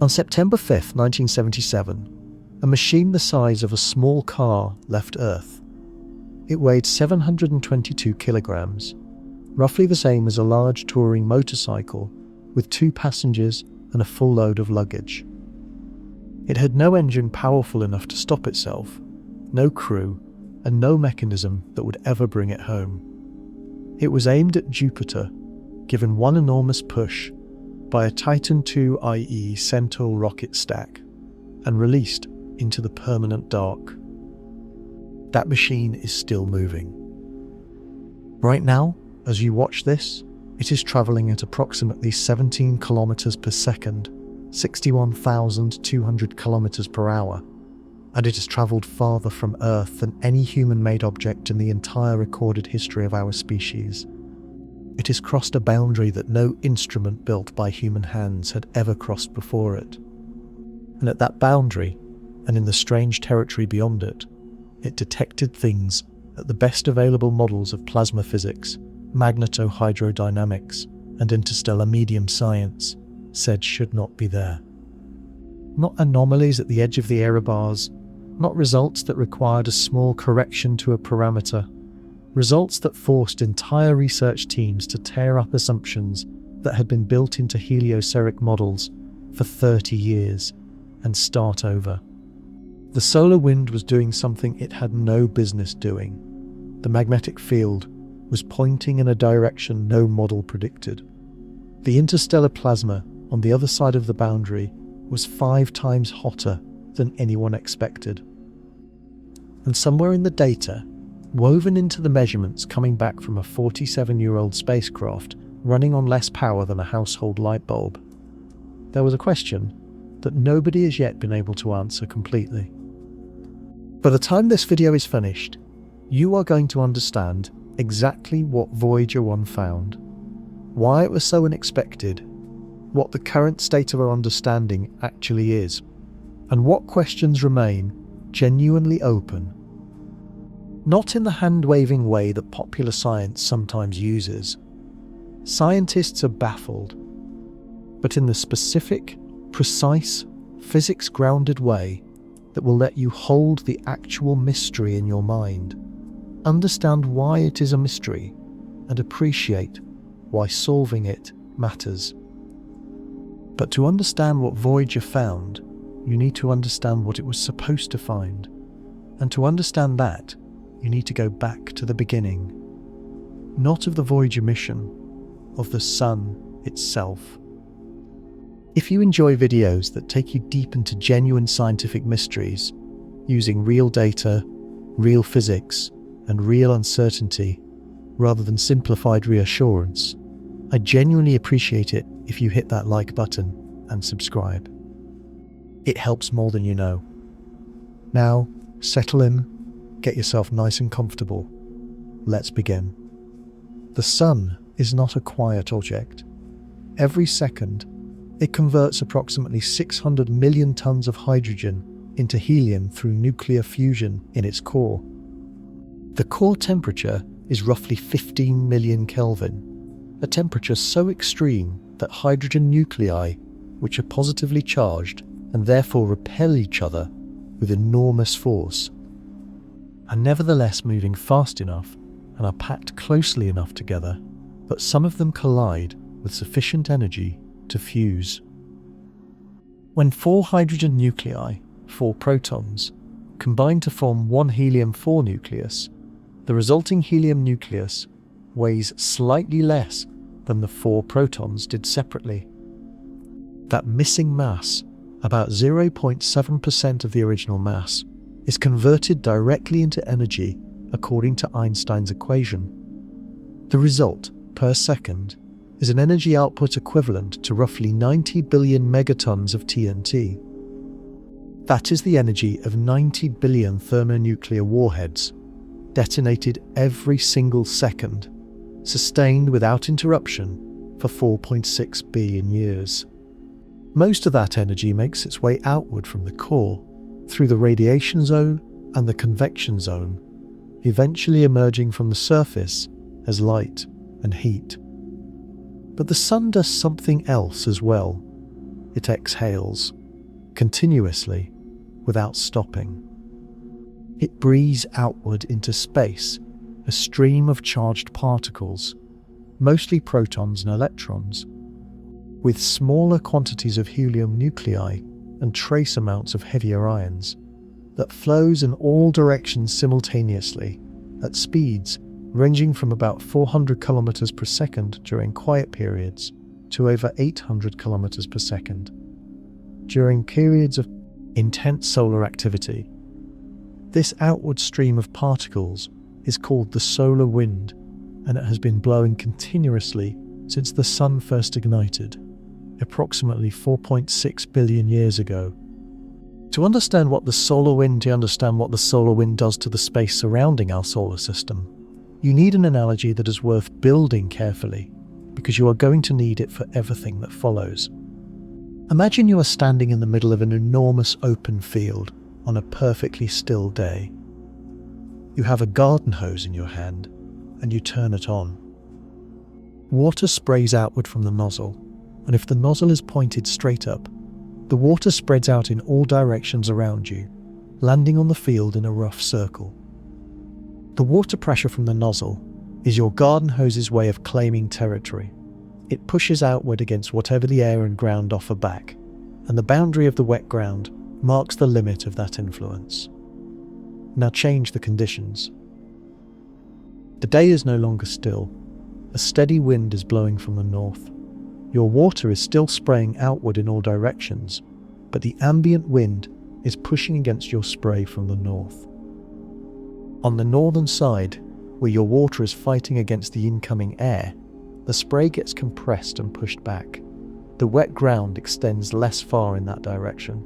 On September 5th, 1977, a machine the size of a small car left Earth. It weighed 722 kilograms, roughly the same as a large touring motorcycle, with 2 passengers and a full load of luggage. It had no engine powerful enough to stop itself, no crew, and no mechanism that would ever bring it home. It was aimed at Jupiter, given one enormous push by a Titan II-IE Centaur rocket stack, and released into the permanent dark. That machine is still moving. Right now, as you watch this, it is travelling at approximately 17 kilometers per second, 61,200 kilometers per hour, and it has travelled farther from Earth than any human-made object in the entire recorded history of our species. It has crossed a boundary that no instrument built by human hands had ever crossed before it. And at that boundary, and in the strange territory beyond it, it detected things that the best available models of plasma physics, magnetohydrodynamics, and interstellar medium science said should not be there. Not anomalies at the edge of the error bars, not results that required a small correction to a parameter, results that forced entire research teams to tear up assumptions that had been built into heliospheric models for 30 years and start over. The solar wind was doing something it had no business doing. The magnetic field was pointing in a direction no model predicted. The interstellar plasma on the other side of the boundary was 5 times hotter than anyone expected. And somewhere in the data, woven into the measurements coming back from a 47-year-old spacecraft running on less power than a household light bulb, there was a question that nobody has yet been able to answer completely. By the time this video is finished, you are going to understand exactly what Voyager 1 found, why it was so unexpected, what the current state of our understanding actually is, and what questions remain genuinely open. Not in the hand-waving way that popular science sometimes uses. Scientists are baffled, but in the specific, precise, physics-grounded way that will let you hold the actual mystery in your mind, understand why it is a mystery, and appreciate why solving it matters. But to understand what Voyager found, you need to understand what it was supposed to find. And to understand that, you need to go back to the beginning. Not of the Voyager mission, of the Sun itself. If you enjoy videos that take you deep into genuine scientific mysteries, using real data, real physics, and real uncertainty, rather than simplified reassurance, I genuinely appreciate it if you hit that like button and subscribe. It helps more than you know. Now, settle in, get yourself nice and comfortable. Let's begin. The Sun is not a quiet object. Every second, it converts approximately 600 million tons of hydrogen into helium through nuclear fusion in its core. The core temperature is roughly 15 million Kelvin, a temperature so extreme that hydrogen nuclei, which are positively charged and therefore repel each other with enormous force, are nevertheless moving fast enough and are packed closely enough together that some of them collide with sufficient energy to fuse. When 4 hydrogen nuclei, 4 protons, combine to form one helium-4 nucleus, the resulting helium nucleus weighs slightly less than the 4 protons did separately. That missing mass, about 0.7% of the original mass, is converted directly into energy according to Einstein's equation. The result, per second, is an energy output equivalent to roughly 90 billion megatons of TNT. That is the energy of 90 billion thermonuclear warheads, detonated every single second, sustained without interruption for 4.6 billion years. Most of that energy makes its way outward from the core, through the radiation zone and the convection zone, eventually emerging from the surface as light and heat. But the Sun does something else as well. it exhales, continuously, without stopping. It breathes outward into space, a stream of charged particles, mostly protons and electrons, with smaller quantities of helium nuclei and trace amounts of heavier ions, that flows in all directions simultaneously, at speeds ranging from about 400 kilometers per second during quiet periods to over 800 kilometers per second during periods of intense solar activity. This outward stream of particles is called the solar wind, and it has been blowing continuously since the sun first ignited, approximately 4.6 billion years ago. To understand what the solar wind does to the space surrounding our solar system, you need an analogy that is worth building carefully, because you are going to need it for everything that follows. Imagine you are standing in the middle of an enormous open field on a perfectly still day. You have a garden hose in your hand, and you turn it on. Water sprays outward from the nozzle, and if the nozzle is pointed straight up, the water spreads out in all directions around you, landing on the field in a rough circle. The water pressure from the nozzle is your garden hose's way of claiming territory. It pushes outward against whatever the air and ground offer back, and the boundary of the wet ground marks the limit of that influence. Now change the conditions. The day is no longer still. A steady wind is blowing from the north. Your water is still spraying outward in all directions, but the ambient wind is pushing against your spray from the north. On the northern side, where your water is fighting against the incoming air, the spray gets compressed and pushed back. The wet ground extends less far in that direction.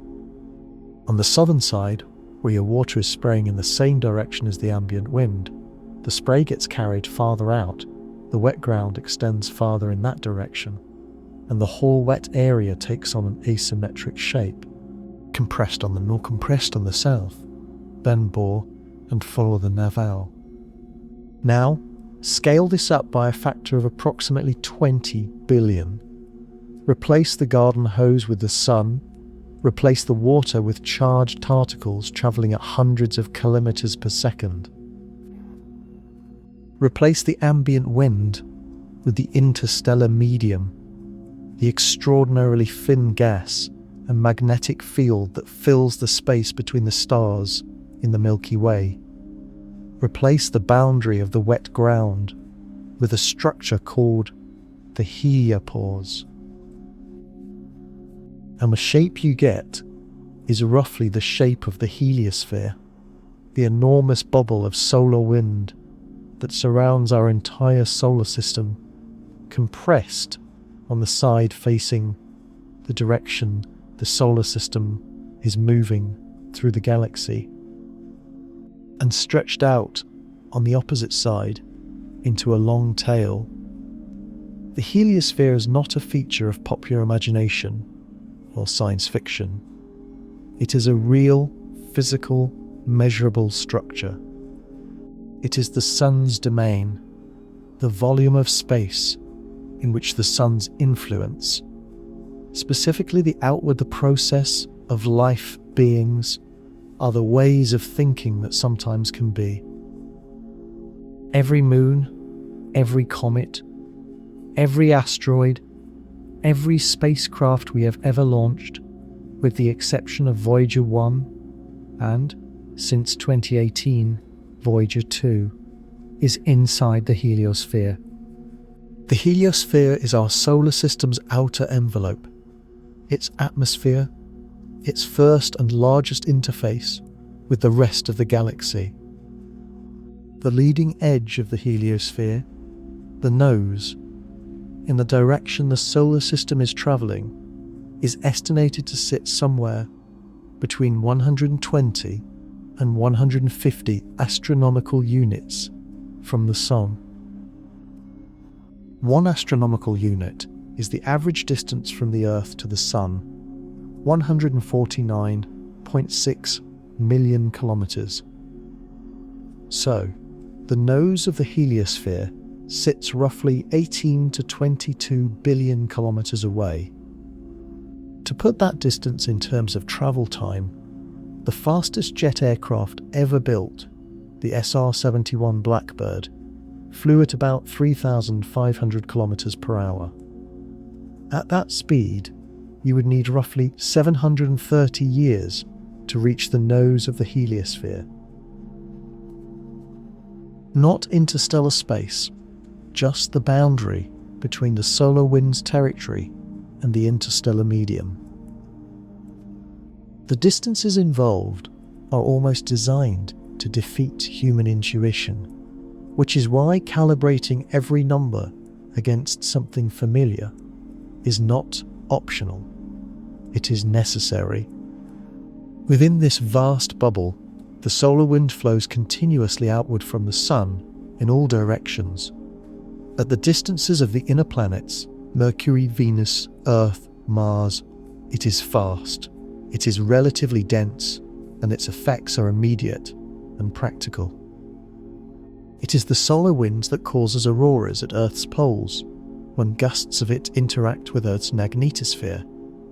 On the southern side, where your water is spraying in the same direction as the ambient wind, the spray gets carried farther out, the wet ground extends farther in that direction, and the whole wet area takes on an asymmetric shape, compressed on the south, then bore and follow the navel. Now, scale this up by a factor of approximately 20 billion. Replace the garden hose with the sun. Replace the water with charged particles travelling at hundreds of kilometers per second. Replace the ambient wind with the interstellar medium, the extraordinarily thin gas and magnetic field that fills the space between the stars in the Milky Way. Replace the boundary of the wet ground with a structure called the heliopause. And the shape you get is roughly the shape of the heliosphere, the enormous bubble of solar wind that surrounds our entire solar system, compressed on the side facing the direction the solar system is moving through the galaxy, and stretched out on the opposite side into a long tail. The heliosphere is not a feature of popular imagination or science fiction. It is a real, physical, measurable structure. It is the sun's domain, the volume of space in which the sun's influence, specifically the process of life beings, are the ways of thinking that sometimes can be. Every moon, every comet, every asteroid, every spacecraft we have ever launched, with the exception of Voyager 1 and, since 2018, Voyager 2, is inside the heliosphere. The heliosphere is our solar system's outer envelope, its atmosphere, its first and largest interface with the rest of the galaxy. The leading edge of the heliosphere, the nose, in the direction the solar system is travelling, is estimated to sit somewhere between 120 and 150 astronomical units from the Sun. 1 astronomical unit is the average distance from the Earth to the Sun, 149.6 million kilometers. So, the nose of the heliosphere sits roughly 18 to 22 billion kilometers away. To put that distance in terms of travel time, the fastest jet aircraft ever built, the SR-71 Blackbird, flew at about 3,500 kilometers per hour. At that speed, you would need roughly 730 years to reach the nose of the heliosphere. Not interstellar space, just the boundary between the solar wind's territory and the interstellar medium. The distances involved are almost designed to defeat human intuition, which is why calibrating every number against something familiar is not optional. It is necessary. Within this vast bubble, the solar wind flows continuously outward from the Sun in all directions. At the distances of the inner planets, Mercury, Venus, Earth, Mars, it is fast, it is relatively dense, and its effects are immediate and practical. It is the solar wind that causes auroras at Earth's poles, when gusts of it interact with Earth's magnetosphere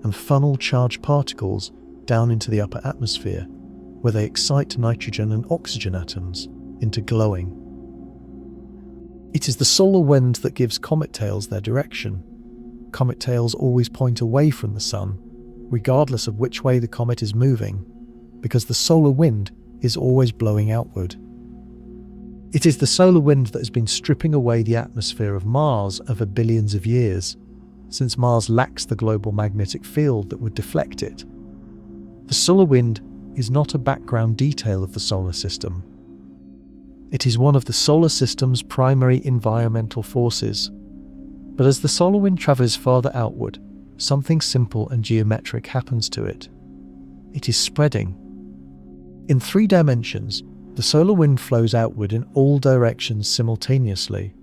and funnel charged particles down into the upper atmosphere, where they excite nitrogen and oxygen atoms into glowing. It is the solar wind that gives comet tails their direction. Comet tails always point away from the Sun, regardless of which way the comet is moving, because the solar wind is always blowing outward. It is the solar wind that has been stripping away the atmosphere of Mars over billions of years, since Mars lacks the global magnetic field that would deflect it. The solar wind is not a background detail of the solar system. It is one of the solar system's primary environmental forces. But as the solar wind travels farther outward, something simple and geometric happens to it. It is spreading. In 3 dimensions, the solar wind flows outward in all directions simultaneously,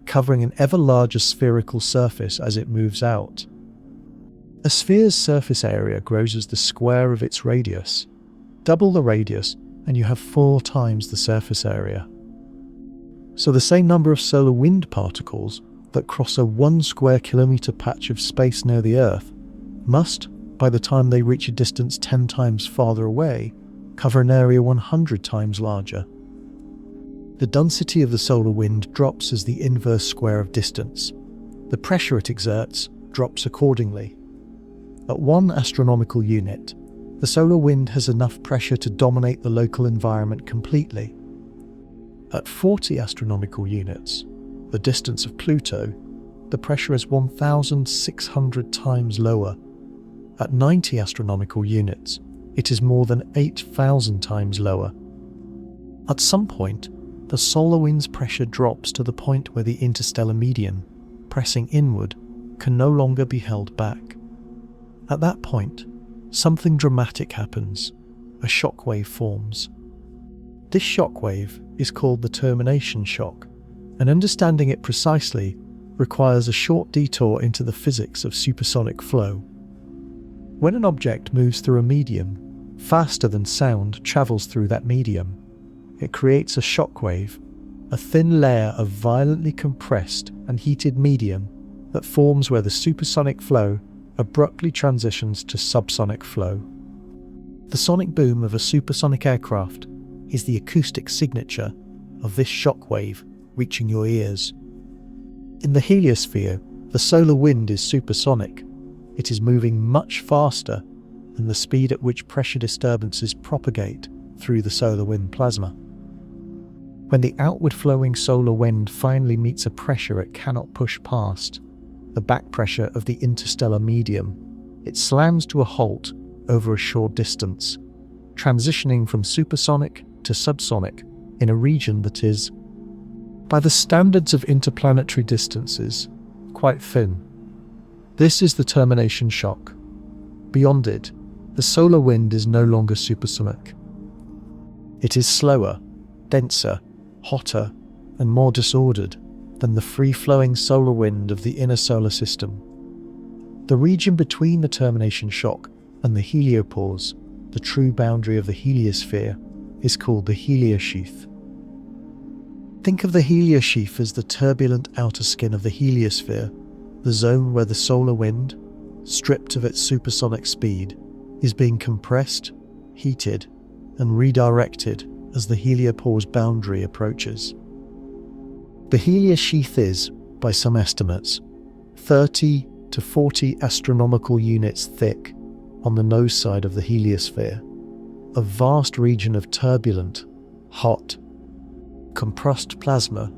covering an ever larger spherical surface as it moves out. A sphere's surface area grows as the square of its radius. Double the radius, and you have 4 times the surface area. So the same number of solar wind particles that cross a 1 square kilometre patch of space near the Earth must, by the time they reach a distance 10 times farther away, cover an area 100 times larger. The density of the solar wind drops as the inverse square of distance. The pressure it exerts drops accordingly. At 1 astronomical unit, the solar wind has enough pressure to dominate the local environment completely. At 40 astronomical units, the distance of Pluto, the pressure is 1,600 times lower. At 90 astronomical units, it is more than 8,000 times lower. At some point, the solar wind's pressure drops to the point where the interstellar medium, pressing inward, can no longer be held back. At that point, something dramatic happens. A shockwave forms. This shockwave is called the termination shock, and understanding it precisely requires a short detour into the physics of supersonic flow. When an object moves through a medium, faster than sound travels through that medium, it creates a shockwave, a thin layer of violently compressed and heated medium that forms where the supersonic flow abruptly transitions to subsonic flow. The sonic boom of a supersonic aircraft is the acoustic signature of this shockwave reaching your ears. In the heliosphere, the solar wind is supersonic. It is moving much faster than the speed at which pressure disturbances propagate through the solar wind plasma. When the outward flowing solar wind finally meets a pressure it cannot push past, the back pressure of the interstellar medium, it slams to a halt over a short distance, transitioning from supersonic to subsonic in a region that is, by the standards of interplanetary distances, quite thin. This is the termination shock. Beyond it, the solar wind is no longer supersonic. It is slower, denser, hotter, and more disordered than the free-flowing solar wind of the inner solar system. The region between the termination shock and the heliopause, the true boundary of the heliosphere, is called the heliosheath. Think of the heliosheath as the turbulent outer skin of the heliosphere, the zone where the solar wind, stripped of its supersonic speed, is being compressed, heated, and redirected as the heliopause boundary approaches. The heliosheath is, by some estimates, 30 to 40 astronomical units thick on the nose side of the heliosphere, a vast region of turbulent, hot, compressed plasma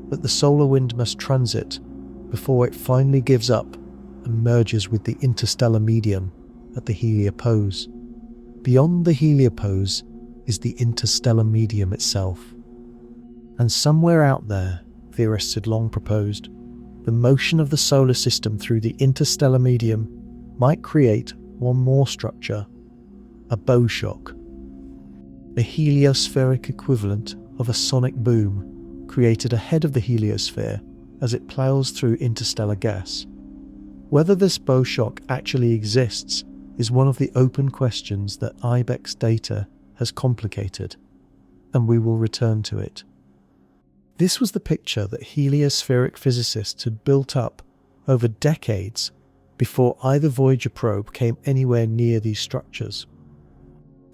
that the solar wind must transit before it finally gives up and merges with the interstellar medium at the heliopause. Beyond the heliopause is the interstellar medium itself. And somewhere out there, theorists had long proposed, the motion of the solar system through the interstellar medium might create one more structure, a bow shock, the heliospheric equivalent of a sonic boom created ahead of the heliosphere as it plows through interstellar gas. Whether this bow shock actually exists is one of the open questions that IBEX data has complicated, and we will return to it. This was the picture that heliospheric physicists had built up over decades before either Voyager probe came anywhere near these structures.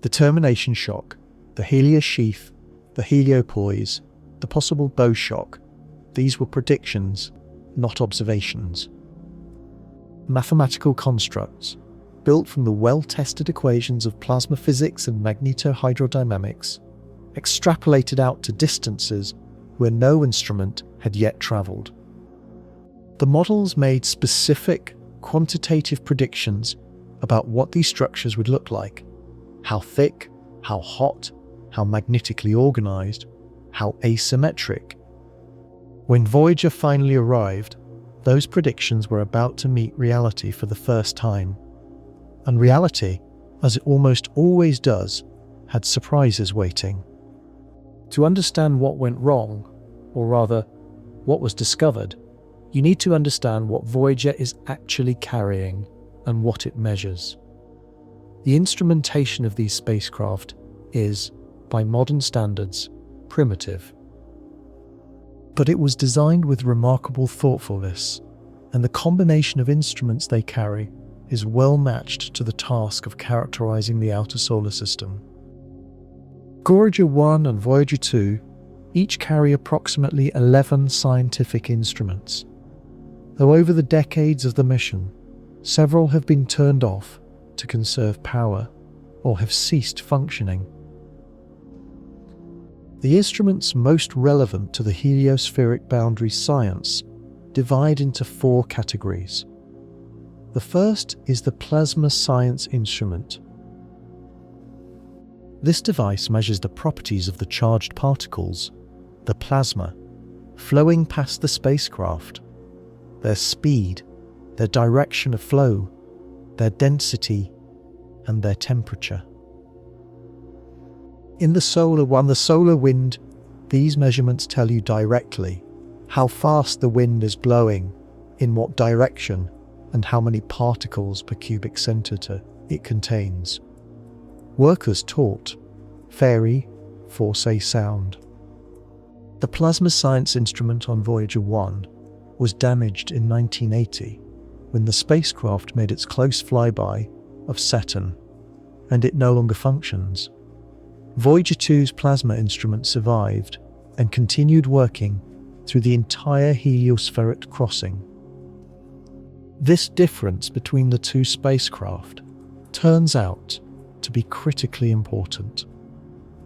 The termination shock, the heliosheath, the heliopause, the possible bow shock, these were predictions, not observations. Mathematical constructs, built from the well-tested equations of plasma physics and magnetohydrodynamics, extrapolated out to distances where no instrument had yet travelled. The models made specific, quantitative predictions about what these structures would look like, how thick, how hot, how magnetically organised, how asymmetric. When Voyager finally arrived, those predictions were about to meet reality for the first time. And reality, as it almost always does, had surprises waiting. To understand what went wrong, or rather, what was discovered, you need to understand what Voyager is actually carrying and what it measures. The instrumentation of these spacecraft is, by modern standards, primitive. But it was designed with remarkable thoughtfulness, and the combination of instruments they carry is well matched to the task of characterizing the outer solar system. Voyager 1 and Voyager 2 each carry approximately 11 scientific instruments, though over the decades of the mission, several have been turned off to conserve power or have ceased functioning. The instruments most relevant to the heliospheric boundary science divide into 4 categories. The first is the Plasma Science Instrument. This device measures the properties of the charged particles, the plasma, flowing past the spacecraft, their speed, their direction of flow, their density, and their temperature. In the solar wind, these measurements tell you directly how fast the wind is blowing, in what direction, and how many particles per cubic centimeter it contains. Workers taught, vary, force a sound. The Plasma Science Instrument on Voyager 1 was damaged in 1980 when the spacecraft made its close flyby of Saturn, and it no longer functions. Voyager 2's plasma instrument survived and continued working through the entire heliospheric crossing. This difference between the two spacecraft turns out to be critically important,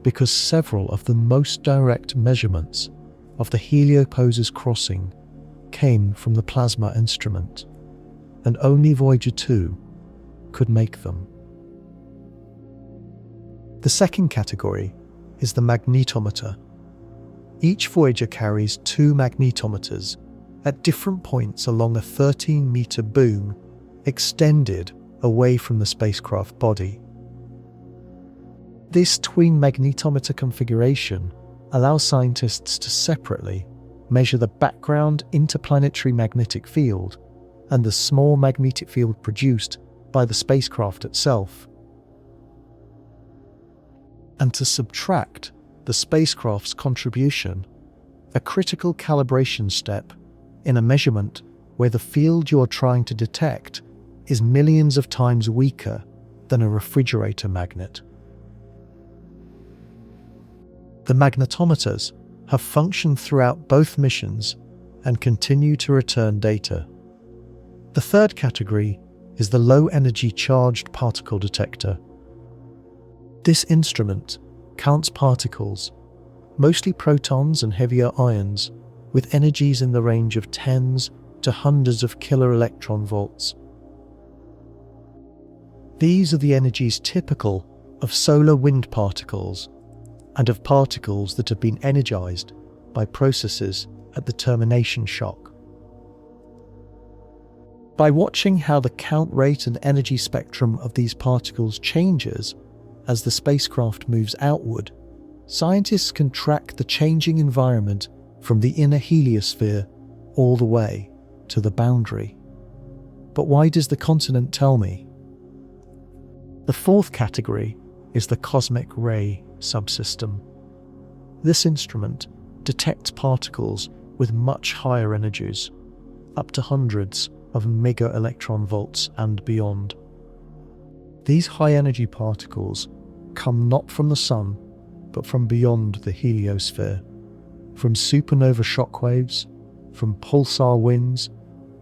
because several of the most direct measurements of the heliopause's crossing came from the plasma instrument, and only Voyager 2 could make them. The second category is the magnetometer. Each Voyager carries 2 magnetometers at different points along a 13-meter boom extended away from the spacecraft body. This twin magnetometer configuration allows scientists to separately measure the background interplanetary magnetic field and the small magnetic field produced by the spacecraft itself, and to subtract the spacecraft's contribution, a critical calibration step in a measurement where the field you are trying to detect is millions of times weaker than a refrigerator magnet. The magnetometers have functioned throughout both missions and continue to return data. The third category is the low-energy charged particle detector. This instrument counts particles, mostly protons and heavier ions, with energies in the range of tens to hundreds of killer electron volts. These are the energies typical of solar wind particles and of particles that have been energized by processes at the termination shock. By watching how the count rate and energy spectrum of these particles changes as the spacecraft moves outward, scientists can track the changing environment from the inner heliosphere all the way to the boundary. But why does the continent tell me? The fourth category is the cosmic ray subsystem. This instrument detects particles with much higher energies, up to hundreds of mega electron volts and beyond. These high-energy particles come not from the Sun, but from beyond the heliosphere, from supernova shockwaves, from pulsar winds,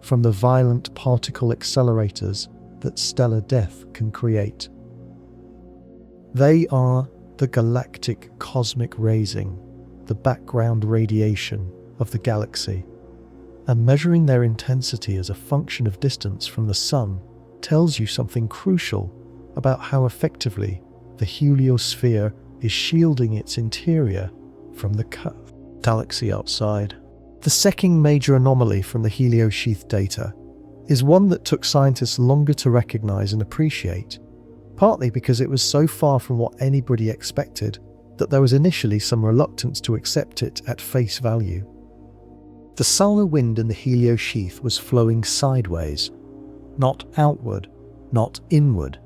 from the violent particle accelerators that stellar death can create. They are the galactic cosmic raysing, the background radiation of the galaxy, and measuring their intensity as a function of distance from the Sun tells you something crucial about how effectively the heliosphere is shielding its interior from the galaxy outside. The second major anomaly from the heliosheath data is one that took scientists longer to recognize and appreciate, partly because it was so far from what anybody expected that there was initially some reluctance to accept it at face value. The solar wind in the heliosheath was flowing sideways, not outward, not inward,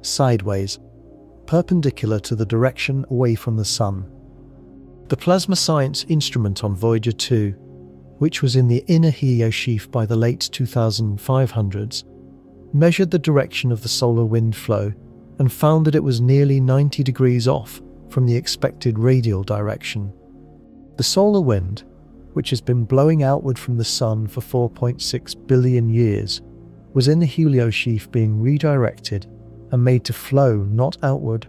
sideways, perpendicular to the direction away from the Sun. The plasma science instrument on Voyager 2, which was in the inner heliosheath by the late 2500s, measured the direction of the solar wind flow and found that it was nearly 90 degrees off from the expected radial direction. The solar wind, which has been blowing outward from the Sun for 4.6 billion years, was in the heliosheath being redirected and made to flow not outward,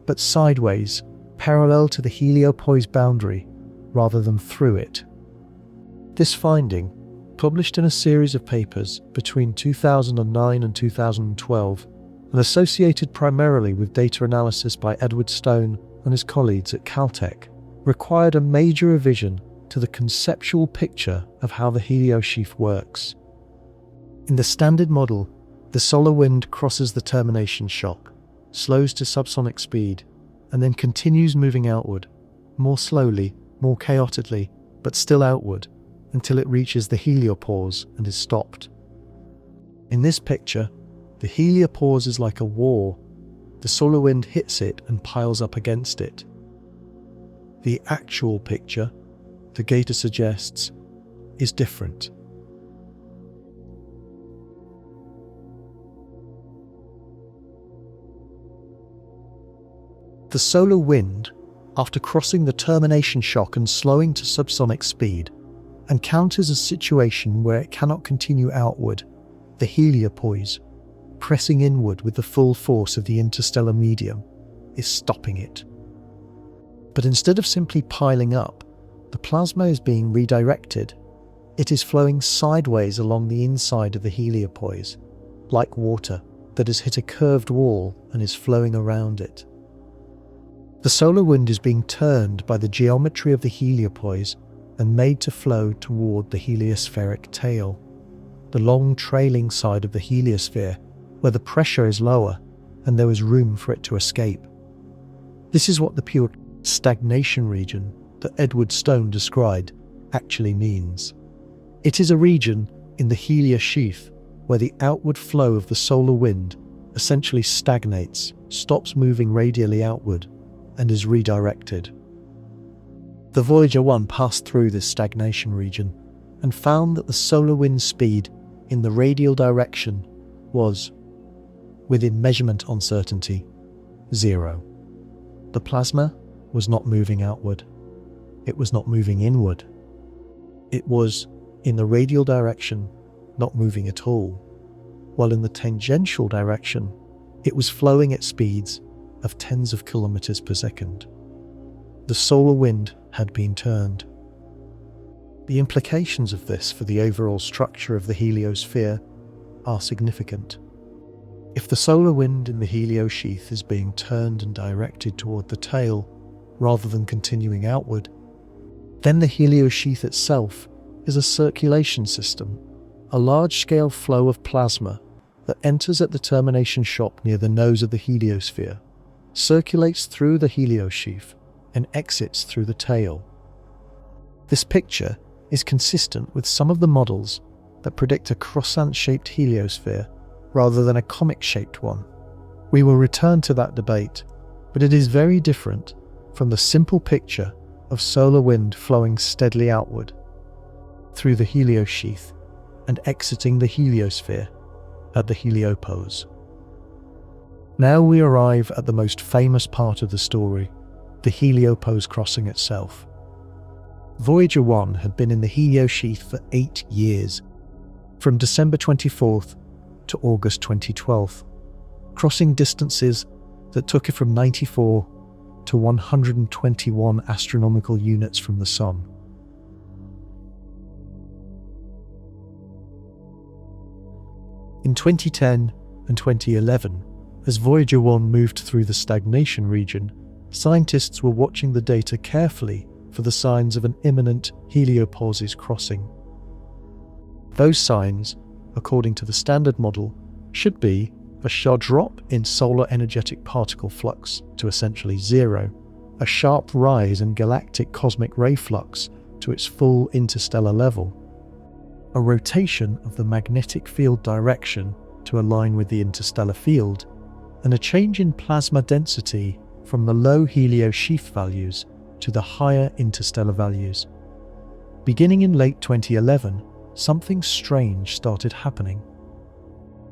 but sideways, parallel to the heliopause boundary, rather than through it. This finding, published in a series of papers between 2009 and 2012, and associated primarily with data analysis by Edward Stone and his colleagues at Caltech, required a major revision to the conceptual picture of how the heliosheath works. In the standard model, the solar wind crosses the termination shock, slows to subsonic speed, and then continues moving outward, more slowly, more chaotically, but still outward, until it reaches the heliopause and is stopped. In this picture, the heliopause is like a wall. The solar wind hits it and piles up against it. The actual picture, the data suggests, is different. The solar wind, after crossing the termination shock and slowing to subsonic speed, encounters a situation where it cannot continue outward, the heliopause, pressing inward with the full force of the interstellar medium, is stopping it. But instead of simply piling up, the plasma is being redirected. It is flowing sideways along the inside of the heliopause, like water that has hit a curved wall and is flowing around it. The solar wind is being turned by the geometry of the heliopause and made to flow toward the heliospheric tail, the long trailing side of the heliosphere where the pressure is lower and there is room for it to escape. This is what the pure stagnation region that Edward Stone described actually means. It is a region in the heliosheath where the outward flow of the solar wind essentially stagnates, stops moving radially outward, and is redirected. The Voyager 1 passed through this stagnation region and found that the solar wind speed in the radial direction was, within measurement uncertainty, 0. The plasma was not moving outward. It was not moving inward. It was, in the radial direction, not moving at all, while in the tangential direction, it was flowing at speeds of tens of kilometers per second. The solar wind had been turned. The implications of this for the overall structure of the heliosphere are significant. If the solar wind in the heliosheath is being turned and directed toward the tail rather than continuing outward, then the heliosheath itself is a circulation system, a large-scale flow of plasma that enters at the termination shock near the nose of the heliosphere, circulates through the heliosheath, and exits through the tail. This picture is consistent with some of the models that predict a croissant-shaped heliosphere rather than a comic-shaped one. We will return to that debate, but it is very different from the simple picture of solar wind flowing steadily outward through the heliosheath and exiting the heliosphere at the heliopause. Now we arrive at the most famous part of the story, the heliopause crossing itself. Voyager 1 had been in the heliosheath for 8 years, from December 24th to August 2012, crossing distances that took it from 94 to 121 astronomical units from the Sun. In 2010 and 2011, as Voyager 1 moved through the stagnation region, scientists were watching the data carefully for the signs of an imminent heliopause's crossing. Those signs, according to the standard model, should be a sharp drop in solar energetic particle flux to essentially 0, a sharp rise in galactic cosmic ray flux to its full interstellar level, a rotation of the magnetic field direction to align with the interstellar field, and a change in plasma density from the low heliosheath values to the higher interstellar values. Beginning in late 2011, something strange started happening.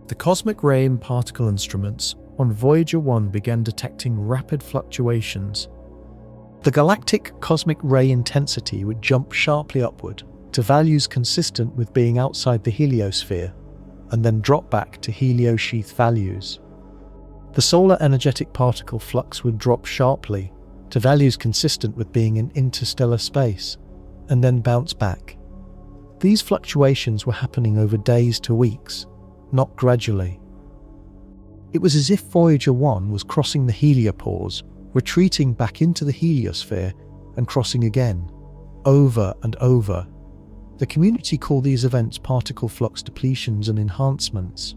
The cosmic ray and particle instruments on Voyager 1 began detecting rapid fluctuations. The galactic cosmic ray intensity would jump sharply upward to values consistent with being outside the heliosphere, and then drop back to heliosheath values. The solar energetic particle flux would drop sharply to values consistent with being in interstellar space, and then bounce back. These fluctuations were happening over days to weeks, not gradually. It was as if Voyager 1 was crossing the heliopause, retreating back into the heliosphere, and crossing again, over and over. The community called these events particle flux depletions and enhancements,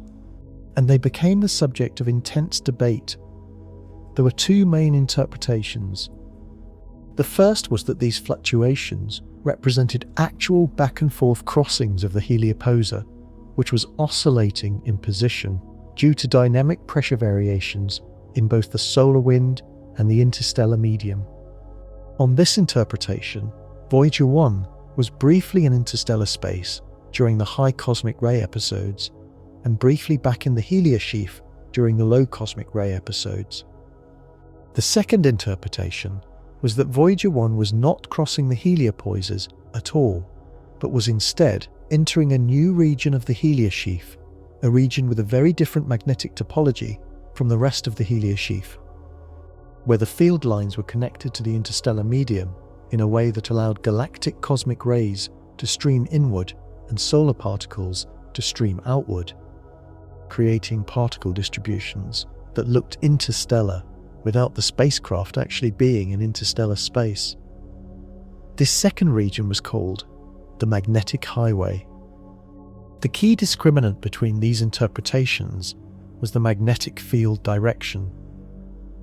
and they became the subject of intense debate. There were two main interpretations. The first was that these fluctuations represented actual back and forth crossings of the heliopause, which was oscillating in position due to dynamic pressure variations in both the solar wind and the interstellar medium. On this interpretation, Voyager 1 was briefly in interstellar space during the high cosmic ray episodes, and briefly back in the heliosheath during the low cosmic ray episodes. The second interpretation was that Voyager 1 was not crossing the heliopauses at all, but was instead entering a new region of the heliosheath, a region with a very different magnetic topology from the rest of the heliosheath, where the field lines were connected to the interstellar medium in a way that allowed galactic cosmic rays to stream inward and solar particles to stream outward, creating particle distributions that looked interstellar without the spacecraft actually being in interstellar space. This second region was called the magnetic highway. The key discriminant between these interpretations was the magnetic field direction.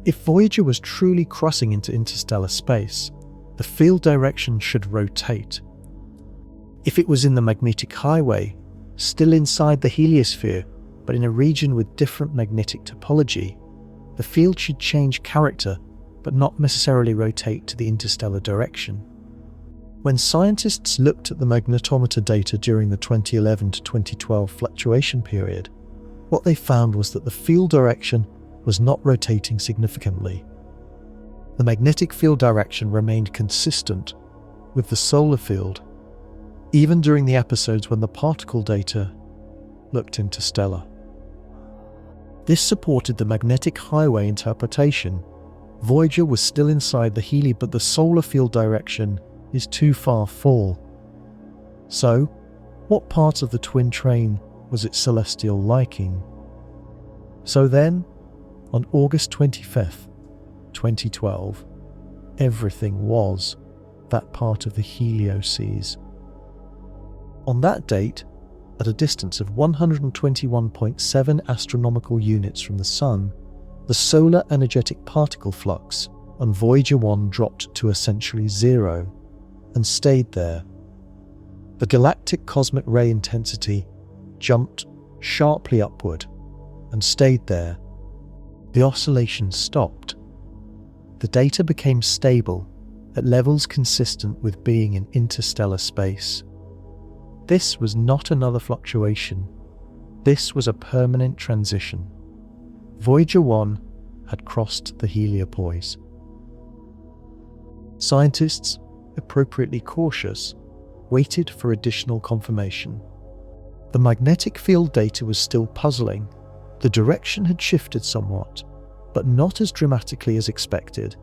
If Voyager was truly crossing into interstellar space, the field direction should rotate. If it was in the magnetic highway, still inside the heliosphere, but in a region with different magnetic topology, the field should change character, but not necessarily rotate to the interstellar direction. When scientists looked at the magnetometer data during the 2011 to 2012 fluctuation period, what they found was that the field direction was not rotating significantly. The magnetic field direction remained consistent with the solar field, even during the episodes when the particle data looked interstellar. This supported the magnetic highway interpretation. Voyager was still inside the helium, but the solar field direction is too far fall. So, what part of the twin train was its celestial liking? So then, on August 25th, 2012, everything was that part of the heliopause. On that date, at a distance of 121.7 astronomical units from the Sun, the solar energetic particle flux on Voyager 1 dropped to essentially zero and stayed there. The galactic cosmic ray intensity jumped sharply upward and stayed there. The oscillation stopped. The data became stable at levels consistent with being in interstellar space. This was not another fluctuation. This was a permanent transition. Voyager 1 had crossed the heliopause. Scientists, appropriately cautious, waited for additional confirmation. The magnetic field data was still puzzling. The direction had shifted somewhat, but not as dramatically as expected,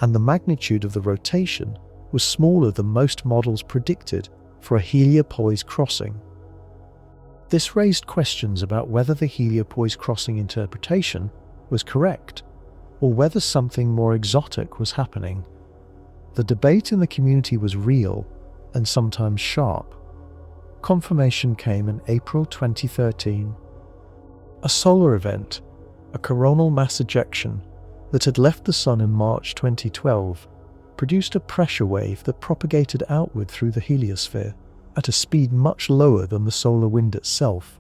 and the magnitude of the rotation was smaller than most models predicted for a heliopause crossing. This raised questions about whether the heliopause crossing interpretation was correct, or whether something more exotic was happening. The debate in the community was real and sometimes sharp. Confirmation came in April 2013. A solar event, a coronal mass ejection that had left the Sun in March 2012, produced a pressure wave that propagated outward through the heliosphere at a speed much lower than the solar wind itself,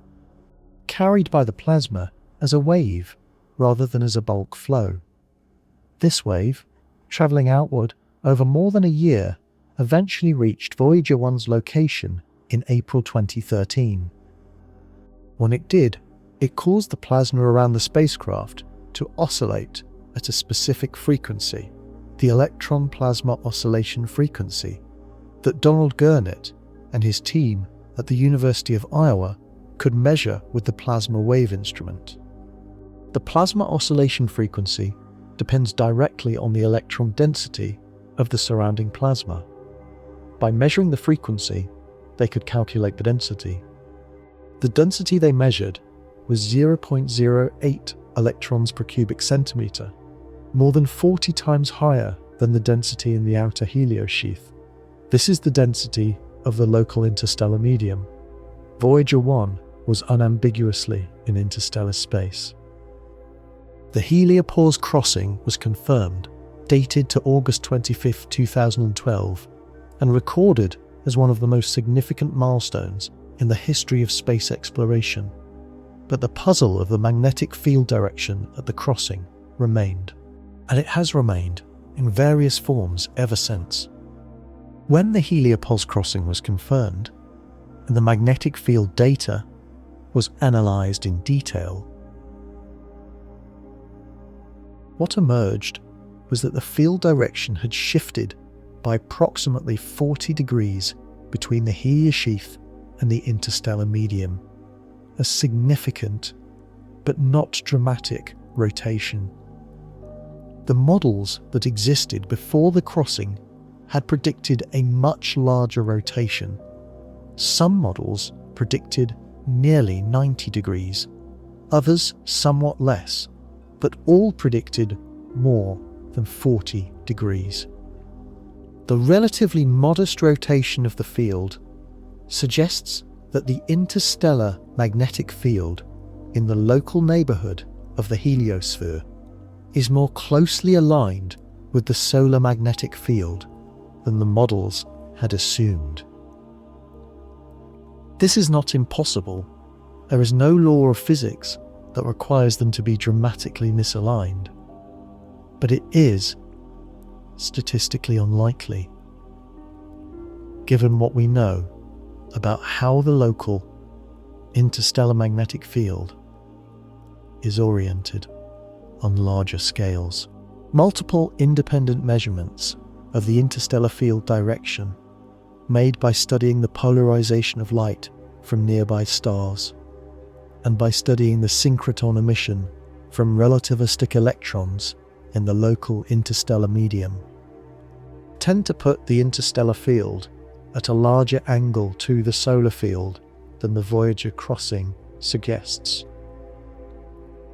carried by the plasma as a wave rather than as a bulk flow. This wave, travelling outward over more than a year, eventually reached Voyager 1's location in April 2013. When it did, it caused the plasma around the spacecraft to oscillate at a specific frequency, the electron plasma oscillation frequency, that Donald Gurnett and his team at the University of Iowa could measure with the plasma wave instrument. The plasma oscillation frequency depends directly on the electron density of the surrounding plasma. By measuring the frequency, they could calculate the density. The density they measured was 0.08 electrons per cubic centimeter, more than 40 times higher than the density in the outer heliosheath. This is the density of the local interstellar medium. Voyager 1 was unambiguously in interstellar space. The heliopause crossing was confirmed, dated to August 25, 2012, and recorded as one of the most significant milestones in the history of space exploration. But the puzzle of the magnetic field direction at the crossing remained, and it has remained in various forms ever since. When the heliopause crossing was confirmed, and the magnetic field data was analysed in detail, what emerged was that the field direction had shifted by approximately 40 degrees between the heliosheath and the interstellar medium, a significant but not dramatic rotation. The models that existed before the crossing had predicted a much larger rotation. Some models predicted nearly 90 degrees, others somewhat less, but all predicted more than 40 degrees. The relatively modest rotation of the field suggests that the interstellar magnetic field in the local neighbourhood of the heliosphere is more closely aligned with the solar magnetic field than the models had assumed. This is not impossible. There is no law of physics that requires them to be dramatically misaligned, but it is statistically unlikely, given what we know about how the local interstellar magnetic field is oriented on larger scales. Multiple independent measurements of the interstellar field direction made by studying the polarization of light from nearby stars and by studying the synchrotron emission from relativistic electrons in the local interstellar medium tend to put the interstellar field at a larger angle to the solar field than the Voyager crossing suggests.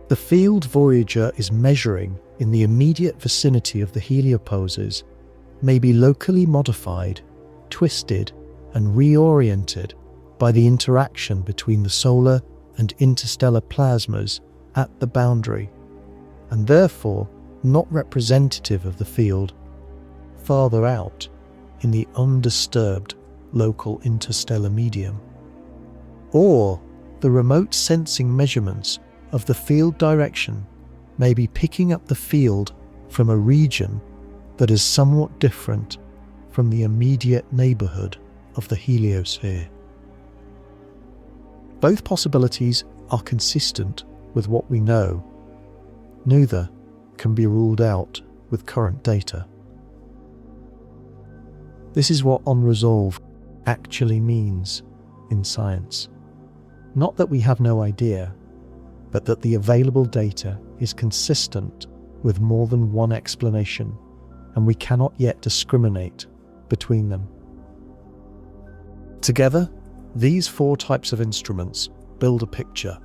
The field Voyager is measuring in the immediate vicinity of the heliopauses may be locally modified, twisted, and reoriented by the interaction between the solar and interstellar plasmas at the boundary, and therefore not representative of the field farther out in the undisturbed local interstellar medium. Or the remote sensing measurements of the field direction may be picking up the field from a region that is somewhat different from the immediate neighbourhood of the heliosphere. Both possibilities are consistent with what we know. Neither can be ruled out with current data. This is what unresolved actually means in science. Not that we have no idea, but that the available data is consistent with more than one explanation, and we cannot yet discriminate between them. Together, these four types of instruments build a picture.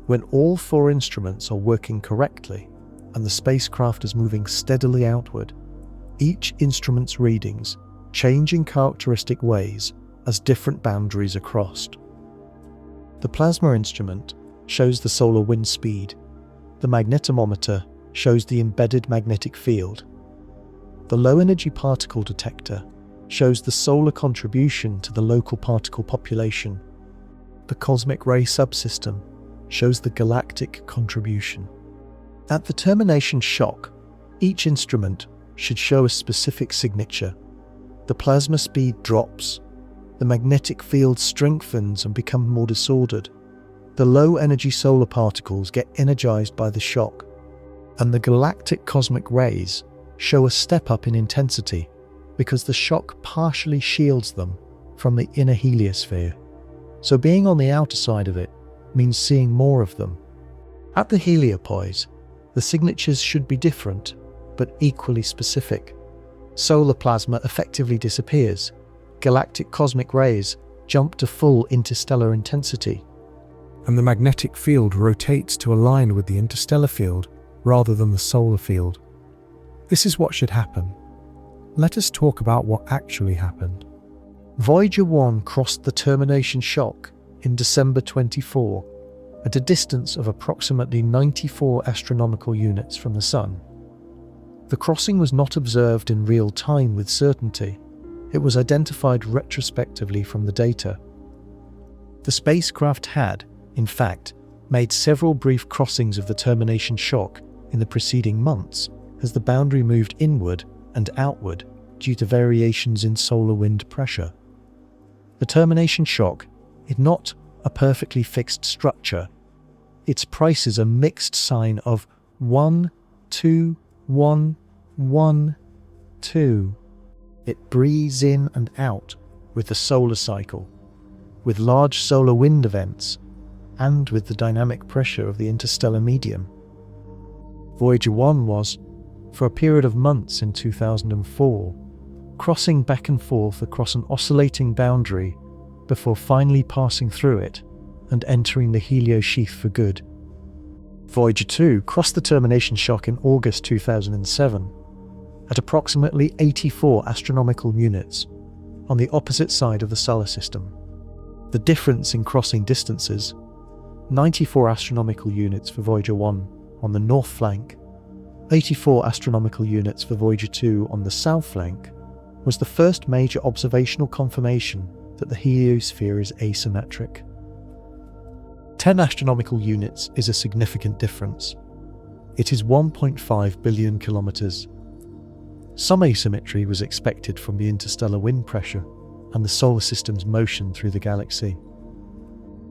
When all four instruments are working correctly and the spacecraft is moving steadily outward, each instrument's readings change in characteristic ways as different boundaries are crossed. The plasma instrument shows the solar wind speed. The magnetometer shows the embedded magnetic field. The low-energy particle detector shows the solar contribution to the local particle population. The cosmic ray subsystem shows the galactic contribution. At the termination shock, each instrument should show a specific signature. The plasma speed drops, the magnetic field strengthens and becomes more disordered. The low-energy solar particles get energized by the shock, and the galactic cosmic rays show a step up in intensity because the shock partially shields them from the inner heliosphere. So being on the outer side of it means seeing more of them. At the heliopause, the signatures should be different, but equally specific. Solar plasma effectively disappears. Galactic cosmic rays jump to full interstellar intensity. And the magnetic field rotates to align with the interstellar field rather than the solar field. This is what should happen. Let us talk about what actually happened. Voyager 1 crossed the termination shock in December 24 at a distance of approximately 94 astronomical units from the Sun. The crossing was not observed in real time with certainty. It was identified retrospectively from the data. The spacecraft had, in fact, made several brief crossings of the termination shock in the preceding months as the boundary moved inward and outward due to variations in solar wind pressure. The termination shock is not a perfectly fixed structure. Its price is a mixed sign of 1, 2, 1, 1, 2. It breathes in and out with the solar cycle, with large solar wind events, and with the dynamic pressure of the interstellar medium. Voyager 1 was, for a period of months in 2004, crossing back and forth across an oscillating boundary before finally passing through it and entering the heliosheath for good. Voyager 2 crossed the termination shock in August 2007 at approximately 84 astronomical units on the opposite side of the solar system. The difference in crossing distances, 94 astronomical units for Voyager 1 on the north flank, 84 astronomical units for Voyager 2 on the south flank, was the first major observational confirmation that the heliosphere is asymmetric. 10 astronomical units is a significant difference. It is 1.5 billion kilometers. Some asymmetry was expected from the interstellar wind pressure and the solar system's motion through the galaxy.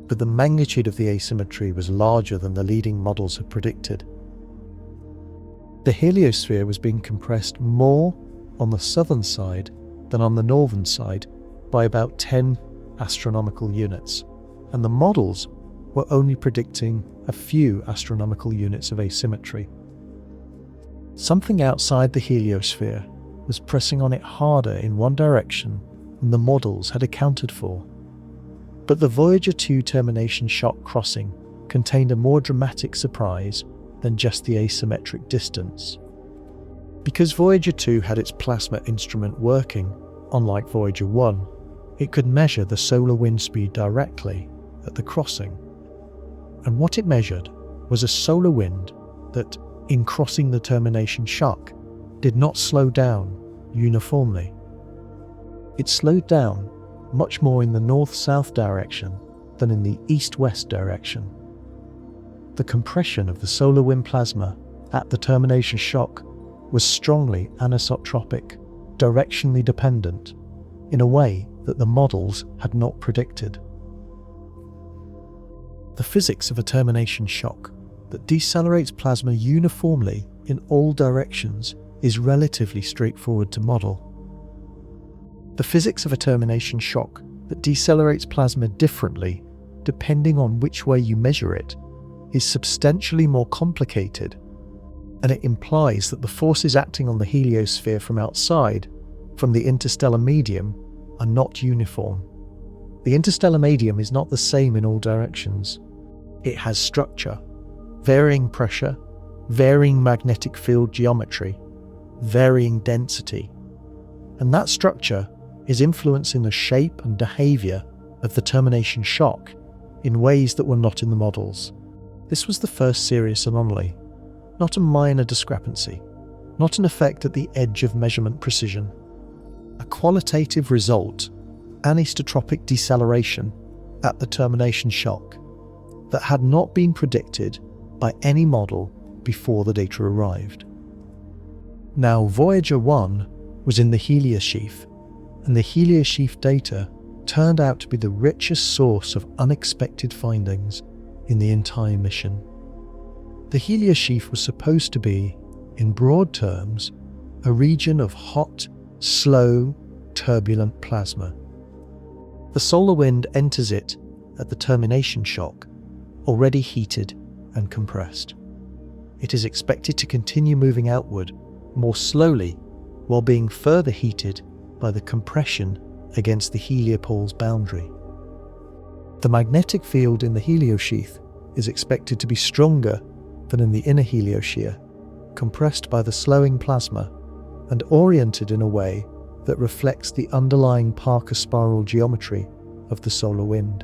but the magnitude of the asymmetry was larger than the leading models had predicted. The heliosphere was being compressed more on the southern side than on the northern side by about 10 astronomical units, and the models were only predicting a few astronomical units of asymmetry. Something outside the heliosphere was pressing on it harder in one direction than the models had accounted for. But the Voyager 2 termination shock crossing contained a more dramatic surprise than just the asymmetric distance. Because Voyager 2 had its plasma instrument working, unlike Voyager 1, it could measure the solar wind speed directly at the crossing. And what it measured was a solar wind that, in crossing the termination shock, did not slow down uniformly. It slowed down much more in the north-south direction than in the east-west direction. The compression of the solar wind plasma at the termination shock was strongly anisotropic, directionally dependent, in a way that the models had not predicted. The physics of a termination shock that decelerates plasma uniformly in all directions is relatively straightforward to model. The physics of a termination shock that decelerates plasma differently depending on which way you measure it is substantially more complicated, and it implies that the forces acting on the heliosphere from outside, from the interstellar medium, are not uniform. The interstellar medium is not the same in all directions. It has structure, varying pressure, varying magnetic field geometry, varying density, and that structure is influencing the shape and behaviour of the termination shock in ways that were not in the models. This was the first serious anomaly, not a minor discrepancy, not an effect at the edge of measurement precision. A qualitative result, anisotropic deceleration at the termination shock, that had not been predicted by any model before the data arrived. Now, Voyager 1 was in the heliosheath, and the heliosheath data turned out to be the richest source of unexpected findings in the entire mission. The heliosheath was supposed to be, in broad terms, a region of hot, slow, turbulent plasma. The solar wind enters it at the termination shock, already heated and compressed. It is expected to continue moving outward more slowly while being further heated by the compression against the heliopause boundary. The magnetic field in the heliosheath is expected to be stronger than in the inner heliosphere, compressed by the slowing plasma and oriented in a way that reflects the underlying Parker spiral geometry of the solar wind.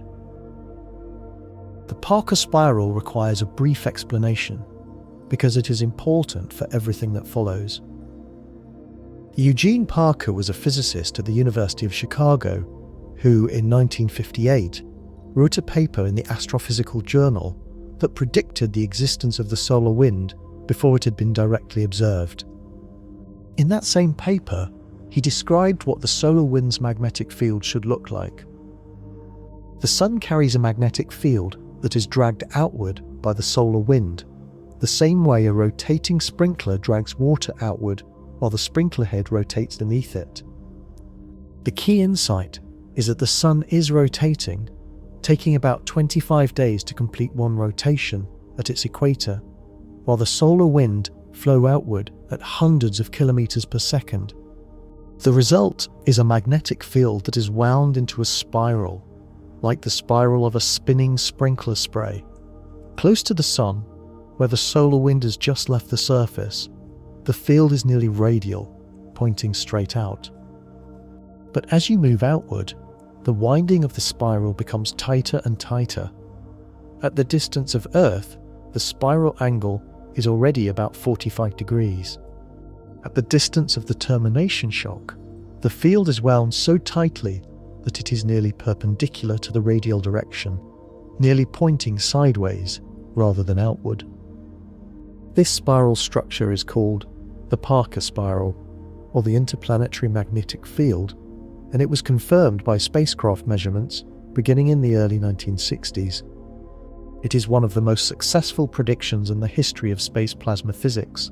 The Parker spiral requires a brief explanation because it is important for everything that follows. Eugene Parker was a physicist at the University of Chicago who, in 1958, wrote a paper in the Astrophysical Journal that predicted the existence of the solar wind before it had been directly observed. In that same paper, he described what the solar wind's magnetic field should look like. The Sun carries a magnetic field that is dragged outward by the solar wind, the same way a rotating sprinkler drags water outward while the sprinkler head rotates beneath it. The key insight is that the Sun is rotating, taking about 25 days to complete one rotation at its equator, while the solar wind flow outward at hundreds of kilometers per second. The result is a magnetic field that is wound into a spiral, like the spiral of a spinning sprinkler spray. Close to the Sun, where the solar wind has just left the surface, the field is nearly radial, pointing straight out. But as you move outward, the winding of the spiral becomes tighter and tighter. At the distance of Earth, the spiral angle is already about 45 degrees. At the distance of the termination shock, the field is wound so tightly that it is nearly perpendicular to the radial direction, nearly pointing sideways rather than outward. This spiral structure is called the Parker spiral, or the interplanetary magnetic field, and it was confirmed by spacecraft measurements beginning in the early 1960s. It is one of the most successful predictions in the history of space plasma physics.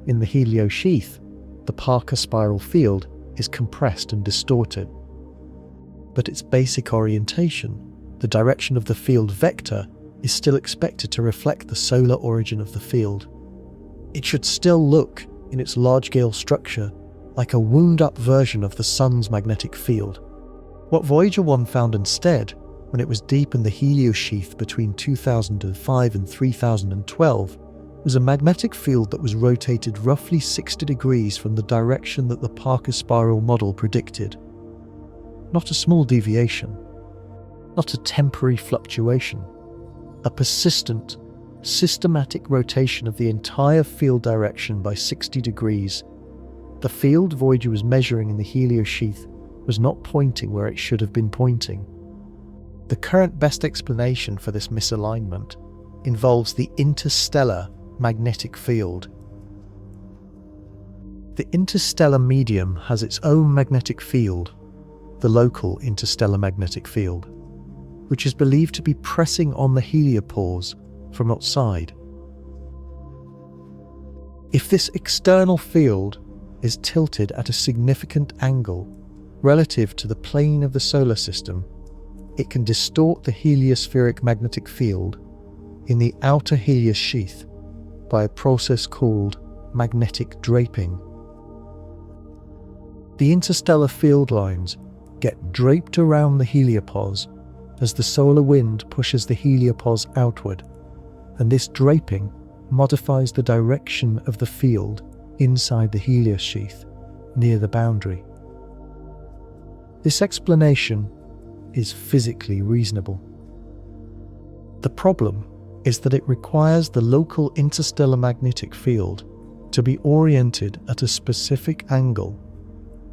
In the heliosheath, the Parker spiral field is compressed and distorted. But its basic orientation, the direction of the field vector, is still expected to reflect the solar origin of the field. It should still look, in its large-scale structure, like a wound-up version of the Sun's magnetic field. What Voyager 1 found instead, when it was deep in the heliosheath between 2005 and 3012, was a magnetic field that was rotated roughly 60 degrees from the direction that the Parker spiral model predicted. Not a small deviation, not a temporary fluctuation, a persistent, systematic rotation of the entire field direction by 60 degrees. The field Voyager was measuring in the heliosheath was not pointing where it should have been pointing. The current best explanation for this misalignment involves the interstellar magnetic field. The interstellar medium has its own magnetic field, the local interstellar magnetic field, which is believed to be pressing on the heliopause from outside. If this external field is tilted at a significant angle relative to the plane of the solar system, it can distort the heliospheric magnetic field in the outer heliosheath by a process called magnetic draping. The interstellar field lines get draped around the heliopause as the solar wind pushes the heliopause outward, and this draping modifies the direction of the field inside the heliosheath near the boundary. This explanation is physically reasonable. The problem is that it requires the local interstellar magnetic field to be oriented at a specific angle,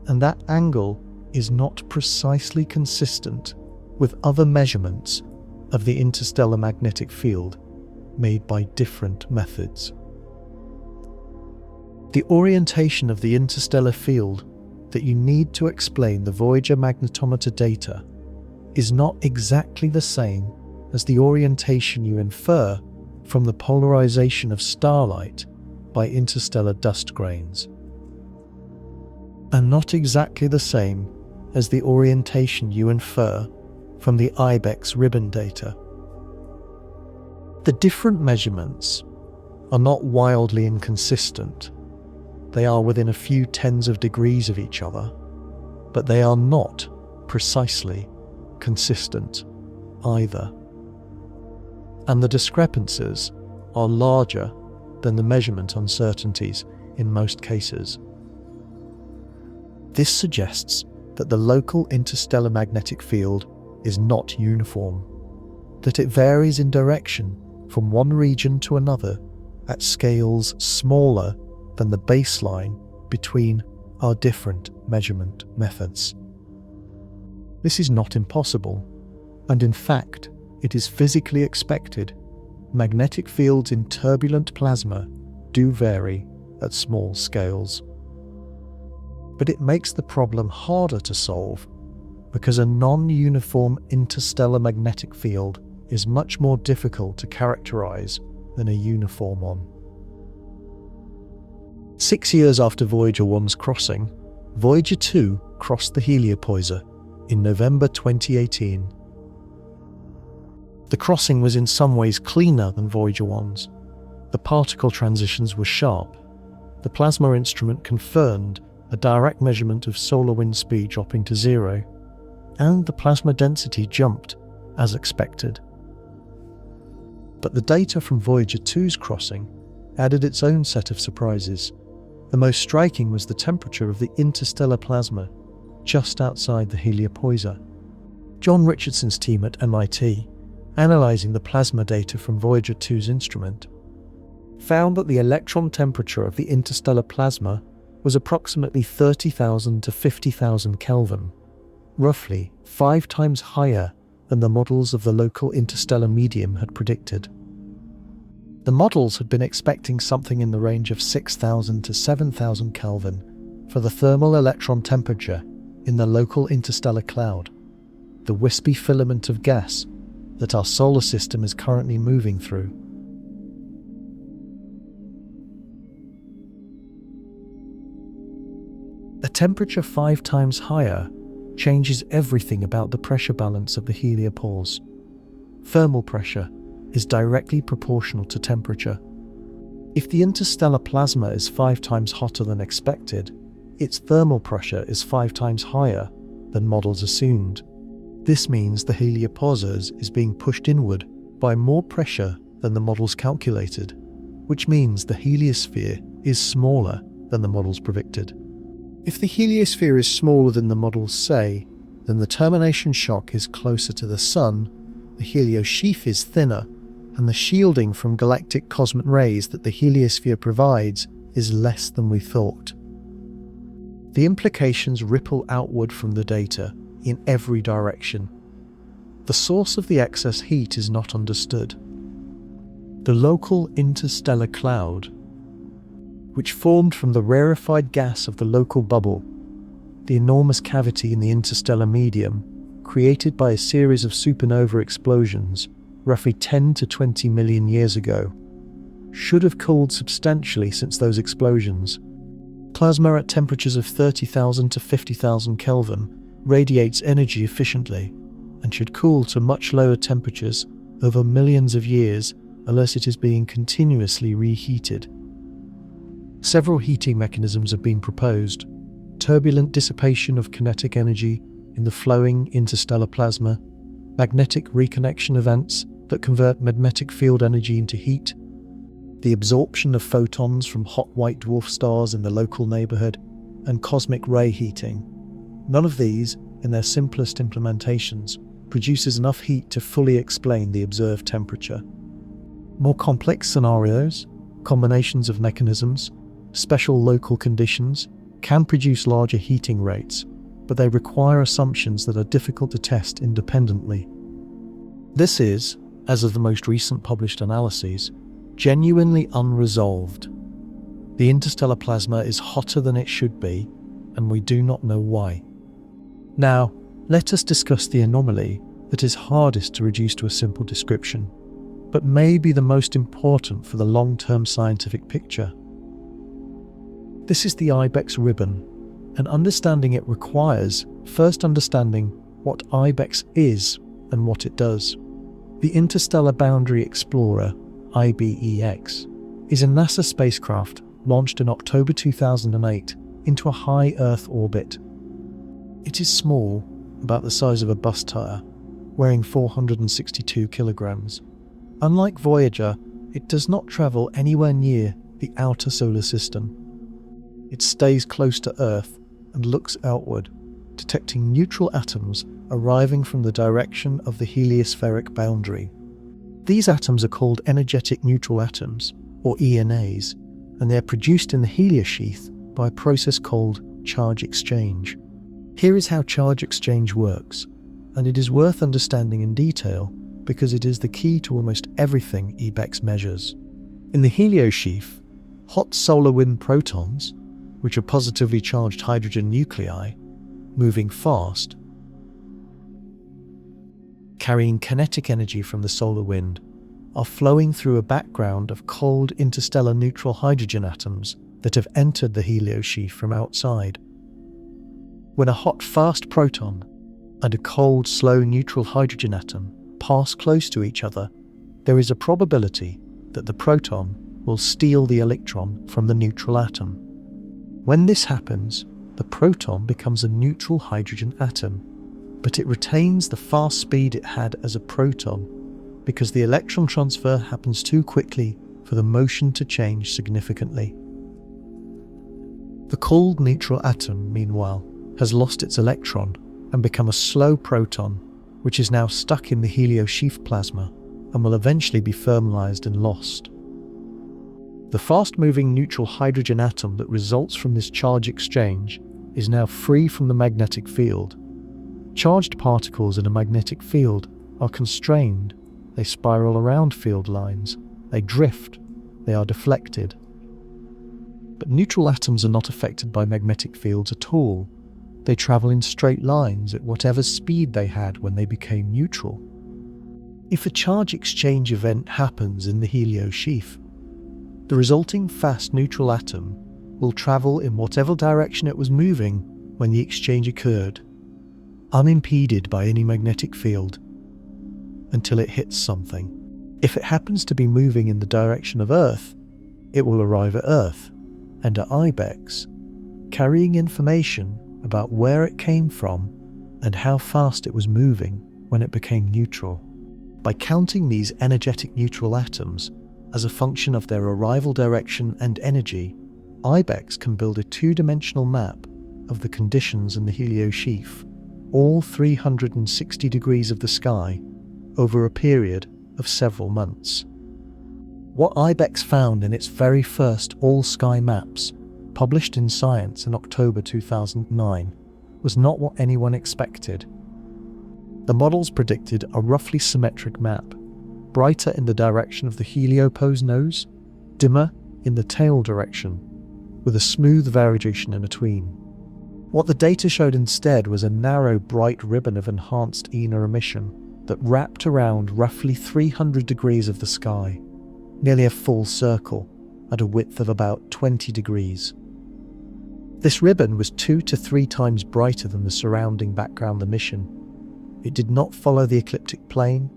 and that angle is not precisely consistent with other measurements of the interstellar magnetic field made by different methods. The orientation of the interstellar field that you need to explain the Voyager magnetometer data is not exactly the same as the orientation you infer from the polarization of starlight by interstellar dust grains, and not exactly the same as the orientation you infer from the IBEX ribbon data. The different measurements are not wildly inconsistent. They are within a few tens of degrees of each other, but they are not precisely consistent either. And the discrepancies are larger than the measurement uncertainties in most cases. This suggests that the local interstellar magnetic field is not uniform, that it varies in direction from one region to another at scales smaller than the baseline between our different measurement methods. This is not impossible, and in fact, it is physically expected. Magnetic fields in turbulent plasma do vary at small scales. But it makes the problem harder to solve because a non-uniform interstellar magnetic field is much more difficult to characterize than a uniform one. 6 years after Voyager 1's crossing, Voyager 2 crossed the heliopause in November 2018. The crossing was in some ways cleaner than Voyager 1's. The particle transitions were sharp. The plasma instrument confirmed a direct measurement of solar wind speed dropping to zero, and the plasma density jumped as expected. But the data from Voyager 2's crossing added its own set of surprises. The most striking was the temperature of the interstellar plasma just outside the heliopause. John Richardson's team at MIT, analysing the plasma data from Voyager 2's instrument, found that the electron temperature of the interstellar plasma was approximately 30,000 to 50,000 Kelvin, roughly 5 times higher than the models of the local interstellar medium had predicted. The models had been expecting something in the range of 6,000 to 7,000 Kelvin for the thermal electron temperature in the local interstellar cloud. the wispy filament of gas that our solar system is currently moving through. A temperature 5 times higher changes everything about the pressure balance of the heliopause. Thermal pressure is directly proportional to temperature. If the interstellar plasma is 5 times hotter than expected, its thermal pressure is 5 times higher than models assumed. This means the heliopause is being pushed inward by more pressure than the models calculated, which means the heliosphere is smaller than the models predicted. If the heliosphere is smaller than the models say, then the termination shock is closer to the Sun, the heliosheath is thinner, and the shielding from galactic cosmic rays that the heliosphere provides is less than we thought. The implications ripple outward from the data in every direction. The source of the excess heat is not understood. The local interstellar cloud, which formed from the rarefied gas of the local bubble, the enormous cavity in the interstellar medium, created by a series of supernova explosions roughly 10 to 20 million years ago, should have cooled substantially since those explosions. Plasma at temperatures of 30,000 to 50,000 Kelvin radiates energy efficiently and should cool to much lower temperatures over millions of years unless it is being continuously reheated. Several heating mechanisms have been proposed: turbulent dissipation of kinetic energy in the flowing interstellar plasma, magnetic reconnection events that convert magnetic field energy into heat, the absorption of photons from hot white dwarf stars in the local neighborhood, and cosmic ray heating. None of these, in their simplest implementations, produces enough heat to fully explain the observed temperature. More complex scenarios, combinations of mechanisms, special local conditions, can produce larger heating rates, but they require assumptions that are difficult to test independently. This is, as of the most recent published analyses, genuinely unresolved. The interstellar plasma is hotter than it should be, and we do not know why. Now, let us discuss the anomaly that is hardest to reduce to a simple description, but may be the most important for the long-term scientific picture. This is the ibex ribbon, and understanding it requires first understanding what ibex is and what it does. The Interstellar Boundary Explorer, IBEX, is a NASA spacecraft launched in October 2008 into a high Earth orbit. It is small, about the size of a bus tire, weighing 462 kilograms. Unlike Voyager, it does not travel anywhere near the outer solar system. It stays close to Earth and looks outward, detecting neutral atoms arriving from the direction of the heliospheric boundary. These atoms are called energetic neutral atoms, or ENAs, and they are produced in the heliosheath by a process called charge exchange. Here is how charge exchange works, and it is worth understanding in detail because it is the key to almost everything ibex measures. In the heliosheath, hot solar wind protons, which are positively charged hydrogen nuclei, moving fast, carrying kinetic energy from the solar wind, are flowing through a background of cold interstellar neutral hydrogen atoms that have entered the heliosheath from outside. When a hot fast proton and a cold slow neutral hydrogen atom pass close to each other, there is a probability that the proton will steal the electron from the neutral atom. When this happens, the proton becomes a neutral hydrogen atom, but it retains the fast speed it had as a proton because the electron transfer happens too quickly for the motion to change significantly. The cold neutral atom, meanwhile, has lost its electron and become a slow proton, which is now stuck in the heliosheath plasma and will eventually be thermalized and lost. The fast-moving neutral hydrogen atom that results from this charge exchange is now free from the magnetic field. Charged particles in a magnetic field are constrained. They spiral around field lines. They drift. They are deflected. But neutral atoms are not affected by magnetic fields at all. They travel in straight lines at whatever speed they had when they became neutral. If a charge exchange event happens in the heliosheath, the resulting fast neutral atom will travel in whatever direction it was moving when the exchange occurred, unimpeded by any magnetic field, until it hits something. If it happens to be moving in the direction of Earth, it will arrive at Earth and at Ibex, carrying information about where it came from and how fast it was moving when it became neutral. By counting these energetic neutral atoms as a function of their arrival direction and energy, Ibex can build a two-dimensional map of the conditions in the heliosheath, all 360 degrees of the sky, over a period of several months. What Ibex found in its very first all-sky maps, published in Science in October 2009, was not what anyone expected. The models predicted a roughly symmetric map, brighter in the direction of the heliopause nose, dimmer in the tail direction, with a smooth variation in between. What the data showed instead was a narrow, bright ribbon of enhanced inner emission that wrapped around roughly 300 degrees of the sky, nearly a full circle, at a width of about 20 degrees. This ribbon was 2 to 3 times brighter than the surrounding background emission. It did not follow the ecliptic plane.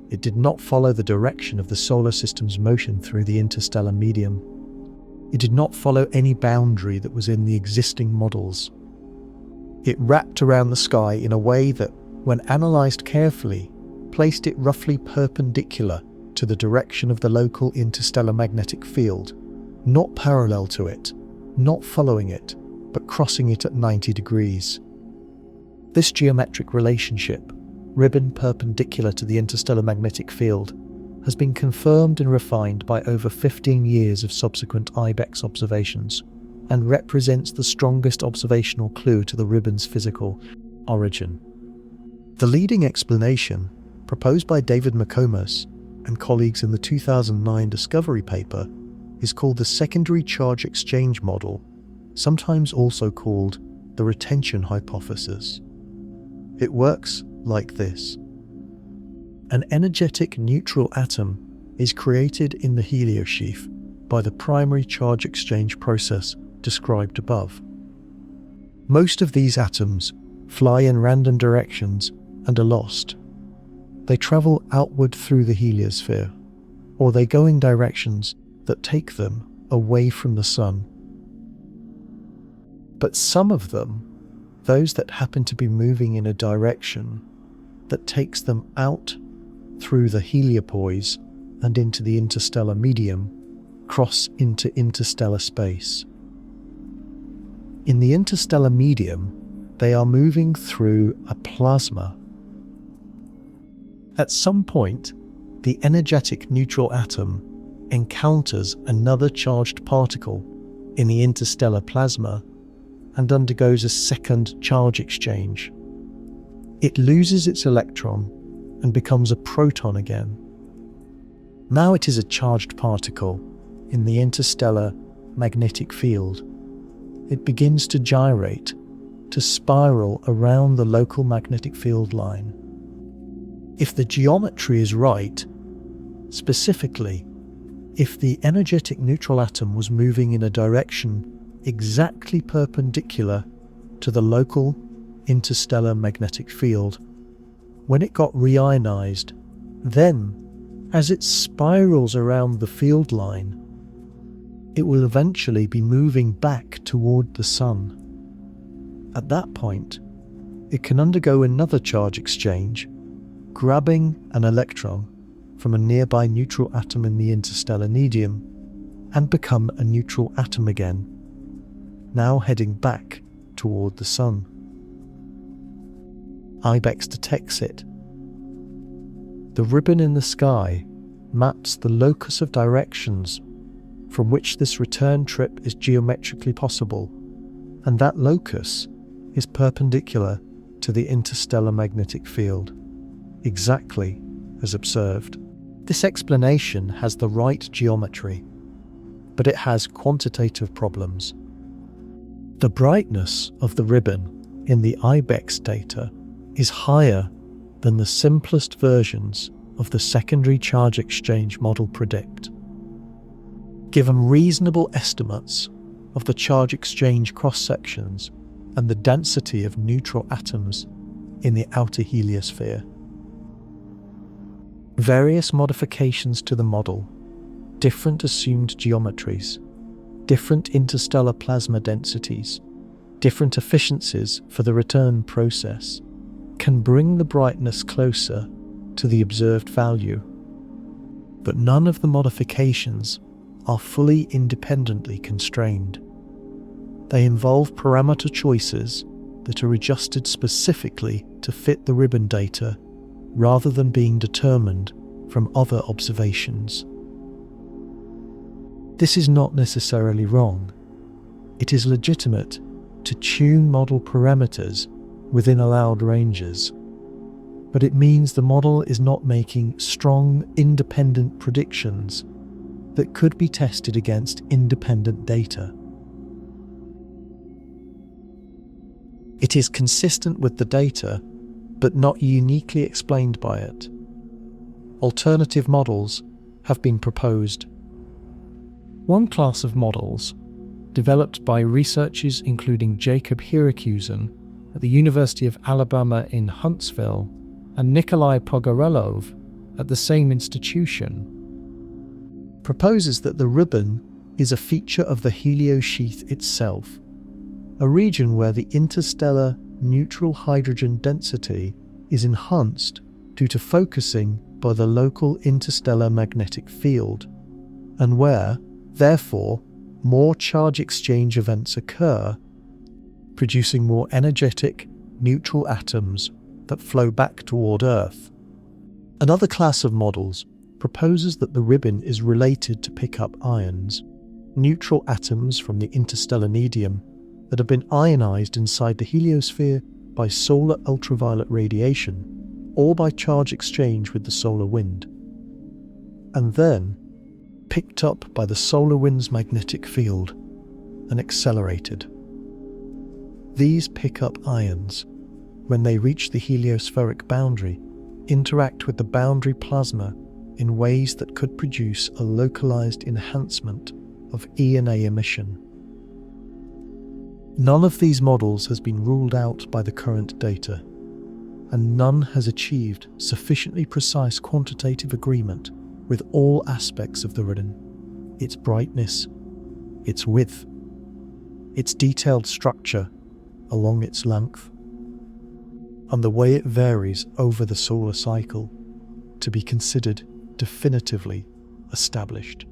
It did not follow the direction of the solar system's motion through the interstellar medium. It did not follow any boundary that was in the existing models. It wrapped around the sky in a way that, when analysed carefully, placed it roughly perpendicular to the direction of the local interstellar magnetic field, not parallel to it, not following it, but crossing it at 90 degrees. This geometric relationship, ribbon perpendicular to the interstellar magnetic field, has been confirmed and refined by over 15 years of subsequent Ibex observations, and represents the strongest observational clue to the ribbon's physical origin. The leading explanation, proposed by David McComas and colleagues in the 2009 Discovery paper, is called the secondary charge exchange model, sometimes also called the retention hypothesis. It works like this. An energetic neutral atom is created in the heliosheath by the primary charge exchange process described above. Most of these atoms fly in random directions and are lost. They travel outward through the heliosphere, or they go in directions that take them away from the Sun. But some of them, those that happen to be moving in a direction that takes them out through the heliopause and into the interstellar medium, cross into interstellar space. In the interstellar medium, they are moving through a plasma. At some point, the energetic neutral atom encounters another charged particle in the interstellar plasma and undergoes a second charge exchange. It loses its electron and becomes a proton again. Now it is a charged particle in the interstellar magnetic field. It begins to gyrate, to spiral around the local magnetic field line. If the geometry is right, specifically, if the energetic neutral atom was moving in a direction exactly perpendicular to the local interstellar magnetic field, when it got reionized, then, as it spirals around the field line, it will eventually be moving back toward the Sun. At that point, it can undergo another charge exchange, grabbing an electron from a nearby neutral atom in the interstellar medium, and become a neutral atom again, now heading back toward the Sun. Ibex detects it. The ribbon in the sky maps the locus of directions from which this return trip is geometrically possible, and that locus is perpendicular to the interstellar magnetic field, exactly as observed. This explanation has the right geometry, but it has quantitative problems. The brightness of the ribbon in the IBEX data is higher than the simplest versions of the secondary charge exchange model predict. Given reasonable estimates of the charge exchange cross-sections and the density of neutral atoms in the outer heliosphere. Various modifications to the model, different assumed geometries, different interstellar plasma densities, different efficiencies for the return process, can bring the brightness closer to the observed value. But none of the modifications are fully independently constrained. They involve parameter choices that are adjusted specifically to fit the ribbon data rather than being determined from other observations. This is not necessarily wrong. It is legitimate to tune model parameters within allowed ranges, but it means the model is not making strong, independent predictions that could be tested against independent data. It is consistent with the data, but not uniquely explained by it. Alternative models have been proposed. One class of models, developed by researchers including Jacob Hirikusen at the University of Alabama in Huntsville and Nikolai Pogorelov at the same institution, proposes that the ribbon is a feature of the heliosheath itself, a region where the interstellar neutral hydrogen density is enhanced due to focusing by the local interstellar magnetic field, and where, therefore, more charge exchange events occur, producing more energetic neutral atoms that flow back toward Earth. Another class of models proposes that the ribbon is related to pick up ions, neutral atoms from the interstellar medium that have been ionized inside the heliosphere by solar ultraviolet radiation or by charge exchange with the solar wind, and then picked up by the solar wind's magnetic field and accelerated. These pick-up ions, when they reach the heliospheric boundary, interact with the boundary plasma in ways that could produce a localized enhancement of E&A emission. None of these models has been ruled out by the current data, and none has achieved sufficiently precise quantitative agreement with all aspects of the ribbon, its brightness, its width, its detailed structure along its length, and the way it varies over the solar cycle to be considered definitively established.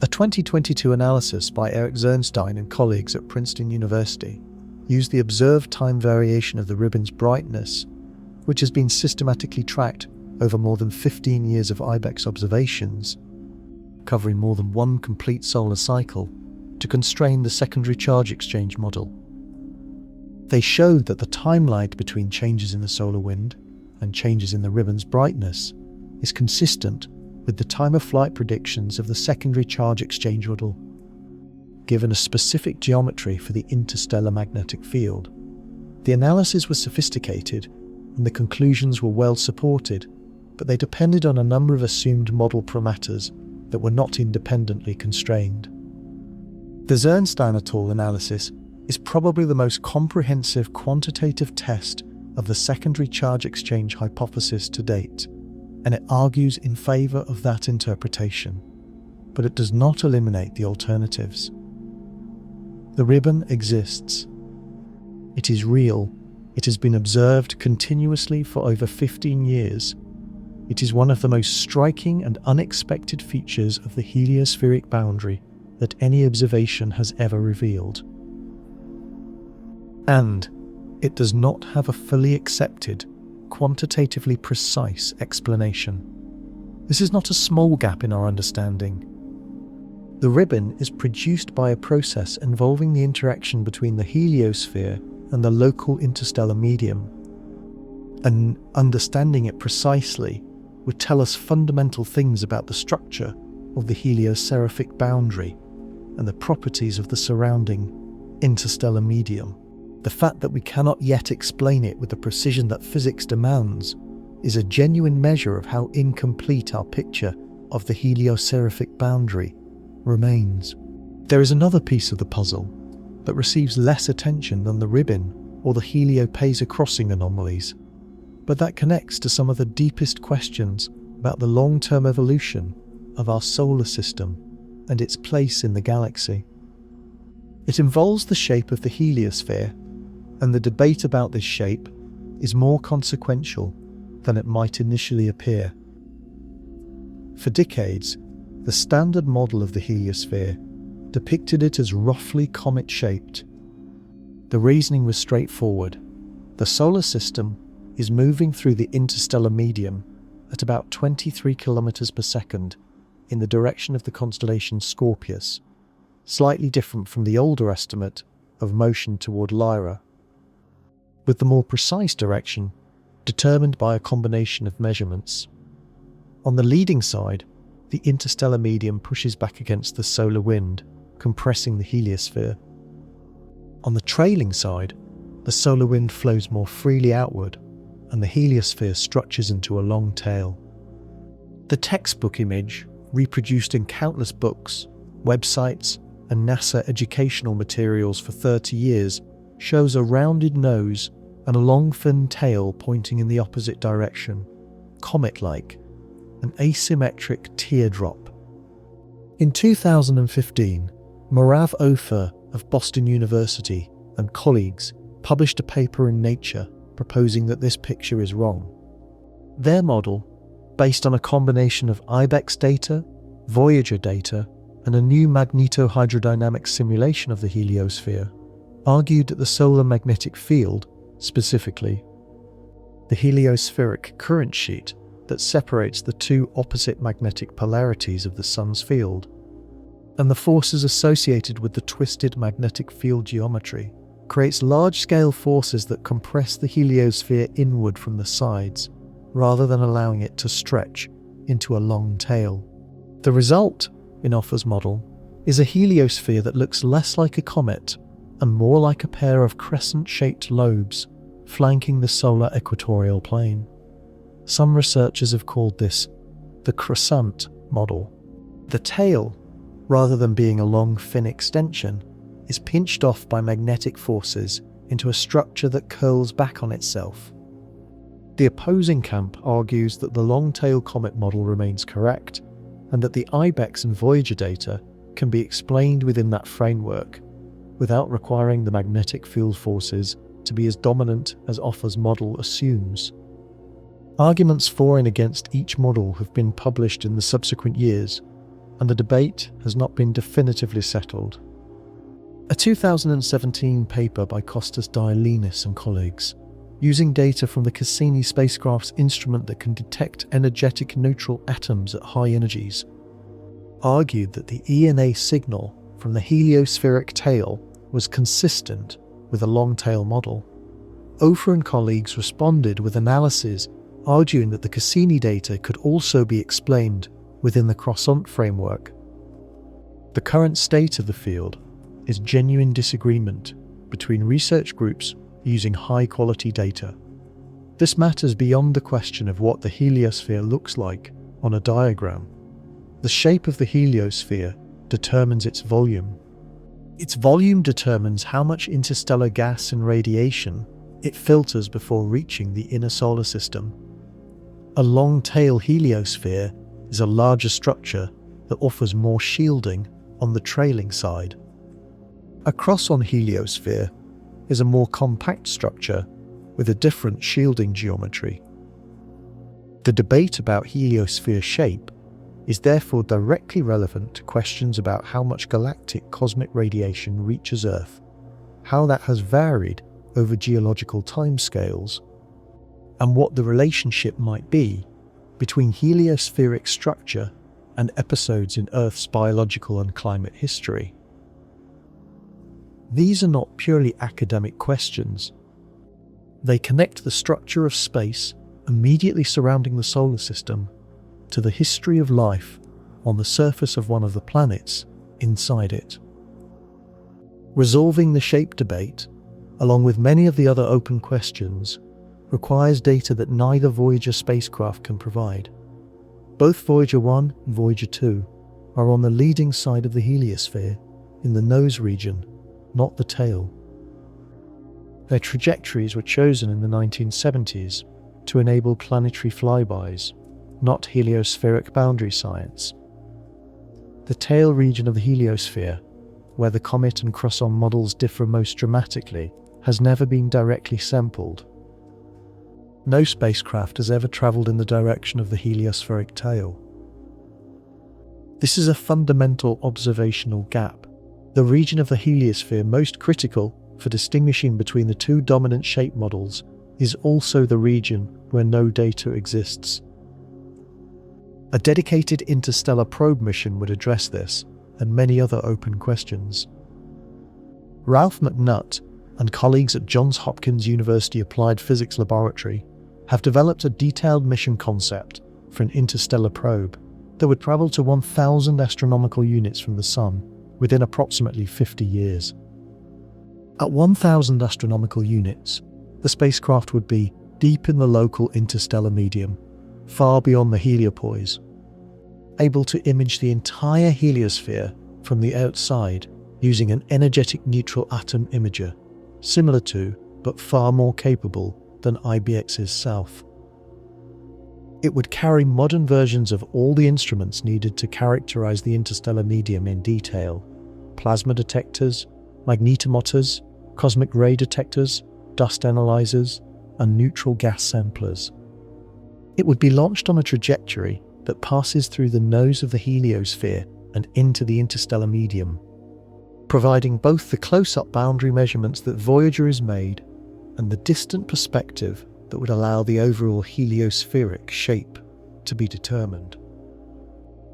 A 2022 analysis by Eric Zernstein and colleagues at Princeton University used the observed time variation of the ribbon's brightness, which has been systematically tracked over more than 15 years of IBEX observations, covering more than one complete solar cycle, to constrain the secondary charge exchange model. They showed that the time lag between changes in the solar wind and changes in the ribbon's brightness is consistent with the time of flight predictions of the secondary charge exchange model, given a specific geometry for the interstellar magnetic field. The analysis was sophisticated and the conclusions were well supported, but they depended on a number of assumed model parameters that were not independently constrained. The Zernstein et al. Analysis is probably the most comprehensive quantitative test of the secondary charge exchange hypothesis to date, and it argues in favour of that interpretation, but it does not eliminate the alternatives. The ribbon exists. It is real. It has been observed continuously for over 15 years. It is one of the most striking and unexpected features of the heliospheric boundary that any observation has ever revealed. And it does not have a fully accepted, quantitatively precise explanation. This is not a small gap in our understanding. The ribbon is produced by a process involving the interaction between the heliosphere and the local interstellar medium, and understanding it precisely would tell us fundamental things about the structure of the helioseraphic boundary and the properties of the surrounding interstellar medium. The fact that we cannot yet explain it with the precision that physics demands is a genuine measure of how incomplete our picture of the helioseraphic boundary remains. There is another piece of the puzzle that receives less attention than the ribbon or the heliopause crossing anomalies, but that connects to some of the deepest questions about the long-term evolution of our solar system and its place in the galaxy. It involves the shape of the heliosphere, and the debate about this shape is more consequential than it might initially appear. For decades, the standard model of the heliosphere depicted it as roughly comet-shaped. The reasoning was straightforward. The solar system is moving through the interstellar medium at about 23 kilometers per second in the direction of the constellation Scorpius, slightly different from the older estimate of motion toward Lyra, with the more precise direction determined by a combination of measurements. On the leading side, the interstellar medium pushes back against the solar wind, compressing the heliosphere. On the trailing side, the solar wind flows more freely outward, and the heliosphere structures into a long tail. The textbook image, reproduced in countless books, websites, and NASA educational materials for 30 years, shows a rounded nose and a long thin tail pointing in the opposite direction, comet-like, an asymmetric teardrop. In 2015, Merav Ofer of Boston University and colleagues published a paper in Nature proposing that this picture is wrong. Their model, based on a combination of IBEX data, Voyager data, and a new magnetohydrodynamic simulation of the heliosphere, argued that the solar magnetic field, specifically the heliospheric current sheet that separates the two opposite magnetic polarities of the Sun's field, and the forces associated with the twisted magnetic field geometry, creates large-scale forces that compress the heliosphere inward from the sides, rather than allowing it to stretch into a long tail. The result, in Ofer's model, is a heliosphere that looks less like a comet and more like a pair of crescent-shaped lobes flanking the solar equatorial plane. Some researchers have called this the crescent model. The tail, rather than being a long thin extension, is pinched off by magnetic forces into a structure that curls back on itself. The opposing camp argues that the long-tail comet model remains correct, and that the IBEX and Voyager data can be explained within that framework, without requiring the magnetic field forces to be as dominant as Ofer's model assumes. Arguments for and against each model have been published in the subsequent years, and the debate has not been definitively settled. A 2017 paper by Kostas Dialynis and colleagues, using data from the Cassini spacecraft's instrument that can detect energetic neutral atoms at high energies, argued that the ENA signal from the heliospheric tail was consistent with a long-tail model. Ofer and colleagues responded with analyses arguing that the Cassini data could also be explained within the crescent framework. The current state of the field is genuine disagreement between research groups using high-quality data. This matters beyond the question of what the heliosphere looks like on a diagram. The shape of the heliosphere determines its volume. Its volume determines how much interstellar gas and radiation it filters before reaching the inner solar system. A long-tail heliosphere is a larger structure that offers more shielding on the trailing side. A cross-on heliosphere is a more compact structure with a different shielding geometry. The debate about heliosphere shape is therefore directly relevant to questions about how much galactic cosmic radiation reaches Earth, how that has varied over geological timescales, and what the relationship might be between heliospheric structure and episodes in Earth's biological and climate history. These are not purely academic questions. They connect the structure of space immediately surrounding the solar system to the history of life on the surface of one of the planets inside it. Resolving the shape debate along with many of the other open questions, requires data that neither Voyager spacecraft can provide. Both Voyager 1 and Voyager 2 are on the leading side of the heliosphere, in the nose region, not the tail. Their trajectories were chosen in the 1970s to enable planetary flybys, not heliospheric boundary science. The tail region of the heliosphere, where the comet and Croisson models differ most dramatically, has never been directly sampled. No spacecraft has ever travelled in the direction of the heliospheric tail. This is a fundamental observational gap, the region of the heliosphere most critical for distinguishing between the two dominant shape models is also the region where no data exists. A dedicated interstellar probe mission would address this and many other open questions. Ralph McNutt and colleagues at Johns Hopkins University Applied Physics Laboratory have developed a detailed mission concept for an interstellar probe that would travel to 1,000 astronomical units from the Sun within approximately 50 years. At 1,000 astronomical units, the spacecraft would be deep in the local interstellar medium, far beyond the heliopause, able to image the entire heliosphere from the outside using an energetic neutral atom imager, similar to, but far more capable than IBX's South. It would carry modern versions of all the instruments needed to characterize the interstellar medium in detail: plasma detectors, magnetometers, cosmic ray detectors, dust analyzers, and neutral gas samplers. It would be launched on a trajectory that passes through the nose of the heliosphere and into the interstellar medium, providing both the close-up boundary measurements that Voyager has made and the distant perspective that would allow the overall heliospheric shape to be determined.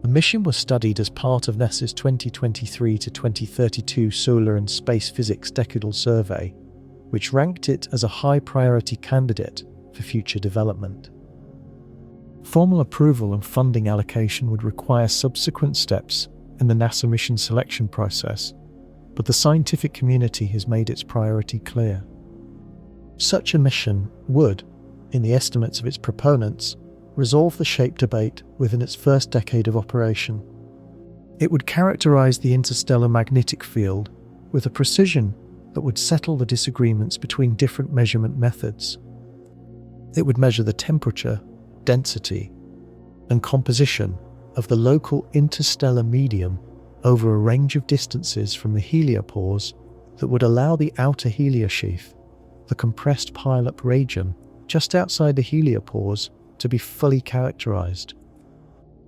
The mission was studied as part of NASA's 2023 to 2032 Solar and Space Physics Decadal Survey, which ranked it as a high-priority candidate for future development. Formal approval and funding allocation would require subsequent steps in the NASA mission selection process, but the scientific community has made its priority clear. Such a mission would, in the estimates of its proponents, resolve the shape debate within its first decade of operation. It would characterize the interstellar magnetic field with a precision that would settle the disagreements between different measurement methods. It would measure the temperature, density, and composition of the local interstellar medium over a range of distances from the heliopause that would allow the outer heliosheath, the compressed pile-up region just outside the heliopause, to be fully characterized.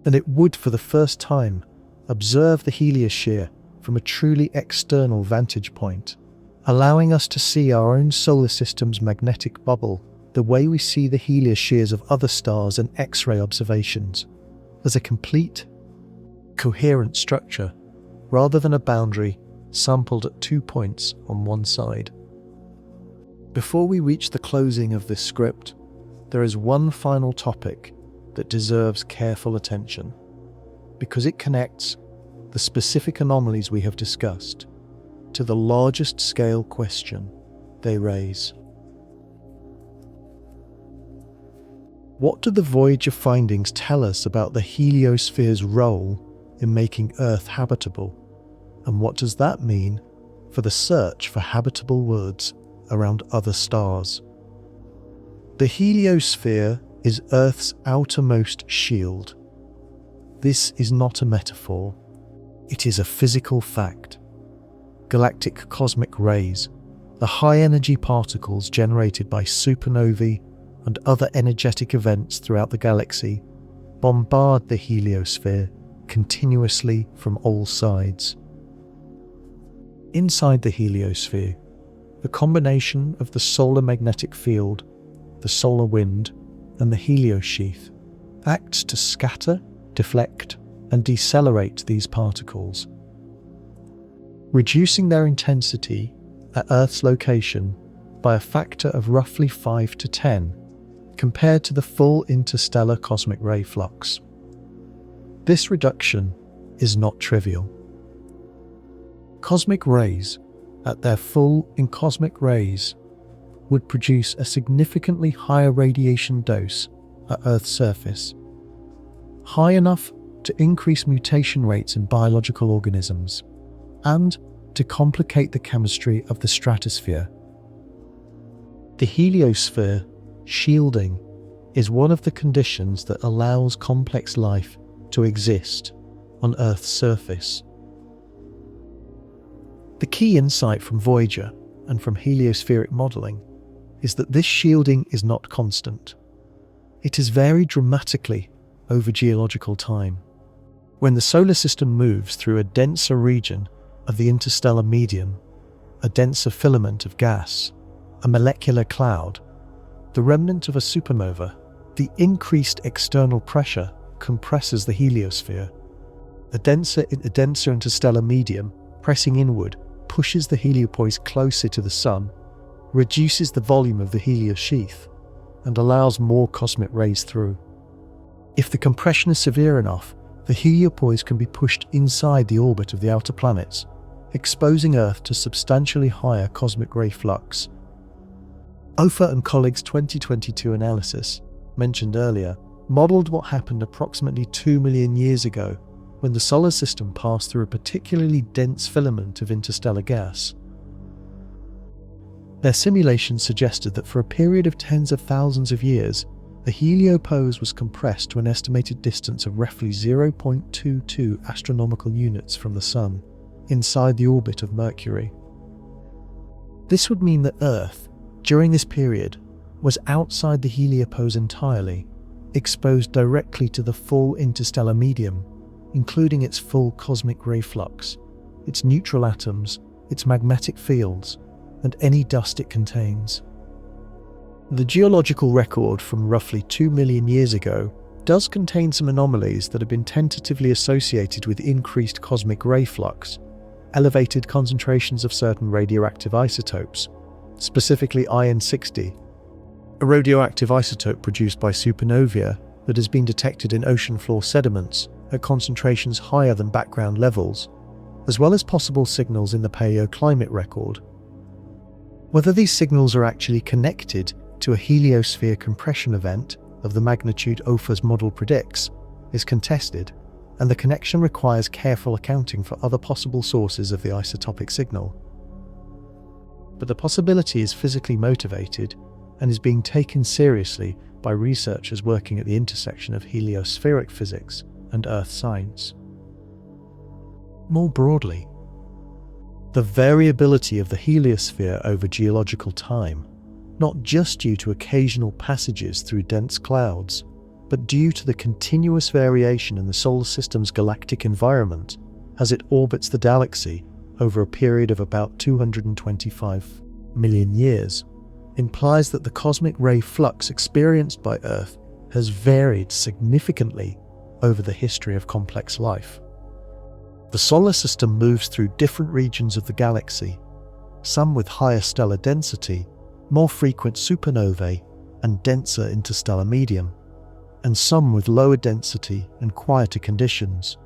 And it would, for the first time, observe the heliosphere from a truly external vantage point, allowing us to see our own solar system's magnetic bubble the way we see the heliospheres of other stars and X-ray observations, as a complete, coherent structure, rather than a boundary sampled at 2 points on one side. Before we reach the closing of this script, there is one final topic that deserves careful attention, because it connects the specific anomalies we have discussed to the largest scale question they raise. What do the Voyager findings tell us about the heliosphere's role in making Earth habitable? And what does that mean for the search for habitable worlds around other stars? The heliosphere is Earth's outermost shield. This is not a metaphor. It is a physical fact. Galactic cosmic rays, the high-energy particles generated by supernovae and other energetic events throughout the galaxy, bombard the heliosphere continuously from all sides. Inside the heliosphere, the combination of the solar magnetic field, the solar wind, and the heliosheath acts to scatter, deflect, and decelerate these particles, reducing their intensity at Earth's location by a factor of roughly 5 to 10 compared to the full interstellar cosmic ray flux. This reduction is not trivial. Cosmic rays, at their full in cosmic rays, would produce a significantly higher radiation dose at Earth's surface, high enough to increase mutation rates in biological organisms and to complicate the chemistry of the stratosphere. The heliosphere shielding is one of the conditions that allows complex life to exist on Earth's surface. The key insight from Voyager and from heliospheric modelling is that this shielding is not constant. It has varied dramatically over geological time. When the solar system moves through a denser region of the interstellar medium, a denser filament of gas, a molecular cloud, the remnant of a supernova, the increased external pressure compresses the heliosphere. A denser interstellar medium pressing inward pushes the heliopause closer to the Sun, reduces the volume of the heliosheath, and allows more cosmic rays through. If the compression is severe enough, the heliopause can be pushed inside the orbit of the outer planets, exposing Earth to substantially higher cosmic ray flux. Ofer and colleagues' 2022 analysis, mentioned earlier, modelled what happened approximately 2 million years ago when the solar system passed through a particularly dense filament of interstellar gas. Their simulations suggested that for a period of tens of thousands of years, the heliopause was compressed to an estimated distance of roughly 0.22 astronomical units from the Sun, inside the orbit of Mercury. This would mean that Earth, during this period, was outside the heliopause entirely, exposed directly to the full interstellar medium, including its full cosmic ray flux, its neutral atoms, its magnetic fields, and any dust it contains. The geological record from roughly 2 million years ago does contain some anomalies that have been tentatively associated with increased cosmic ray flux, elevated concentrations of certain radioactive isotopes, specifically iron-60, a radioactive isotope produced by supernovae that has been detected in ocean floor sediments at concentrations higher than background levels, as well as possible signals in the paleoclimate record. Whether these signals are actually connected to a heliosphere compression event of the magnitude Ofer's model predicts is contested, and the connection requires careful accounting for other possible sources of the isotopic signal. But the possibility is physically motivated and is being taken seriously by researchers working at the intersection of heliospheric physics and Earth science. More broadly, the variability of the heliosphere over geological time, not just due to occasional passages through dense clouds, but due to the continuous variation in the solar system's galactic environment as it orbits the galaxy over a period of about 225 million years, implies that the cosmic ray flux experienced by Earth has varied significantly over the history of complex life. The solar system moves through different regions of the galaxy, some with higher stellar density, more frequent supernovae, and denser interstellar medium, and some with lower density and quieter conditions.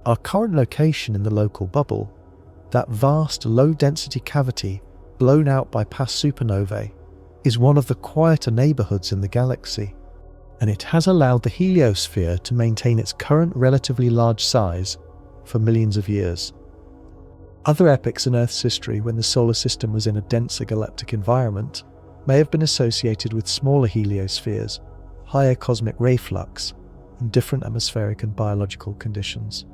Our current location in the local bubble, that vast low-density cavity blown out by past supernovae, is one of the quieter neighbourhoods in the galaxy, and it has allowed the heliosphere to maintain its current relatively large size for millions of years. Other epochs in Earth's history when the solar system was in a denser galactic environment may have been associated with smaller heliospheres, higher cosmic ray flux, and different atmospheric and biological conditions.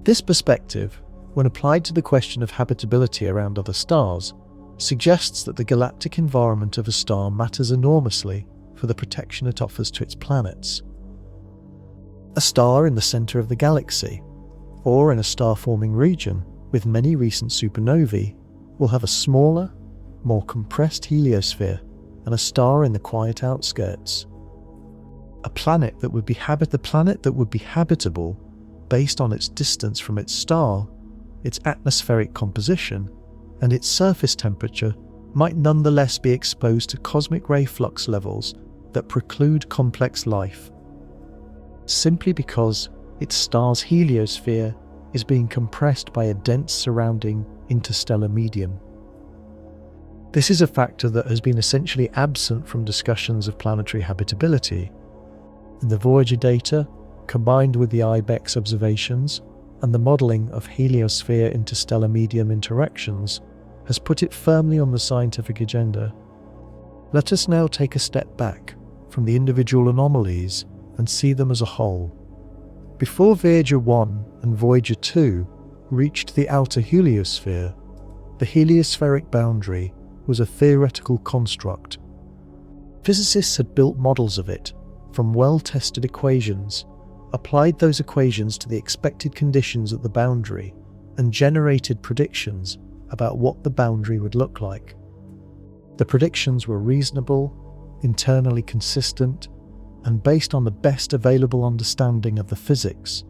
This perspective, when applied to the question of habitability around other stars, suggests that the galactic environment of a star matters enormously for the protection it offers to its planets. A star in the centre of the galaxy, or in a star-forming region with many recent supernovae, will have a smaller, more compressed heliosphere and a star in the quiet outskirts. The planet that would be habitable based on its distance from its star, its atmospheric composition, and its surface temperature might nonetheless be exposed to cosmic ray flux levels that preclude complex life, simply because its star's heliosphere is being compressed by a dense surrounding interstellar medium. This is a factor that has been essentially absent from discussions of planetary habitability, and the Voyager data, combined with the IBEX observations and the modelling of heliosphere-interstellar medium interactions, has put it firmly on the scientific agenda. Let us now take a step back from the individual anomalies and see them as a whole. Before Voyager 1 and Voyager 2 reached the outer heliosphere, the heliospheric boundary was a theoretical construct. Physicists had built models of it from well-tested equations, applied those equations to the expected conditions at the boundary, and generated predictions about what the boundary would look like. The predictions were reasonable, internally consistent, and based on the best available understanding of the physics.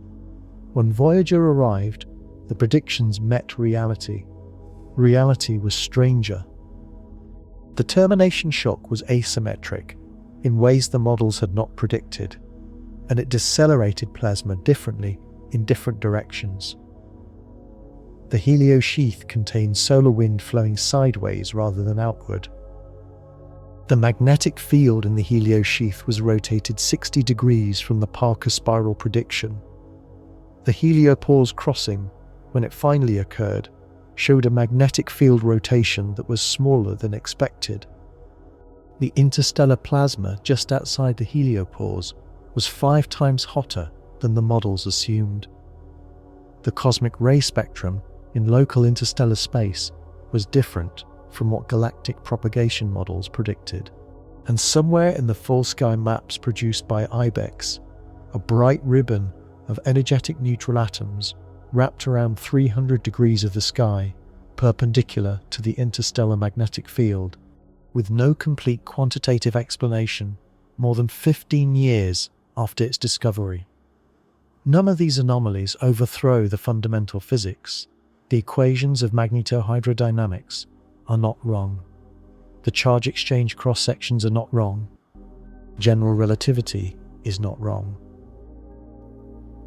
When Voyager arrived, the predictions met reality. Reality was stranger. The termination shock was asymmetric, in ways the models had not predicted, and it decelerated plasma differently in different directions. The heliosheath contained solar wind flowing sideways rather than outward. The magnetic field in the heliosheath was rotated 60 degrees from the Parker spiral prediction. The heliopause crossing, when it finally occurred, showed a magnetic field rotation that was smaller than expected. The interstellar plasma just outside the heliopause was 5 times hotter than the models assumed. The cosmic ray spectrum in local interstellar space was different from what galactic propagation models predicted. And somewhere in the full sky maps produced by IBEX, a bright ribbon of energetic neutral atoms wrapped around 300 degrees of the sky, perpendicular to the interstellar magnetic field, with no complete quantitative explanation more than 15 years after its discovery. None of these anomalies overthrow the fundamental physics. The equations of magnetohydrodynamics are not wrong. The charge exchange cross-sections are not wrong. General relativity is not wrong.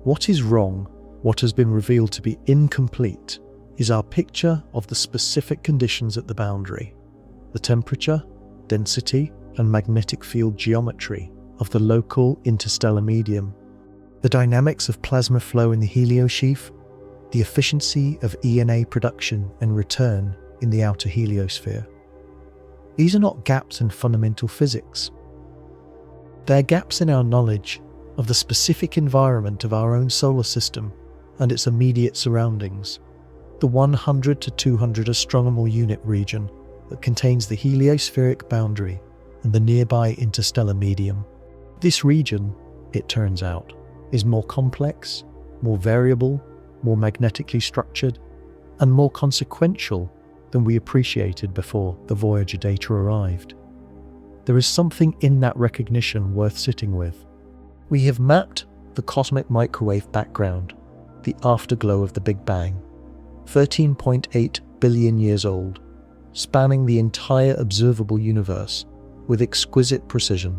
What is wrong, what has been revealed to be incomplete, is our picture of the specific conditions at the boundary, the temperature, density, and magnetic field geometry of the local interstellar medium, the dynamics of plasma flow in the heliosheath, the efficiency of ENA production and return in the outer heliosphere. These are not gaps in fundamental physics. They're gaps in our knowledge of the specific environment of our own solar system and its immediate surroundings, the 100 to 200 astronomical unit region that contains the heliospheric boundary and the nearby interstellar medium. This region, it turns out, is more complex, more variable, more magnetically structured, and more consequential than we appreciated before the Voyager data arrived. There is something in that recognition worth sitting with. We have mapped the cosmic microwave background, the afterglow of the Big Bang, 13.8 billion years old, spanning the entire observable universe with exquisite precision.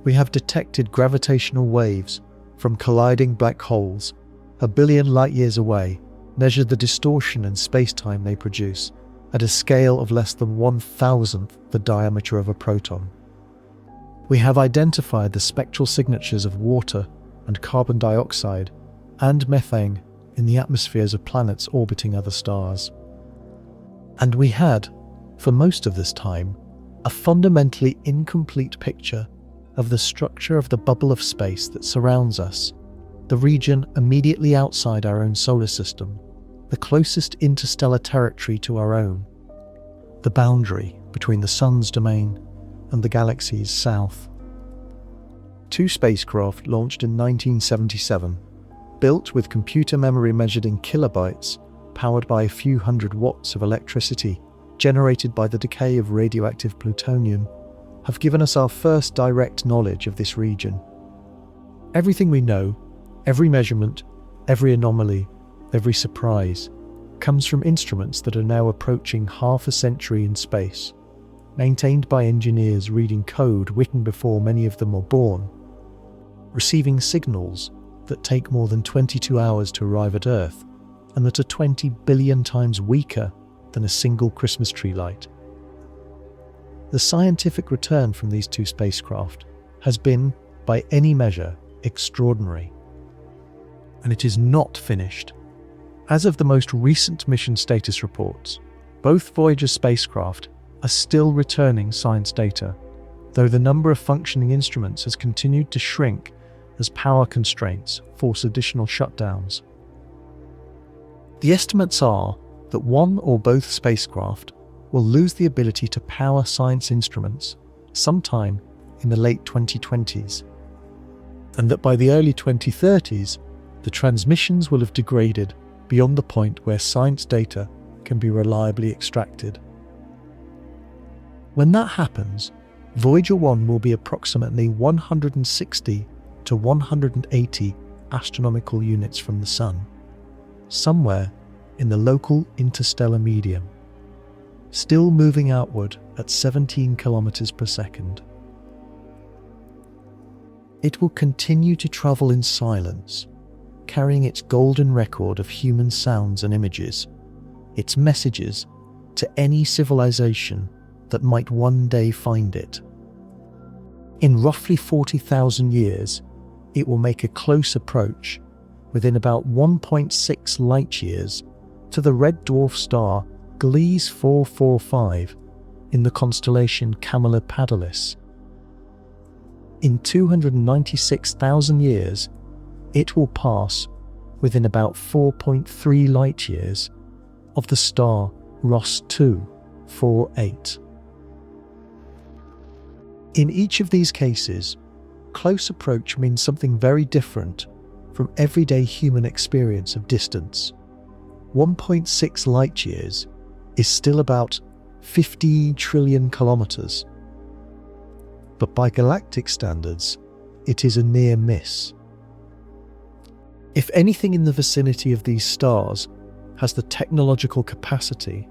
We have detected gravitational waves from colliding black holes a billion light-years away, measured the distortion in space-time they produce at a scale of less than 1,000th the diameter of a proton. We have identified the spectral signatures of water and carbon dioxide and methane in the atmospheres of planets orbiting other stars. And we had, for most of this time, a fundamentally incomplete picture of the structure of the bubble of space that surrounds us, the region immediately outside our own solar system, the closest interstellar territory to our own, the boundary between the Sun's domain and the galaxy's south. 2 spacecraft launched in 1977, built with computer memory measured in kilobytes, powered by a few hundred watts of electricity generated by the decay of radioactive plutonium, have given us our first direct knowledge of this region. Everything we know, every measurement, every anomaly, every surprise, comes from instruments that are now approaching half a century in space, maintained by engineers reading code written before many of them were born, receiving signals that take more than 22 hours to arrive at Earth, and that are 20 billion times weaker than a single Christmas tree light. The scientific return from these two spacecraft has been, by any measure, extraordinary. And it is not finished. As of the most recent mission status reports, both Voyager spacecraft are still returning science data, though the number of functioning instruments has continued to shrink as power constraints force additional shutdowns. The estimates are that one or both spacecraft will lose the ability to power science instruments sometime in the late 2020s, and that by the early 2030s, the transmissions will have degraded beyond the point where science data can be reliably extracted. When that happens, Voyager 1 will be approximately 160 to 180 astronomical units from the Sun, somewhere in the local interstellar medium, still moving outward at 17 kilometers per second. It will continue to travel in silence, carrying its golden record of human sounds and images, its messages to any civilization that might one day find it. In roughly 40,000 years, it will make a close approach, within about 1.6 light years, to the red dwarf star Gliese 445 in the constellation Camelopardalis. In 296,000 years, it will pass within about 4.3 light years of the star Ross 248. In each of these cases, close approach means something very different from everyday human experience of distance. 1.6 light years is still about 15 trillion kilometers. But by galactic standards, it is a near miss. If anything in the vicinity of these stars has the technological capacity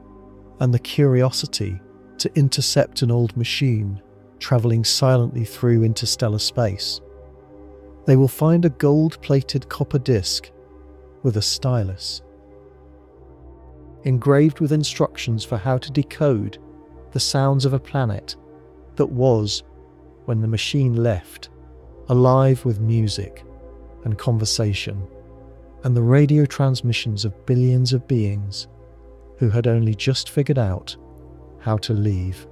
and the curiosity to intercept an old machine travelling silently through interstellar space, they will find a gold-plated copper disc with a stylus, engraved with instructions for how to decode the sounds of a planet that was, when the machine left, alive with music and conversation, and the radio transmissions of billions of beings who had only just figured out how to leave.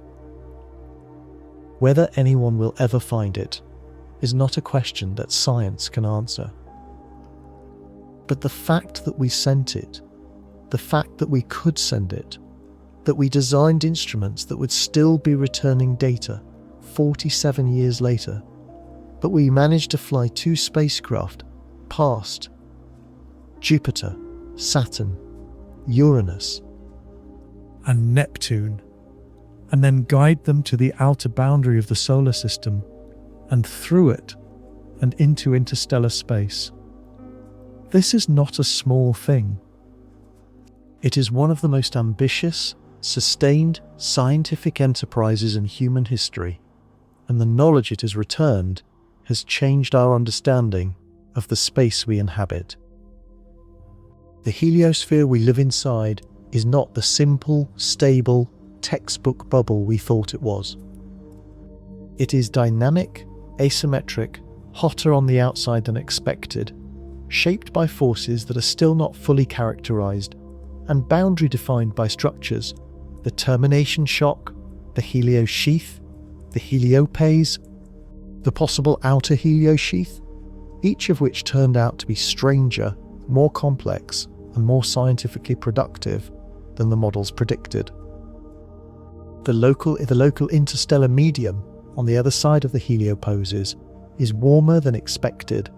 Whether anyone will ever find it is not a question that science can answer. But the fact that we sent it, the fact that we could send it, that we designed instruments that would still be returning data 47 years later, but we managed to fly two spacecraft past Jupiter, Saturn, Uranus, and Neptune, and then guide them to the outer boundary of the solar system and through it and into interstellar space. This is not a small thing. It is one of the most ambitious, sustained scientific enterprises in human history, and the knowledge it has returned has changed our understanding of the space we inhabit. The heliosphere we live inside is not the simple, stable, textbook bubble we thought it was. It is dynamic, asymmetric, hotter on the outside than expected, shaped by forces that are still not fully characterized, and boundary defined by structures: the termination shock, the heliosheath, the heliopause, the possible outer heliosheath, each of which turned out to be stranger, more complex, and more scientifically productive than the models predicted. The local interstellar medium on the other side of the heliopauses is warmer than expected,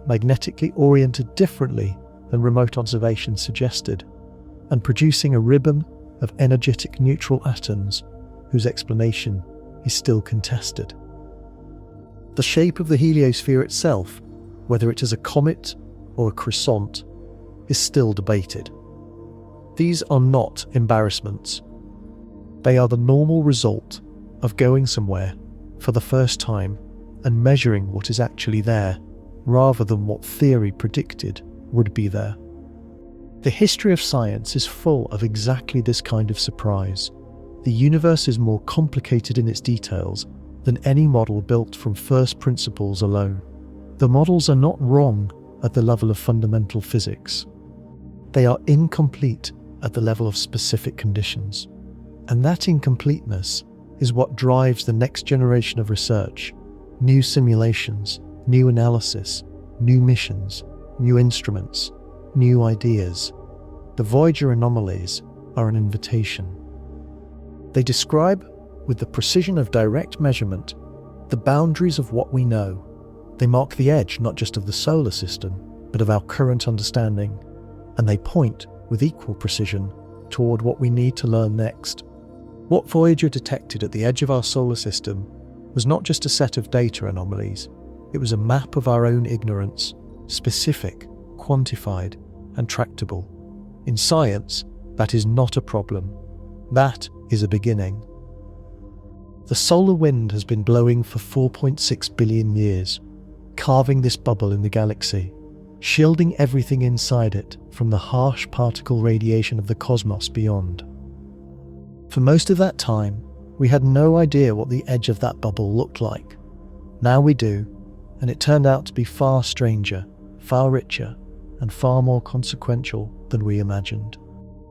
magnetically oriented differently than remote observations suggested, and producing a ribbon of energetic neutral atoms whose explanation is still contested. The shape of the heliosphere itself, whether it is a comet or a crescent, is still debated. These are not embarrassments. They are the normal result of going somewhere for the first time and measuring what is actually there, rather than what theory predicted would be there. The history of science is full of exactly this kind of surprise. The universe is more complicated in its details than any model built from first principles alone. The models are not wrong at the level of fundamental physics. They are incomplete at the level of specific conditions. And that incompleteness is what drives the next generation of research. New simulations, new analysis, new missions, new instruments, new ideas. The Voyager anomalies are an invitation. They describe, with the precision of direct measurement, the boundaries of what we know. They mark the edge not just of the solar system, but of our current understanding, and they point, with equal precision, toward what we need to learn next. What Voyager detected at the edge of our solar system was not just a set of data anomalies, it was a map of our own ignorance, specific, quantified, and tractable. In science, that is not a problem. That is a beginning. The solar wind has been blowing for 4.6 billion years, carving this bubble in the galaxy, shielding everything inside it from the harsh particle radiation of the cosmos beyond. For most of that time, we had no idea what the edge of that bubble looked like. Now we do, and it turned out to be far stranger, far richer, and far more consequential than we imagined.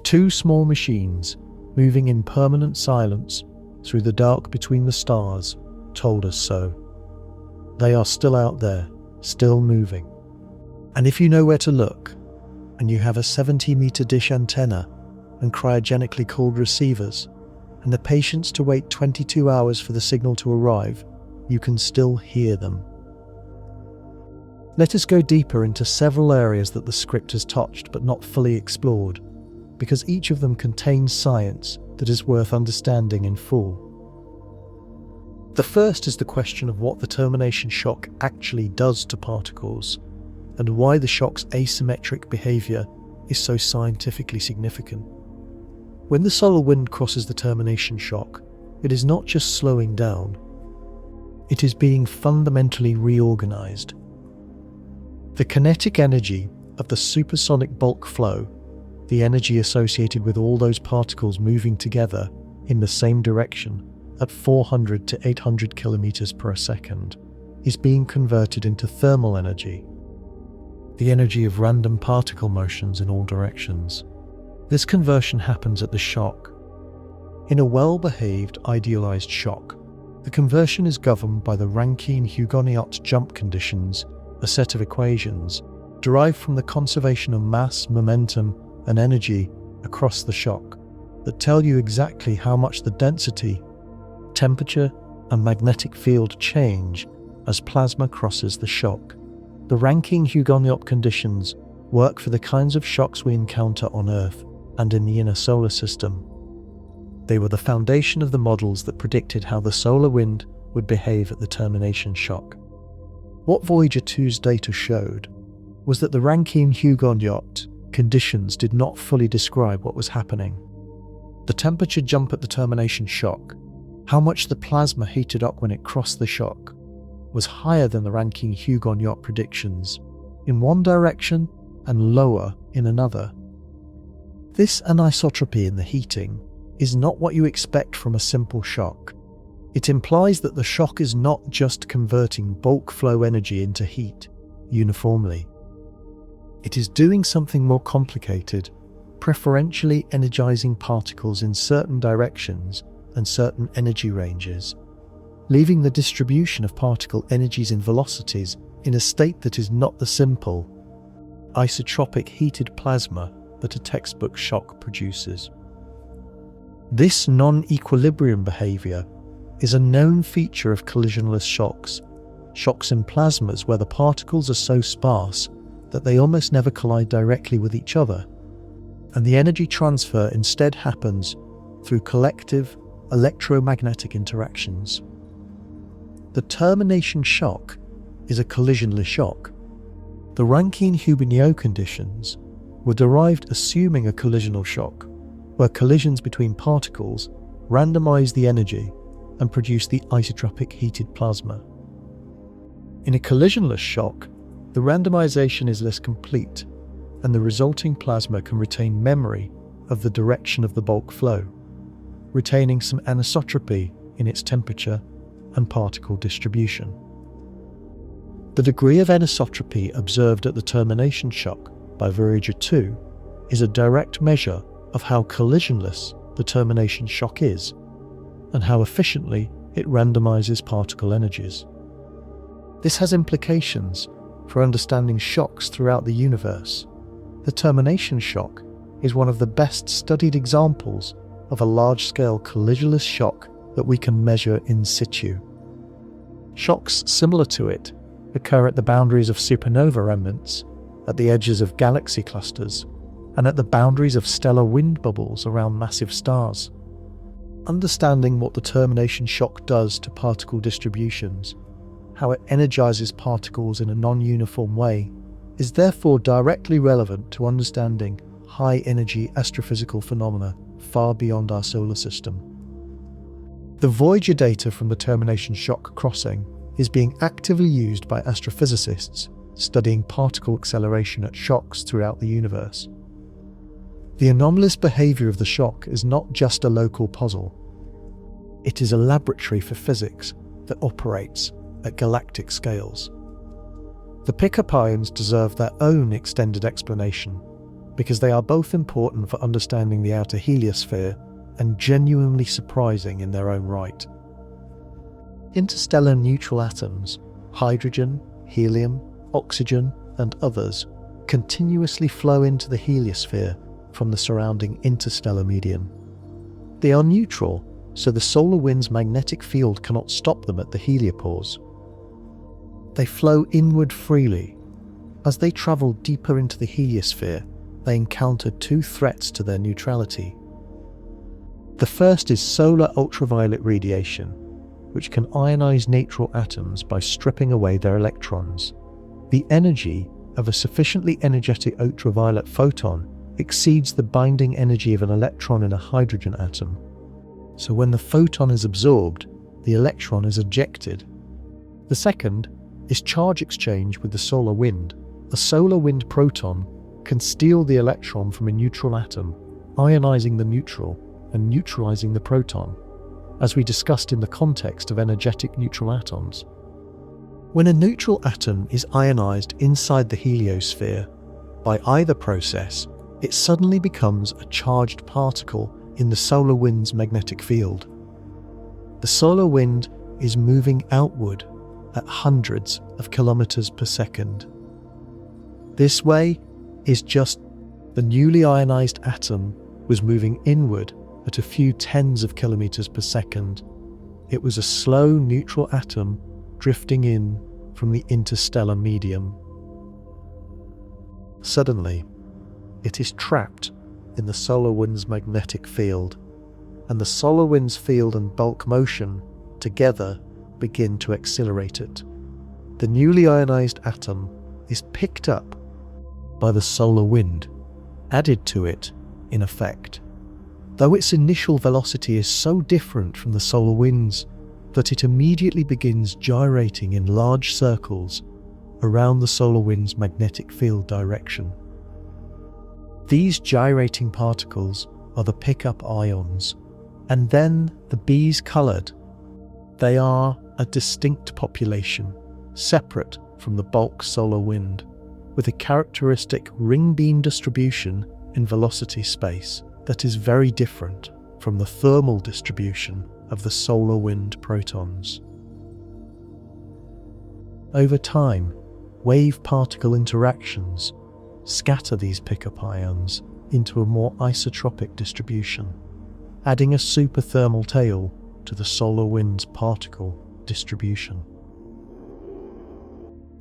Two small machines, moving in permanent silence through the dark between the stars, told us so. They are still out there, still moving. And if you know where to look, and you have a 70-meter dish antenna and cryogenically cooled receivers, and the patience to wait 22 hours for the signal to arrive, you can still hear them. Let us go deeper into several areas that the script has touched but not fully explored, because each of them contains science that is worth understanding in full. The first is the question of what the termination shock actually does to particles, and why the shock's asymmetric behaviour is so scientifically significant. When the solar wind crosses the termination shock, it is not just slowing down, it is being fundamentally reorganised. The kinetic energy of the supersonic bulk flow, the energy associated with all those particles moving together in the same direction at 400 to 800 kilometers per second, is being converted into thermal energy, the energy of random particle motions in all directions. This conversion happens at the shock. In a well-behaved, idealized shock, the conversion is governed by the Rankine-Hugoniot jump conditions, a set of equations derived from the conservation of mass, momentum, and energy across the shock that tell you exactly how much the density, temperature, and magnetic field change as plasma crosses the shock. The Rankine-Hugoniot conditions work for the kinds of shocks we encounter on Earth and in the inner solar system. They were the foundation of the models that predicted how the solar wind would behave at the termination shock. What Voyager 2's data showed was that the Rankine-Hugoniot conditions did not fully describe what was happening. The temperature jump at the termination shock, how much the plasma heated up when it crossed the shock, was higher than the Rankine-Hugoniot predictions in one direction and lower in another. This anisotropy in the heating is not what you expect from a simple shock. It implies that the shock is not just converting bulk flow energy into heat uniformly. It is doing something more complicated, preferentially energizing particles in certain directions and certain energy ranges, leaving the distribution of particle energies and velocities in a state that is not the simple, isotropic heated plasma that a textbook shock produces. This non-equilibrium behavior is a known feature of collisionless shocks, shocks in plasmas where the particles are so sparse that they almost never collide directly with each other, and the energy transfer instead happens through collective electromagnetic interactions. The termination shock is a collisionless shock. The Rankine-Hugoniot conditions were derived assuming a collisional shock, where collisions between particles randomize the energy and produce the isotropic heated plasma. In a collisionless shock, the randomization is less complete. and the resulting plasma can retain memory of the direction of the bulk flow, retaining some anisotropy in its temperature and particle distribution. The degree of anisotropy observed at the termination shock by Voyager 2 is a direct measure of how collisionless the termination shock is and how efficiently it randomizes particle energies. This has implications for understanding shocks throughout the universe. The termination shock is one of the best studied examples of a large-scale collisionless shock that we can measure in situ. Shocks similar to it occur at the boundaries of supernova remnants, at the edges of galaxy clusters, and at the boundaries of stellar wind bubbles around massive stars. Understanding what the termination shock does to particle distributions, how it energizes particles in a non-uniform way, is therefore directly relevant to understanding high-energy astrophysical phenomena far beyond our solar system. The Voyager data from the termination shock crossing is being actively used by astrophysicists studying particle acceleration at shocks throughout the universe. The anomalous behavior of the shock is not just a local puzzle. It is a laboratory for physics that operates at galactic scales. The pickup ions deserve their own extended explanation because they are both important for understanding the outer heliosphere and genuinely surprising in their own right. Interstellar neutral atoms, hydrogen, helium, oxygen, and others, continuously flow into the heliosphere from the surrounding interstellar medium. They are neutral, so the solar wind's magnetic field cannot stop them at the heliopause. They flow inward freely. As they travel deeper into the heliosphere, they encounter two threats to their neutrality. The first is solar ultraviolet radiation, which can ionize neutral atoms by stripping away their electrons. The energy of a sufficiently energetic ultraviolet photon exceeds the binding energy of an electron in a hydrogen atom. So when the photon is absorbed, the electron is ejected. The second is charge exchange with the solar wind. A solar wind proton can steal the electron from a neutral atom, ionizing the neutral and neutralizing the proton, as we discussed in the context of energetic neutral atoms. When a neutral atom is ionized inside the heliosphere, by either process, it suddenly becomes a charged particle in the solar wind's magnetic field. The solar wind is moving outward at hundreds of kilometers per second. This way is just the newly ionized atom was moving inward at a few tens of kilometers per second. It was a slow neutral atom drifting in from the interstellar medium. Suddenly, it is trapped in the solar wind's magnetic field, and the solar wind's field and bulk motion together begin to accelerate it. The newly ionized atom is picked up by the solar wind, added to it in effect, though its initial velocity is so different from the solar wind's that it immediately begins gyrating in large circles around the solar wind's magnetic field direction. These gyrating particles are the pickup ions, and then the bees coloured. They are a distinct population, separate from the bulk solar wind, with a characteristic ring beam distribution in velocity space that is very different from the thermal distribution of the solar wind protons. Over time, wave-particle interactions scatter these pickup ions into a more isotropic distribution, adding a superthermal tail to the solar wind's particle distribution.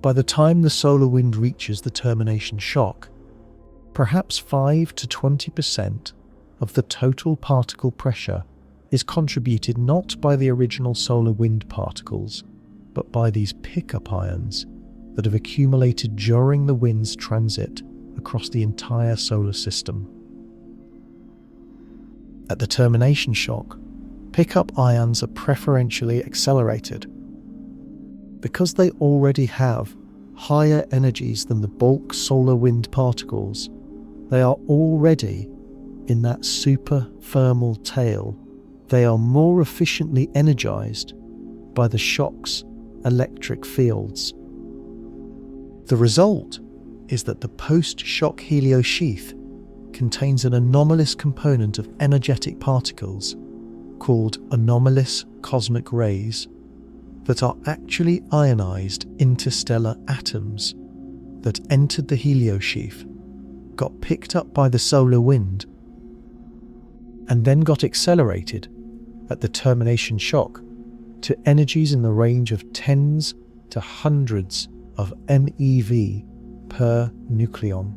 By the time the solar wind reaches the termination shock, perhaps 5 to 20% of the total particle pressure is contributed not by the original solar wind particles, but by these pickup ions that have accumulated during the wind's transit across the entire solar system. At the termination shock, pickup ions are preferentially accelerated. Because they already have higher energies than the bulk solar wind particles, they are already in that super thermal tail. They are more efficiently energized by the shock's electric fields. The result is that the post-shock heliosheath contains an anomalous component of energetic particles called anomalous cosmic rays that are actually ionized interstellar atoms that entered the heliosheath, got picked up by the solar wind, and then got accelerated at the termination shock to energies in the range of tens to hundreds of MeV per nucleon.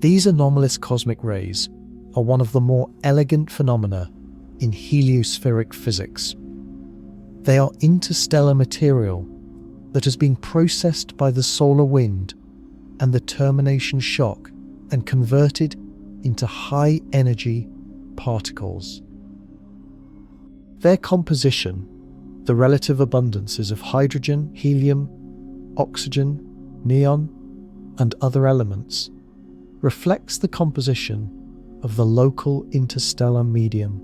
These anomalous cosmic rays are one of the more elegant phenomena in heliospheric physics. They are interstellar material that has been processed by the solar wind and the termination shock and converted into high-energy particles. Their composition, the relative abundances of hydrogen, helium, oxygen, neon, and other elements, reflects the composition of the local interstellar medium,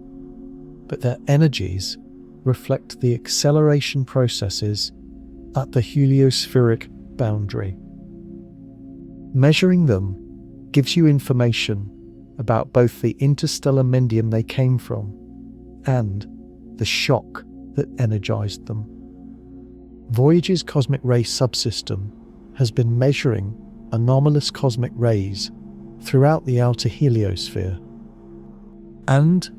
but their energies reflect the acceleration processes at the heliospheric boundary. Measuring them gives you information about both the interstellar medium they came from and the shock that energized them. Voyager's cosmic ray subsystem has been measuring anomalous cosmic rays throughout the outer heliosphere, and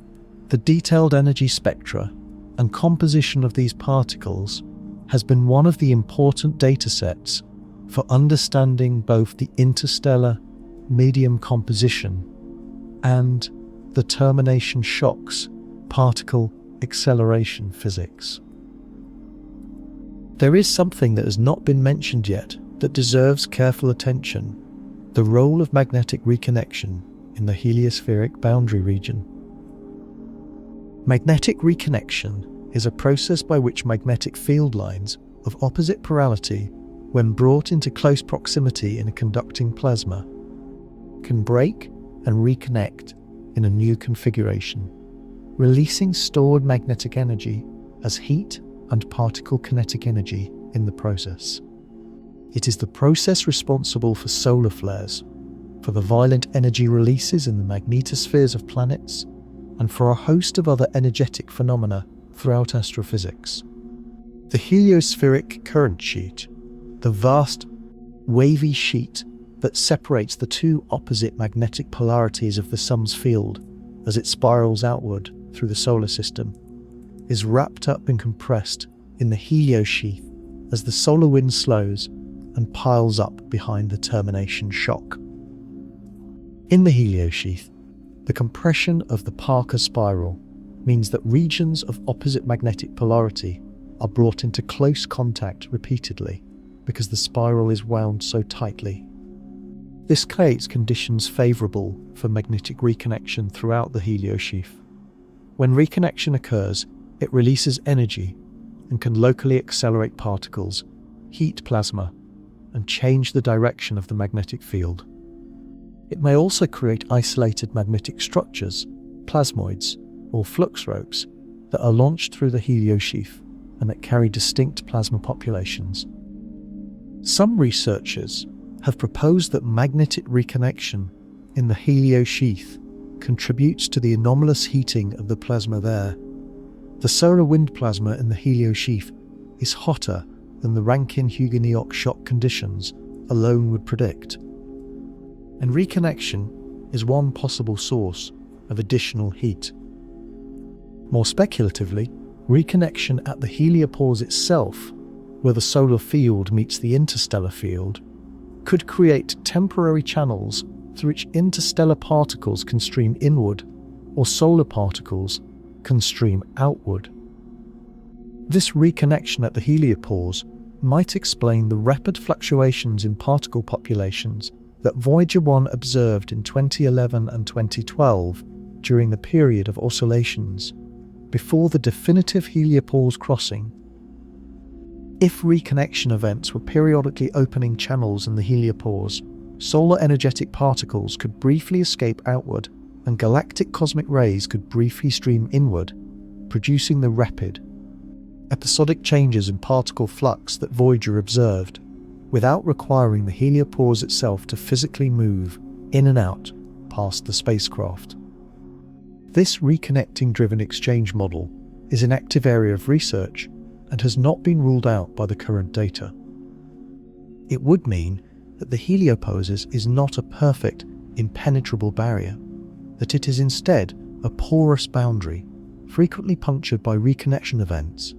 the detailed energy spectra and composition of these particles has been one of the important datasets for understanding both the interstellar medium composition and the termination shock's particle acceleration physics. There is something that has not been mentioned yet that deserves careful attention: the role of magnetic reconnection in the heliospheric boundary region. Magnetic reconnection is a process by which magnetic field lines of opposite polarity, when brought into close proximity in a conducting plasma, can break and reconnect in a new configuration, releasing stored magnetic energy as heat and particle kinetic energy in the process. It is the process responsible for solar flares, for the violent energy releases in the magnetospheres of planets, and for a host of other energetic phenomena throughout astrophysics. The heliospheric current sheet, the vast, wavy sheet that separates the two opposite magnetic polarities of the Sun's field as it spirals outward through the solar system, is wrapped up and compressed in the heliosheath as the solar wind slows and piles up behind the termination shock. In the heliosheath, the compression of the Parker spiral means that regions of opposite magnetic polarity are brought into close contact repeatedly because the spiral is wound so tightly. This creates conditions favourable for magnetic reconnection throughout the heliosheath. When reconnection occurs, it releases energy and can locally accelerate particles, heat plasma, and change the direction of the magnetic field. It may also create isolated magnetic structures, plasmoids, or flux ropes that are launched through the heliosheath and that carry distinct plasma populations. Some researchers have proposed that magnetic reconnection in the heliosheath contributes to the anomalous heating of the plasma there. The solar wind plasma in the heliosheath is hotter than the Rankine-Hughes-Neok shock conditions alone would predict. And reconnection is one possible source of additional heat. More speculatively, reconnection at the heliopause itself, where the solar field meets the interstellar field, could create temporary channels through which interstellar particles can stream inward or solar particles can stream outward. This reconnection at the heliopause might explain the rapid fluctuations in particle populations that Voyager 1 observed in 2011 and 2012 during the period of oscillations before the definitive heliopause crossing. If reconnection events were periodically opening channels in the heliopause, solar energetic particles could briefly escape outward and galactic cosmic rays could briefly stream inward, producing the rapid, episodic changes in particle flux that Voyager observed, without requiring the heliopause itself to physically move in and out past the spacecraft. This reconnecting-driven exchange model is an active area of research and has not been ruled out by the current data. It would mean that the heliopause is not a perfect, impenetrable barrier, that it is instead a porous boundary, frequently punctured by reconnection events,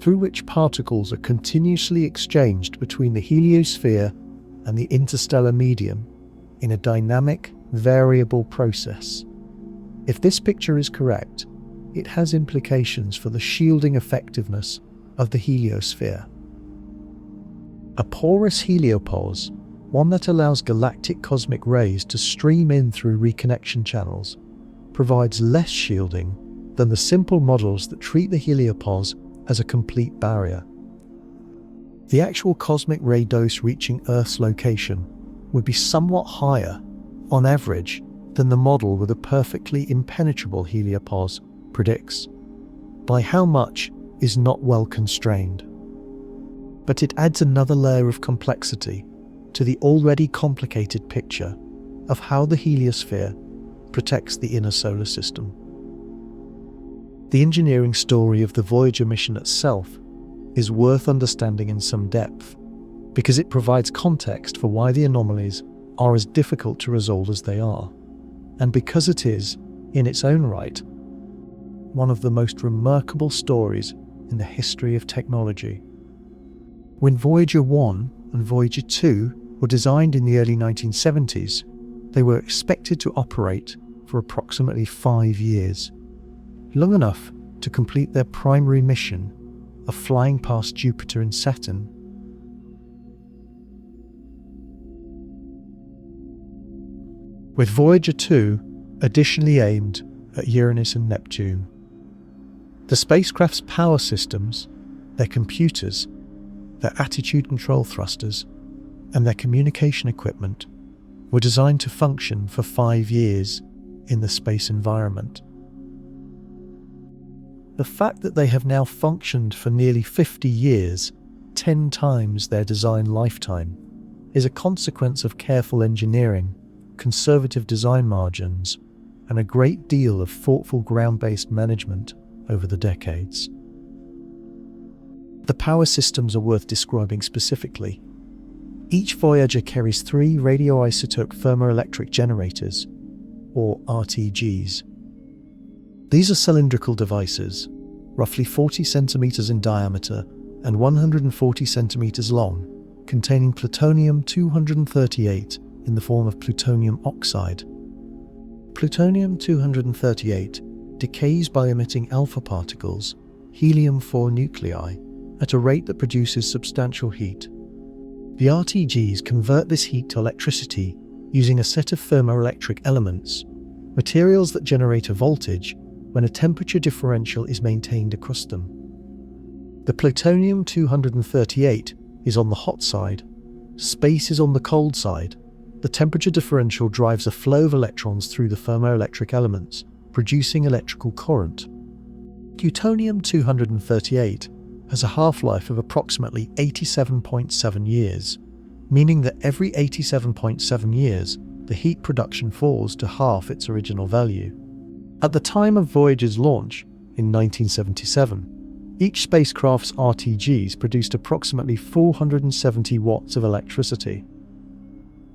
through which particles are continuously exchanged between the heliosphere and the interstellar medium in a dynamic, variable process. If this picture is correct, it has implications for the shielding effectiveness of the heliosphere. A porous heliopause, one that allows galactic cosmic rays to stream in through reconnection channels, provides less shielding than the simple models that treat the heliopause as a complete barrier. The actual cosmic ray dose reaching Earth's location would be somewhat higher, on average, than the model with a perfectly impenetrable heliopause predicts. By how much is not well constrained. But it adds another layer of complexity to the already complicated picture of how the heliosphere protects the inner solar system. The engineering story of the Voyager mission itself is worth understanding in some depth, because it provides context for why the anomalies are as difficult to resolve as they are, and because it is, in its own right, one of the most remarkable stories in the history of technology. When Voyager 1 and Voyager 2 were designed in the early 1970s, they were expected to operate for approximately 5 years, long enough to complete their primary mission of flying past Jupiter and Saturn. With Voyager 2 additionally aimed at Uranus and Neptune. The spacecraft's power systems, their computers, their attitude control thrusters, and their communication equipment were designed to function for 5 years in the space environment. The fact that they have now functioned for nearly 50 years, 10 times their design lifetime, is a consequence of careful engineering, conservative design margins, and a great deal of thoughtful ground-based management over the decades. The power systems are worth describing specifically. Each Voyager carries 3 radioisotope thermoelectric generators, or RTGs. These are cylindrical devices, roughly 40 centimeters in diameter and 140 centimeters long, containing plutonium-238 in the form of plutonium oxide. Plutonium-238 decays by emitting alpha particles, helium-4 nuclei, at a rate that produces substantial heat. The RTGs convert this heat to electricity using a set of thermoelectric elements, materials that generate a voltage when a temperature differential is maintained across them. The plutonium-238 is on the hot side, space is on the cold side. The temperature differential drives a flow of electrons through the thermoelectric elements, producing electrical current. Plutonium-238 has a half-life of approximately 87.7 years, meaning that every 87.7 years, the heat production falls to half its original value. At the time of Voyager's launch, in 1977, each spacecraft's RTGs produced approximately 470 watts of electricity.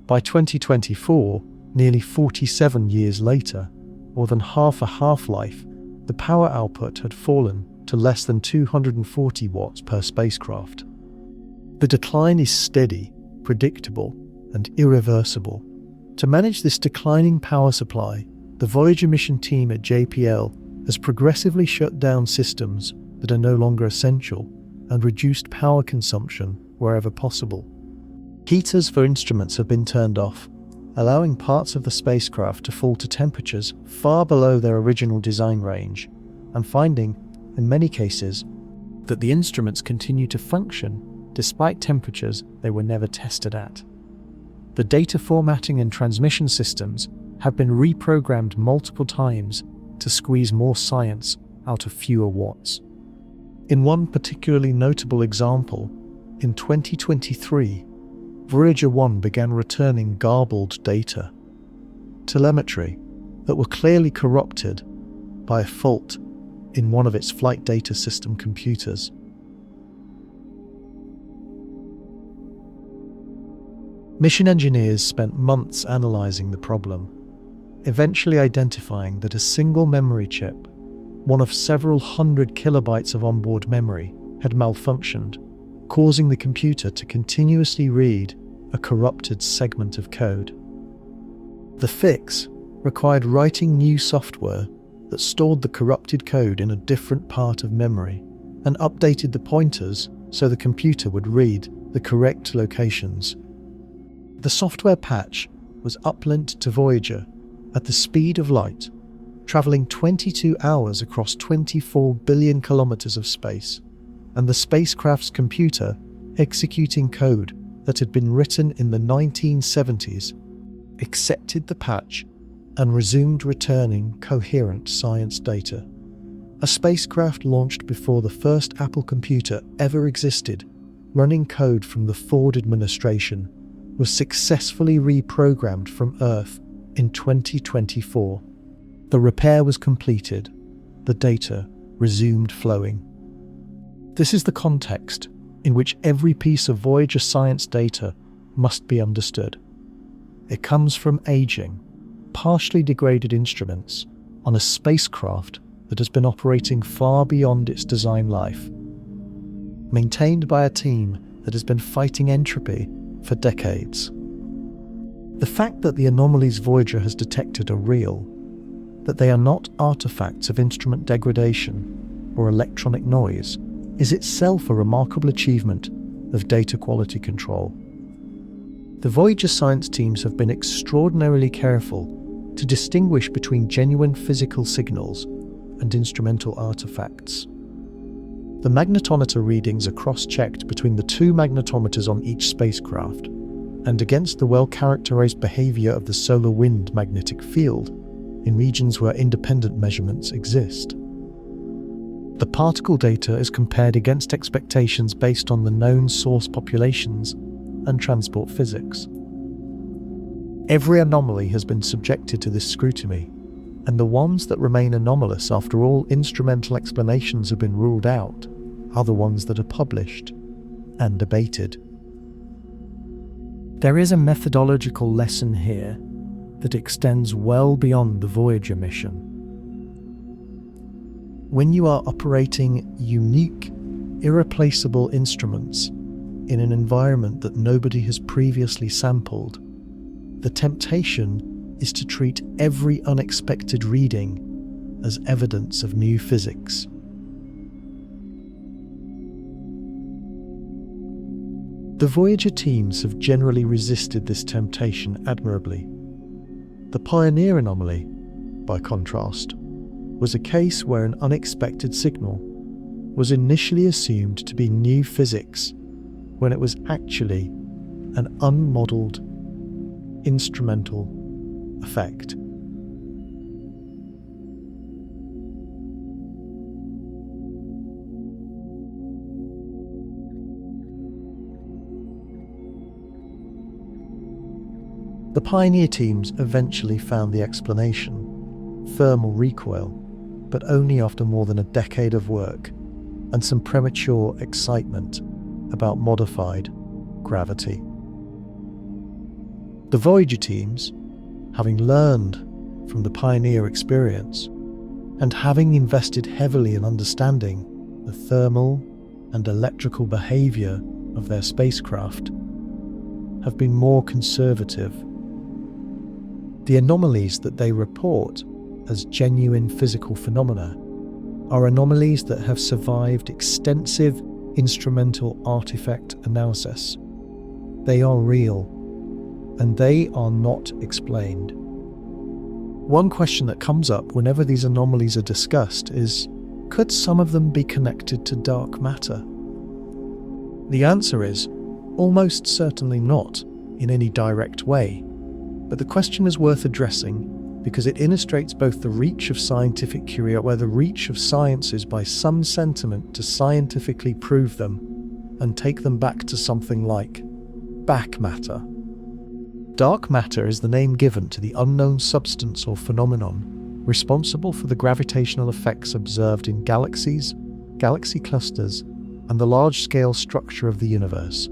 By 2024, nearly 47 years later, more than half a half-life, the power output had fallen to less than 240 watts per spacecraft. The decline is steady, predictable, and irreversible. To manage this declining power supply, the Voyager mission team at JPL has progressively shut down systems that are no longer essential and reduced power consumption wherever possible. Heaters for instruments have been turned off, allowing parts of the spacecraft to fall to temperatures far below their original design range, and finding, in many cases, that the instruments continue to function despite temperatures they were never tested at. The data formatting and transmission systems have been reprogrammed multiple times to squeeze more science out of fewer watts. In one particularly notable example, in 2023, Voyager 1 began returning garbled data, telemetry that were clearly corrupted by a fault in one of its flight data system computers. Mission engineers spent months analyzing the problem, eventually identifying that a single memory chip, one of several hundred kilobytes of onboard memory, had malfunctioned, causing the computer to continuously read a corrupted segment of code. The fix required writing new software that stored the corrupted code in a different part of memory and updated the pointers so the computer would read the correct locations. The software patch was uplinked to Voyager at the speed of light, traveling 22 hours across 24 billion kilometers of space, and the spacecraft's computer executing code that had been written in the 1970s accepted the patch and resumed returning coherent science data. A spacecraft launched before the first Apple computer ever existed, running code from the Ford administration, was successfully reprogrammed from Earth in 2024. The repair was completed. The data resumed flowing. This is the context in which every piece of Voyager science data must be understood. It comes from aging, partially degraded instruments on a spacecraft that has been operating far beyond its design life, maintained by a team that has been fighting entropy for decades. The fact that the anomalies Voyager has detected are real, that they are not artifacts of instrument degradation or electronic noise, is itself a remarkable achievement of data quality control. The Voyager science teams have been extraordinarily careful to distinguish between genuine physical signals and instrumental artifacts. The magnetometer readings are cross-checked between the two magnetometers on each spacecraft and against the well-characterized behavior of the solar wind magnetic field in regions where independent measurements exist. The particle data is compared against expectations based on the known source populations and transport physics. Every anomaly has been subjected to this scrutiny, and the ones that remain anomalous after all instrumental explanations have been ruled out are the ones that are published and debated. There is a methodological lesson here that extends well beyond the Voyager mission. When you are operating unique, irreplaceable instruments in an environment that nobody has previously sampled, the temptation is to treat every unexpected reading as evidence of new physics. The Voyager teams have generally resisted this temptation admirably. The Pioneer anomaly, by contrast, was a case where an unexpected signal was initially assumed to be new physics when it was actually an unmodelled instrumental effect. The Pioneer teams eventually found the explanation: thermal recoil, but only after more than a decade of work and some premature excitement about modified gravity. The Voyager teams, having learned from the Pioneer experience and having invested heavily in understanding the thermal and electrical behavior of their spacecraft, have been more conservative. The anomalies that they report as genuine physical phenomena are anomalies that have survived extensive instrumental artifact analysis. They are real, and they are not explained. One question that comes up whenever these anomalies are discussed is, could some of them be connected to dark matter? The answer is almost certainly not in any direct way, but the question is worth addressing because it illustrates both the reach of scientific curiosity, where the reach of science is by some sentiment to scientifically prove them and take them back to something like back matter. Dark matter is the name given to the unknown substance or phenomenon responsible for the gravitational effects observed in galaxies, galaxy clusters, and the large-scale structure of the universe.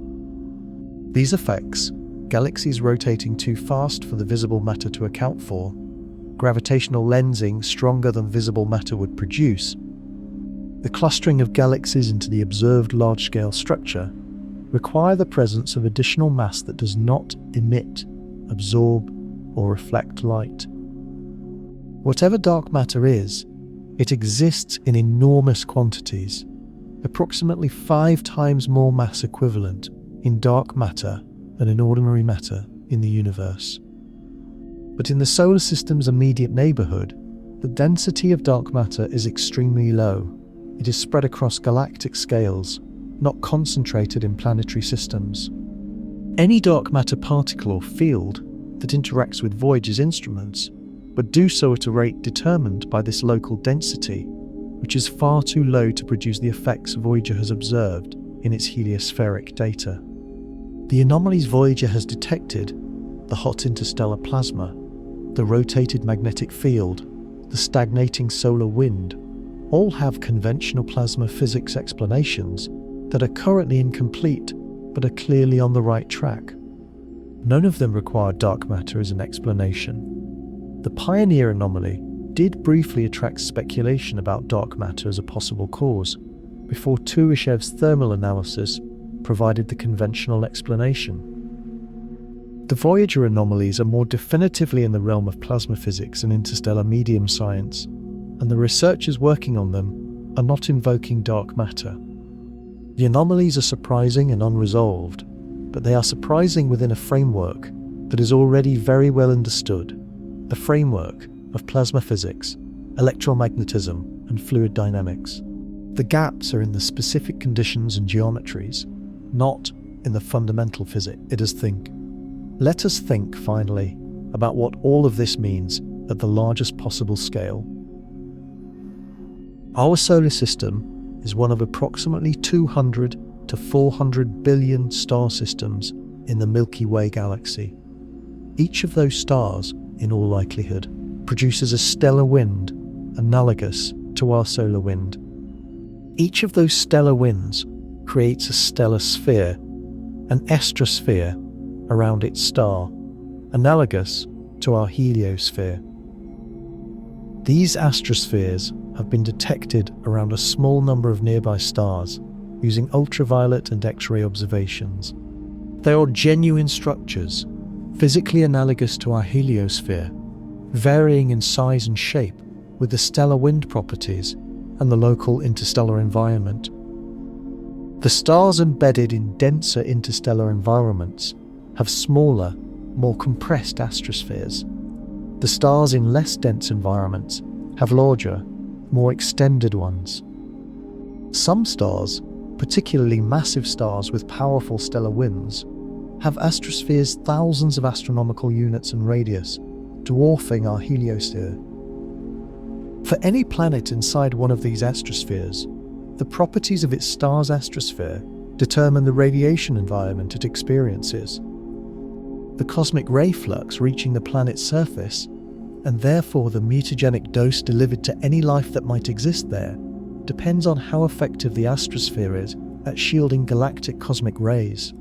These effects, galaxies rotating too fast for the visible matter to account for, gravitational lensing stronger than visible matter would produce, the clustering of galaxies into the observed large-scale structure, require the presence of additional mass that does not emit, absorb, or reflect light. Whatever dark matter is, it exists in enormous quantities, approximately 5 times more mass equivalent in dark matter than in ordinary matter in the universe. But in the solar system's immediate neighborhood, the density of dark matter is extremely low. It is spread across galactic scales, not concentrated in planetary systems. Any dark matter particle or field that interacts with Voyager's instruments would do so at a rate determined by this local density, which is far too low to produce the effects Voyager has observed in its heliospheric data. The anomalies Voyager has detected, the hot interstellar plasma, the rotated magnetic field, the stagnating solar wind, all have conventional plasma physics explanations that are currently incomplete but are clearly on the right track. None of them require dark matter as an explanation. The Pioneer anomaly did briefly attract speculation about dark matter as a possible cause, before Turishev's thermal analysis provided the conventional explanation. The Voyager anomalies are more definitively in the realm of plasma physics and interstellar medium science, and the researchers working on them are not invoking dark matter. The anomalies are surprising and unresolved, but they are surprising within a framework that is already very well understood, the framework of plasma physics, electromagnetism, and fluid dynamics. The gaps are in the specific conditions and geometries, not in the fundamental physics. Let us think, finally, about what all of this means at the largest possible scale. Our solar system is one of approximately 200 to 400 billion star systems in the Milky Way galaxy. Each of those stars, in all likelihood, produces a stellar wind analogous to our solar wind. Each of those stellar winds creates a stellar sphere, an astrosphere, around its star, analogous to our heliosphere. These astrospheres have been detected around a small number of nearby stars using ultraviolet and X-ray observations. They are genuine structures, physically analogous to our heliosphere, varying in size and shape with the stellar wind properties and the local interstellar environment. The stars embedded in denser interstellar environments have smaller, more compressed astrospheres. The stars in less dense environments have larger, more extended ones. Some stars, particularly massive stars with powerful stellar winds, have astrospheres thousands of astronomical units in radius, dwarfing our heliosphere. For any planet inside one of these astrospheres, the properties of its star's astrosphere determine the radiation environment it experiences. The cosmic ray flux reaching the planet's surface, and therefore the mutagenic dose delivered to any life that might exist there, depends on how effective the astrosphere is at shielding galactic cosmic rays.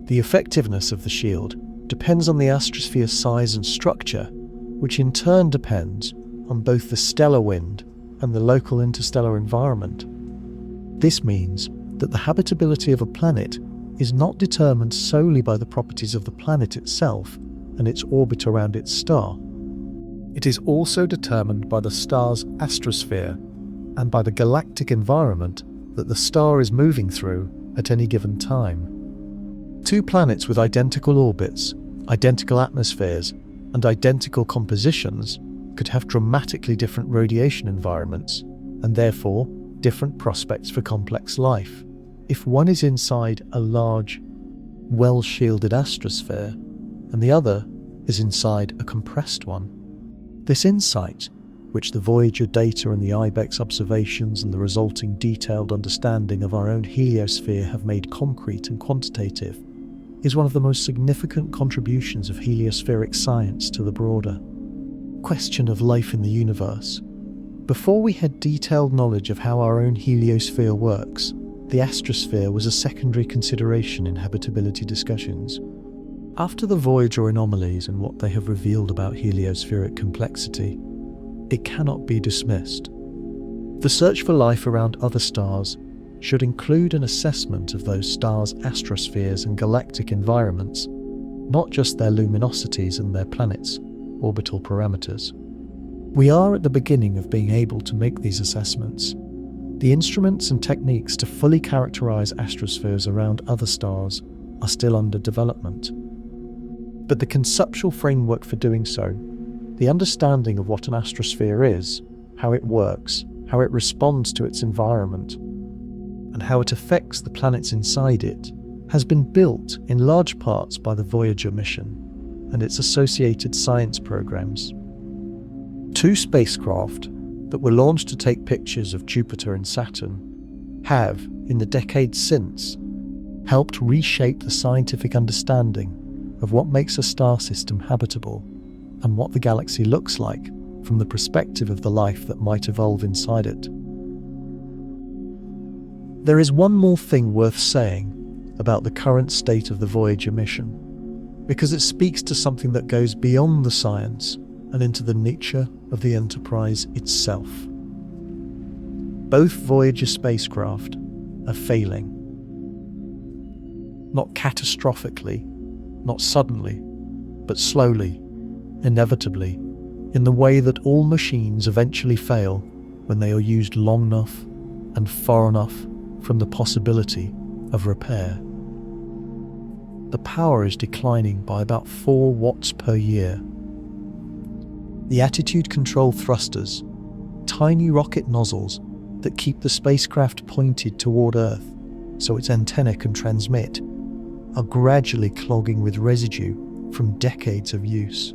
The effectiveness of the shield depends on the astrosphere's size and structure, which in turn depends on both the stellar wind and the local interstellar environment. This means that the habitability of a planet is not determined solely by the properties of the planet itself and its orbit around its star. It is also determined by the star's astrosphere and by the galactic environment that the star is moving through at any given time. Two planets with identical orbits, identical atmospheres, and identical compositions could have dramatically different radiation environments, and therefore different prospects for complex life. If one is inside a large, well-shielded astrosphere, and the other is inside a compressed one. This insight, which the Voyager data and the IBEX observations and the resulting detailed understanding of our own heliosphere have made concrete and quantitative, is one of the most significant contributions of heliospheric science to the broader question of life in the universe. Before we had detailed knowledge of how our own heliosphere works, the astrosphere was a secondary consideration in habitability discussions. After the Voyager anomalies and what they have revealed about heliospheric complexity, it cannot be dismissed. The search for life around other stars should include an assessment of those stars' astrospheres and galactic environments, not just their luminosities and their planets' orbital parameters. We are at the beginning of being able to make these assessments. The instruments and techniques to fully characterize astrospheres around other stars are still under development. But the conceptual framework for doing so, the understanding of what an astrosphere is, how it works, how it responds to its environment, and how it affects the planets inside it, has been built in large parts by the Voyager mission and its associated science programs. 2 spacecraft that were launched to take pictures of Jupiter and Saturn have, in the decades since, helped reshape the scientific understanding of what makes a star system habitable and what the galaxy looks like from the perspective of the life that might evolve inside it. There is one more thing worth saying about the current state of the Voyager mission, because it speaks to something that goes beyond the science and into the nature of the Enterprise itself. Both Voyager spacecraft are failing. Not catastrophically, not suddenly, but slowly, inevitably, in the way that all machines eventually fail when they are used long enough and far enough from the possibility of repair. The power is declining by about 4 watts per year. The attitude control thrusters, tiny rocket nozzles that keep the spacecraft pointed toward Earth so its antenna can transmit, are gradually clogging with residue from decades of use.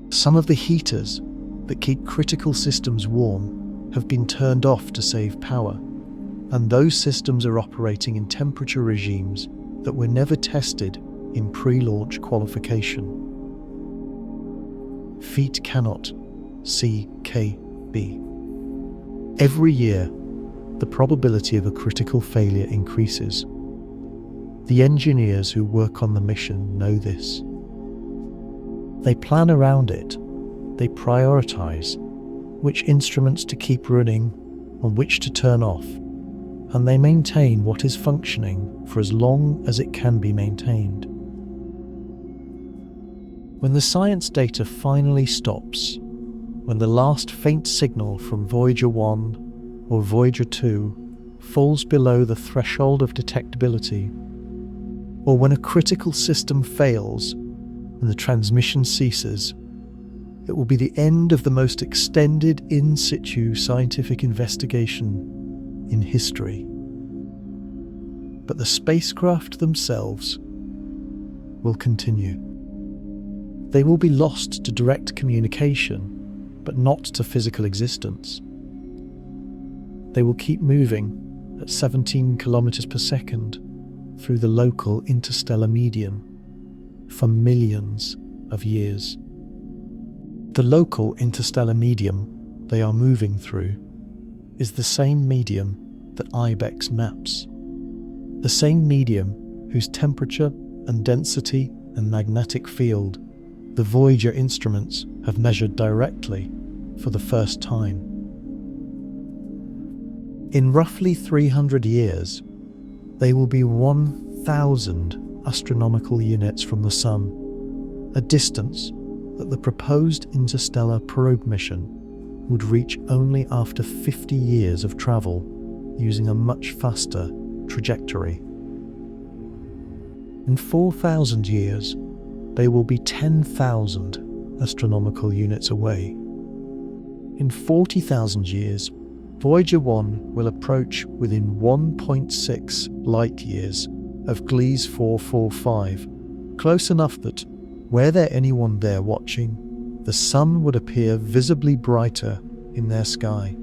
Some of the heaters that keep critical systems warm have been turned off to save power, and those systems are operating in temperature regimes that were never tested in pre-launch qualification. Feet cannot, CKB. Every year, the probability of a critical failure increases. The engineers who work on the mission know this. They plan around it. They prioritize which instruments to keep running and which to turn off, and they maintain what is functioning for as long as it can be maintained. When the science data finally stops, when the last faint signal from Voyager 1 or Voyager 2 falls below the threshold of detectability, or when a critical system fails and the transmission ceases, it will be the end of the most extended in situ scientific investigation in history. But the spacecraft themselves will continue. They will be lost to direct communication, but not to physical existence. They will keep moving at 17 kilometers per second through the local interstellar medium for millions of years. The local interstellar medium they are moving through is the same medium that IBEX maps, the same medium whose temperature and density and magnetic field the Voyager instruments have measured directly for the first time. In roughly 300 years, they will be 1,000 astronomical units from the Sun, a distance that the proposed interstellar probe mission would reach only after 50 years of travel using a much faster trajectory. In 4,000 years, they will be 10,000 astronomical units away. In 40,000 years, Voyager 1 will approach within 1.6 light years of Gliese 445, close enough that, were there anyone there watching, the sun would appear visibly brighter in their sky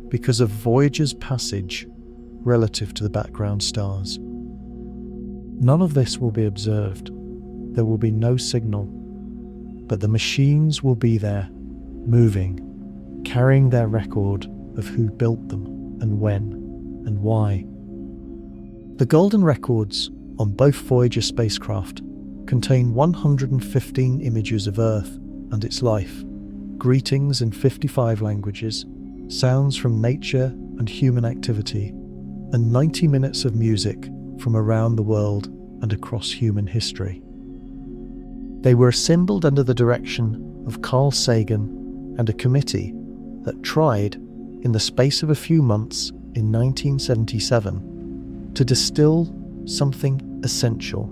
because of Voyager's passage relative to the background stars. None of this will be observed. There will be no signal, but the machines will be there, moving, carrying their record of who built them and when and why. The golden records on both Voyager spacecraft contain 115 images of Earth and its life, greetings in 55 languages, sounds from nature and human activity, and 90 minutes of music from around the world and across human history. They were assembled under the direction of Carl Sagan and a committee that tried, in the space of a few months in 1977, to distill something essential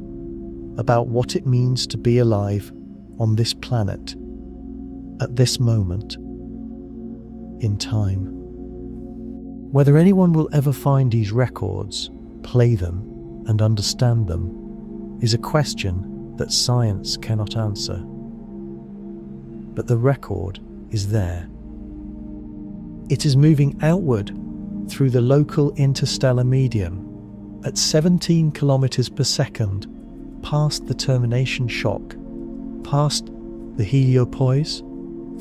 about what it means to be alive on this planet at this moment in time. Whether anyone will ever find these records, play them, and understand them is a question that science cannot answer. But the record is there. It is moving outward through the local interstellar medium at 17 kilometers per second, past the termination shock, past the heliopause,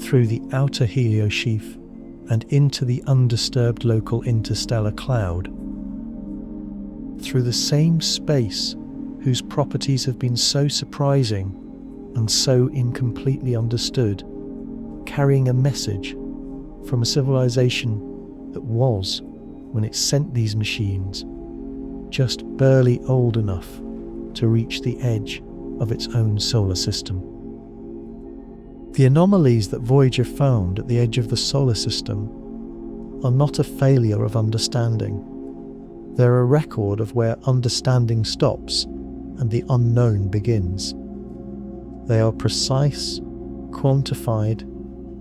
through the outer heliosheath, and into the undisturbed local interstellar cloud. Through the same space whose properties have been so surprising and so incompletely understood, carrying a message from a civilization that was, when it sent these machines, just barely old enough to reach the edge of its own solar system. The anomalies that Voyager found at the edge of the solar system are not a failure of understanding. They're a record of where understanding stops and the unknown begins. They are precise, quantified,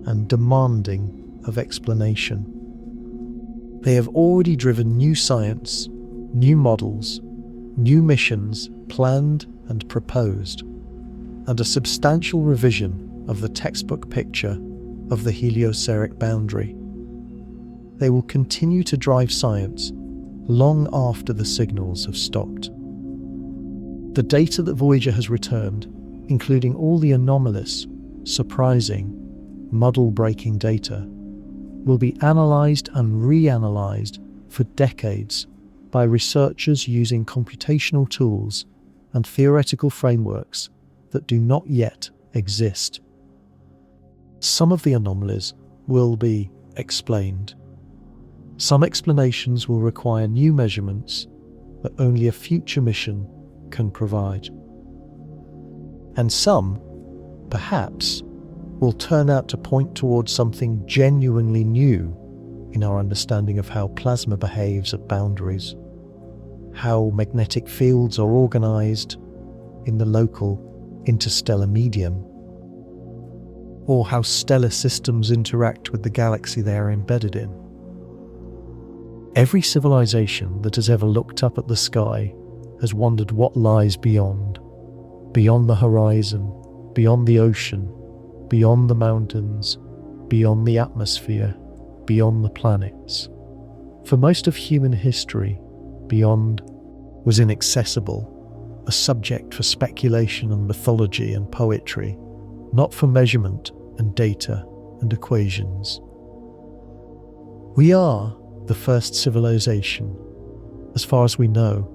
and demanding of explanation. They have already driven new science, new models, new missions planned and proposed, and a substantial revision of the textbook picture of the heliospheric boundary. They will continue to drive science long after the signals have stopped. The data that Voyager has returned, including all the anomalous, surprising, muddle-breaking data, will be analysed and reanalysed for decades by researchers using computational tools and theoretical frameworks that do not yet exist. Some of the anomalies will be explained. Some explanations will require new measurements that only a future mission can provide. And some, perhaps, will turn out to point towards something genuinely new in our understanding of how plasma behaves at boundaries, how magnetic fields are organized in the local interstellar medium, or how stellar systems interact with the galaxy they are embedded in. Every civilization that has ever looked up at the sky has wondered what lies beyond the horizon, beyond the ocean, beyond the mountains, beyond the atmosphere, beyond the planets. For most of human history, beyond was inaccessible, a subject for speculation and mythology and poetry, not for measurement and data and equations. We are the first civilization, as far as we know,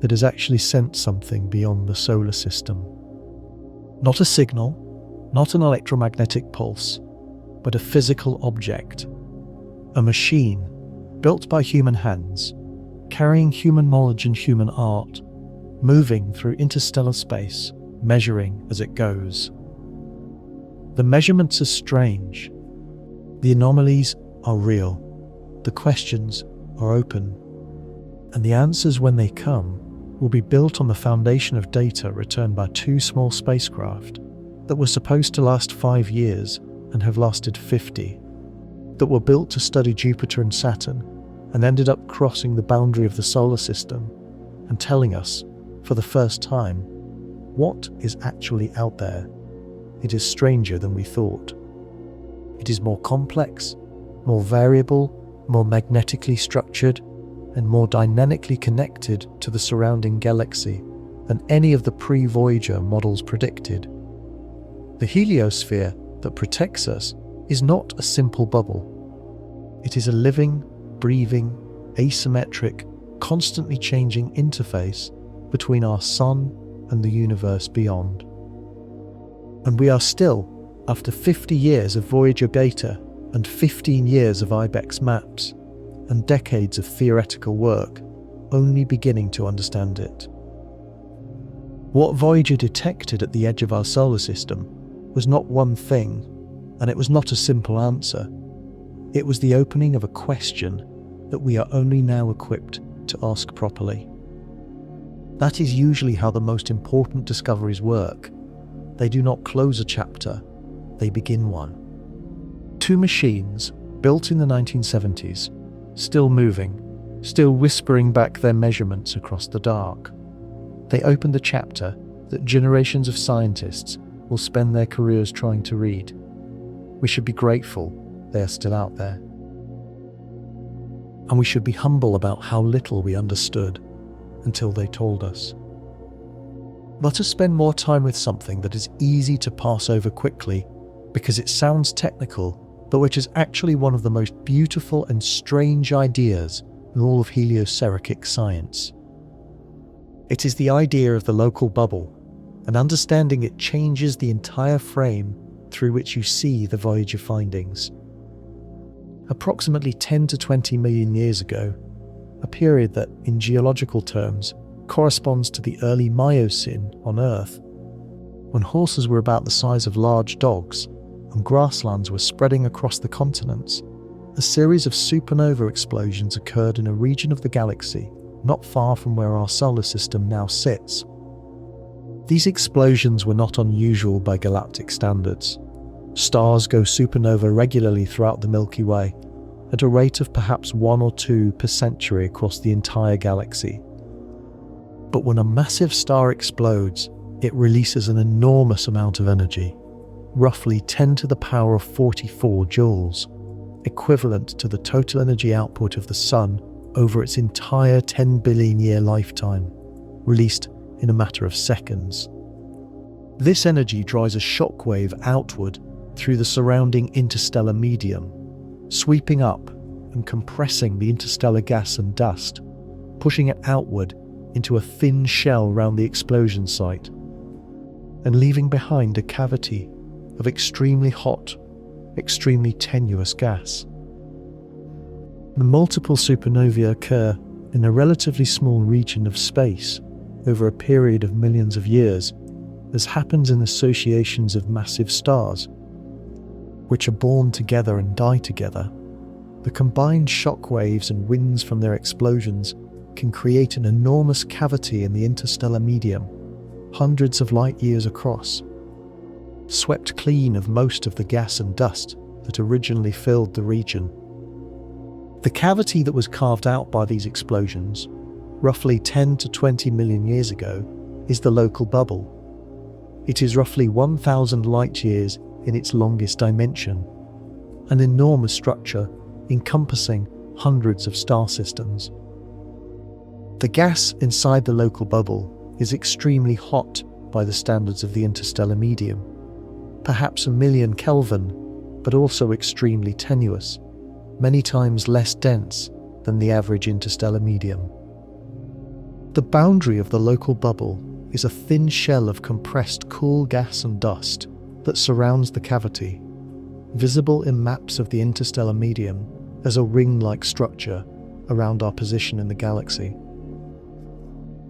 that has actually sent something beyond the solar system. Not a signal, not an electromagnetic pulse, but a physical object, a machine built by human hands, carrying human knowledge and human art, moving through interstellar space, measuring as it goes. The measurements are strange. The anomalies are real. The questions are open. And the answers, when they come, will be built on the foundation of data returned by two small spacecraft that were supposed to last 5 years and have lasted 50. that were built to study Jupiter and Saturn and ended up crossing the boundary of the solar system and telling us, for the first time, what is actually out there. It is stranger than we thought. It is more complex, more variable, more magnetically structured, and more dynamically connected to the surrounding galaxy than any of the pre-Voyager models predicted. The heliosphere that protects us is not a simple bubble. It is a living, breathing, asymmetric, constantly changing interface between our Sun and the universe beyond. And we are still, after 50 years of Voyager data and 15 years of IBEX maps and decades of theoretical work, only beginning to understand it. What Voyager detected at the edge of our solar system was not one thing, and it was not a simple answer. It was the opening of a question that we are only now equipped to ask properly. That is usually how the most important discoveries work. They do not close a chapter, they begin one. Two machines, built in the 1970s, still moving, still whispering back their measurements across the dark. They opened the chapter that generations of scientists will spend their careers trying to read. We should be grateful they are still out there. And we should be humble about how little we understood until they told us. Let us spend more time with something that is easy to pass over quickly because it sounds technical, but which is actually one of the most beautiful and strange ideas in all of heliospheric science. It is the idea of the local bubble, and understanding it changes the entire frame through which you see the Voyager findings. Approximately 10 to 20 million years ago, a period that, in geological terms, corresponds to the early Miocene on Earth, when horses were about the size of large dogs and grasslands were spreading across the continents, a series of supernova explosions occurred in a region of the galaxy not far from where our solar system now sits. These explosions were not unusual by galactic standards. Stars go supernova regularly throughout the Milky Way, at a rate of perhaps 1 or 2 per century across the entire galaxy. But when a massive star explodes, it releases an enormous amount of energy, roughly 10 to the power of 44 joules, equivalent to the total energy output of the Sun over its entire 10 billion year lifetime, released in a matter of seconds. This energy drives a shockwave outward through the surrounding interstellar medium, sweeping up and compressing the interstellar gas and dust, pushing it outward into a thin shell round the explosion site, and leaving behind a cavity of extremely hot, extremely tenuous gas. The multiple supernovae occur in a relatively small region of space over a period of millions of years, as happens in associations of massive stars, which are born together and die together. The combined shock waves and winds from their explosions can create an enormous cavity in the interstellar medium, hundreds of light years across, swept clean of most of the gas and dust that originally filled the region. The cavity that was carved out by these explosions, roughly 10 to 20 million years ago, is the local bubble. It is roughly 1,000 light years in its longest dimension, an enormous structure encompassing hundreds of star systems. The gas inside the local bubble is extremely hot by the standards of the interstellar medium, perhaps 1,000,000 Kelvin, but also extremely tenuous, many times less dense than the average interstellar medium. The boundary of the local bubble is a thin shell of compressed cool gas and dust that surrounds the cavity, visible in maps of the interstellar medium as a ring-like structure around our position in the galaxy.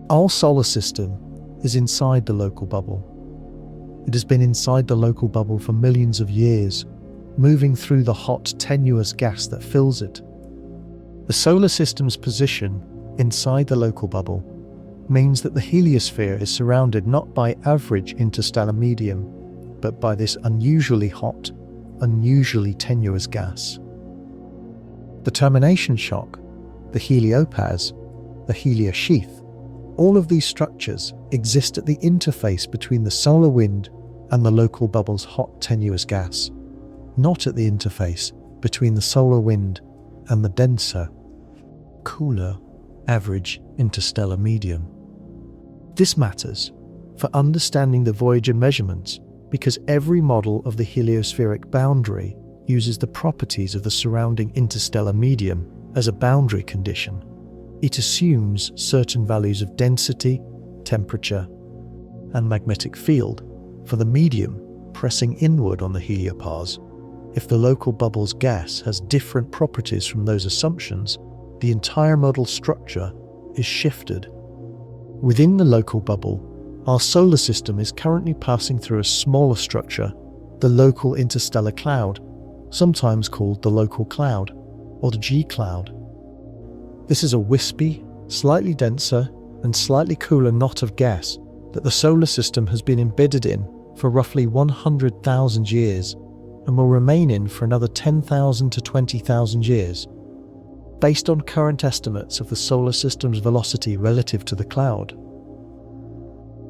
Our solar system is inside the local bubble. It has been inside the local bubble for millions of years, moving through the hot, tenuous gas that fills it. The solar system's position inside the local bubble means that the heliosphere is surrounded not by average interstellar medium, but by this unusually hot, unusually tenuous gas. The termination shock, the heliopause, the heliosheath, all of these structures exist at the interface between the solar wind and the local bubble's hot tenuous gas, not at the interface between the solar wind and the denser, cooler, average interstellar medium. This matters for understanding the Voyager measurements because every model of the heliospheric boundary uses the properties of the surrounding interstellar medium as a boundary condition. It assumes certain values of density, temperature, and magnetic field for the medium pressing inward on the heliopause. If the local bubble's gas has different properties from those assumptions, the entire model structure is shifted. Within the local bubble, our solar system is currently passing through a smaller structure, the local interstellar cloud, sometimes called the local cloud or the G-cloud. This is a wispy, slightly denser, and slightly cooler knot of gas that the solar system has been embedded in for roughly 100,000 years and will remain in for another 10,000 to 20,000 years. Based on current estimates of the solar system's velocity relative to the cloud,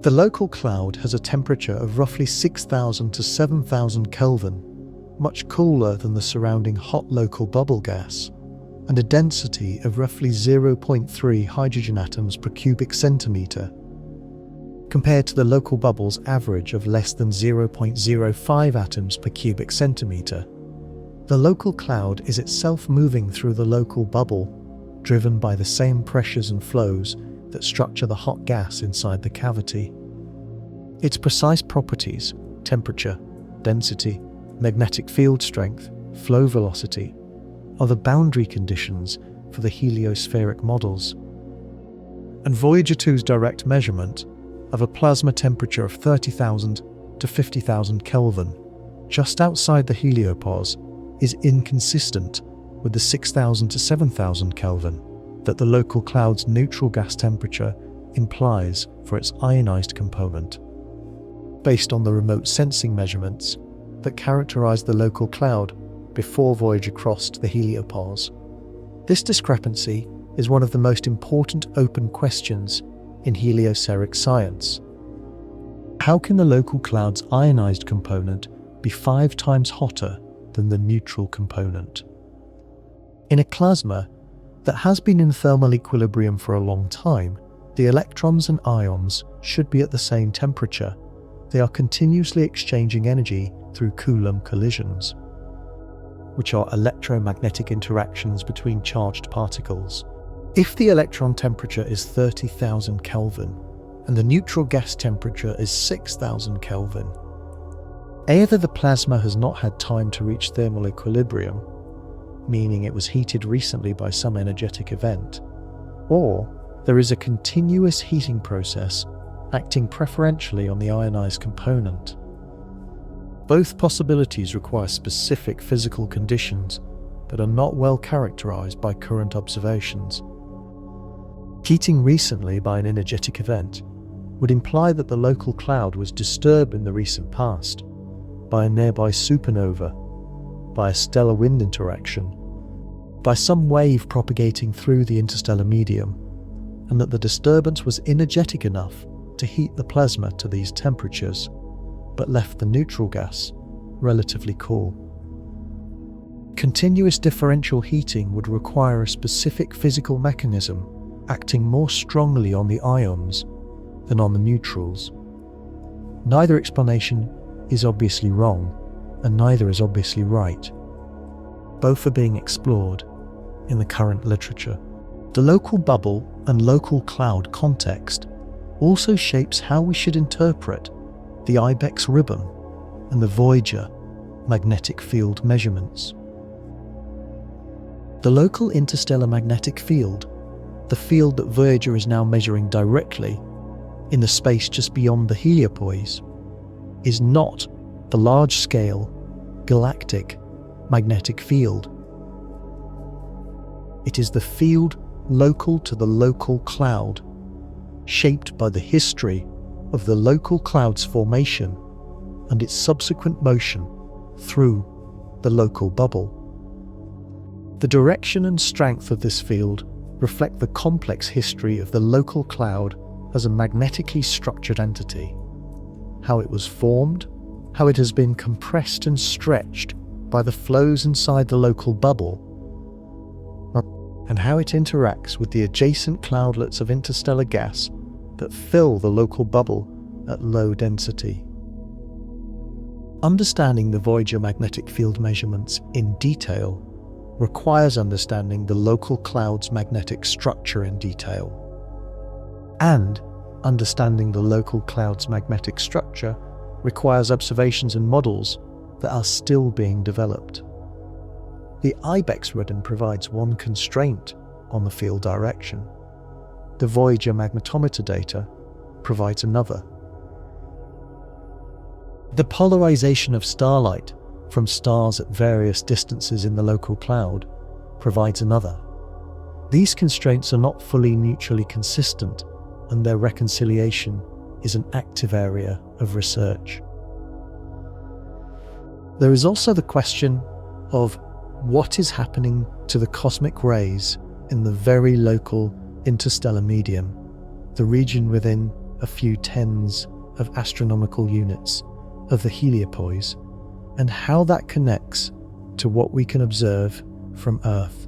the local cloud has a temperature of roughly 6,000 to 7,000 Kelvin, much cooler than the surrounding hot local bubble gas, and a density of roughly 0.3 hydrogen atoms per cubic centimetre, compared to the local bubble's average of less than 0.05 atoms per cubic centimetre. The local cloud is itself moving through the local bubble, driven by the same pressures and flows that structure the hot gas inside the cavity. Its precise properties, temperature, density, magnetic field strength, flow velocity, are the boundary conditions for the heliospheric models. And Voyager 2's direct measurement of a plasma temperature of 30,000 to 50,000 Kelvin, just outside the heliopause, is inconsistent with the 6,000 to 7,000 Kelvin that the local cloud's neutral gas temperature implies for its ionized component. Based on the remote sensing measurements that characterized the local cloud before Voyager crossed the heliopause, this discrepancy is one of the most important open questions in heliospheric science. How can the local cloud's ionized component be 5 times hotter than the neutral component? In a plasma that has been in thermal equilibrium for a long time, the electrons and ions should be at the same temperature. They are continuously exchanging energy through Coulomb collisions, which are electromagnetic interactions between charged particles. If the electron temperature is 30,000 Kelvin and the neutral gas temperature is 6,000 Kelvin, either the plasma has not had time to reach thermal equilibrium, meaning it was heated recently by some energetic event, or there is a continuous heating process acting preferentially on the ionized component. Both possibilities require specific physical conditions that are not well characterized by current observations. Heating recently by an energetic event would imply that the local cloud was disturbed in the recent past by a nearby supernova, by a stellar wind interaction, by some wave propagating through the interstellar medium, and that the disturbance was energetic enough to heat the plasma to these temperatures, but left the neutral gas relatively cool. Continuous differential heating would require a specific physical mechanism acting more strongly on the ions than on the neutrals. Neither explanation is obviously wrong, and neither is obviously right. Both are being explored in the current literature. The local bubble and local cloud context also shapes how we should interpret the Ibex ribbon and the Voyager magnetic field measurements. The local interstellar magnetic field, the field that Voyager is now measuring directly in the space just beyond the heliopause, is not the large-scale galactic magnetic field. It is the field local to the local cloud, shaped by the history of the local cloud's formation and its subsequent motion through the local bubble. The direction and strength of this field reflect the complex history of the local cloud as a magnetically structured entity, how it was formed, how it has been compressed and stretched by the flows inside the local bubble, and how it interacts with the adjacent cloudlets of interstellar gas that fill the local bubble at low density. Understanding the Voyager magnetic field measurements in detail requires understanding the local cloud's magnetic structure in detail. And understanding the local cloud's magnetic structure requires observations and models that are still being developed. The IBEX radon provides one constraint on the field direction. The Voyager magnetometer data provides another. The polarization of starlight from stars at various distances in the local cloud provides another. These constraints are not fully mutually consistent, and their reconciliation is an active area of research. There is also the question of what is happening to the cosmic rays in the very local interstellar medium, the region within a few tens of astronomical units of the heliopause, and how that connects to what we can observe from Earth.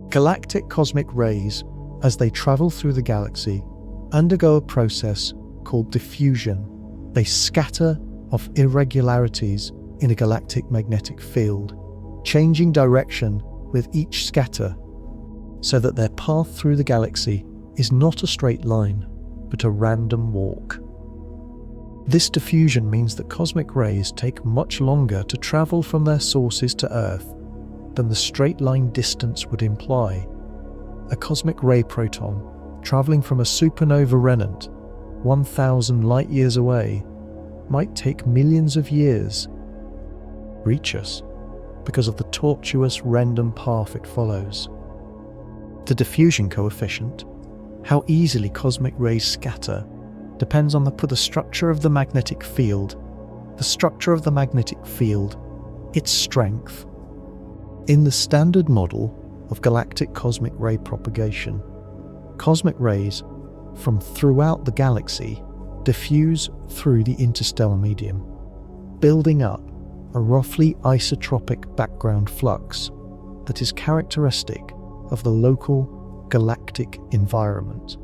Galactic cosmic rays, as they travel through the galaxy, undergo a process called diffusion. They scatter off irregularities in a galactic magnetic field, changing direction with each scatter, so that their path through the galaxy is not a straight line, but a random walk. This diffusion means that cosmic rays take much longer to travel from their sources to Earth than the straight line distance would imply. A cosmic ray proton traveling from a supernova remnant 1,000 light years away might take millions of years to reach us because of the tortuous random path it follows. The diffusion coefficient, how easily cosmic rays scatter, depends on the structure of the magnetic field, its strength. In the standard model of galactic cosmic ray propagation, cosmic rays from throughout the galaxy diffuse through the interstellar medium, building up a roughly isotropic background flux that is characteristic of the local galactic environment.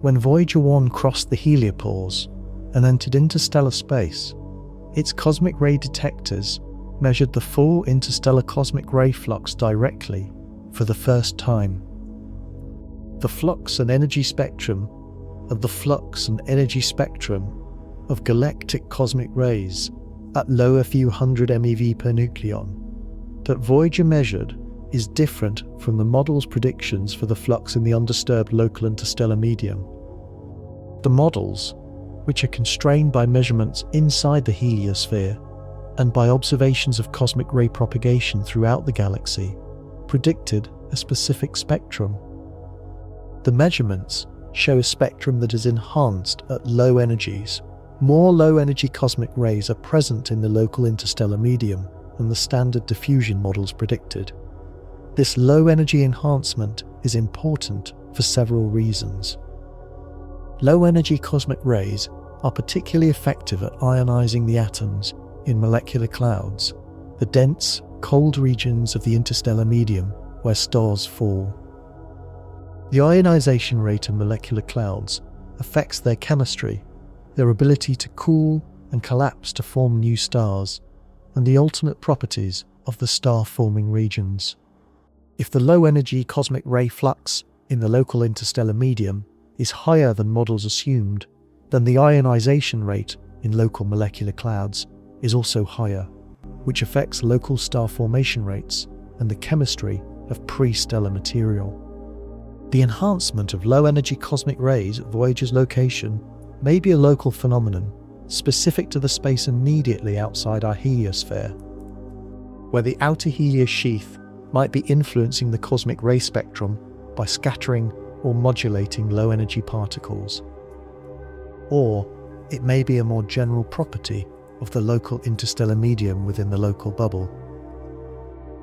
When Voyager 1 crossed the heliopause and entered interstellar space, its cosmic ray detectors measured the full interstellar cosmic ray flux directly for the first time. The flux and energy spectrum of galactic cosmic rays at low a few hundred MeV per nucleon that Voyager measured is different from the model's predictions for the flux in the undisturbed local interstellar medium. The models, which are constrained by measurements inside the heliosphere and by observations of cosmic ray propagation throughout the galaxy, predicted a specific spectrum. The measurements show a spectrum that is enhanced at low energies. More low-energy cosmic rays are present in the local interstellar medium than the standard diffusion models predicted. This low-energy enhancement is important for several reasons. Low-energy cosmic rays are particularly effective at ionizing the atoms in molecular clouds, the dense, cold regions of the interstellar medium where stars fall. The ionization rate of molecular clouds affects their chemistry, their ability to cool and collapse to form new stars, and the ultimate properties of the star-forming regions. If the low-energy cosmic ray flux in the local interstellar medium is higher than models assumed, then the ionization rate in local molecular clouds is also higher, which affects local star formation rates and the chemistry of pre-stellar material. The enhancement of low-energy cosmic rays at Voyager's location may be a local phenomenon specific to the space immediately outside our heliosphere, where the outer helios sheath might be influencing the cosmic ray spectrum by scattering or modulating low-energy particles. Or it may be a more general property of the local interstellar medium within the local bubble,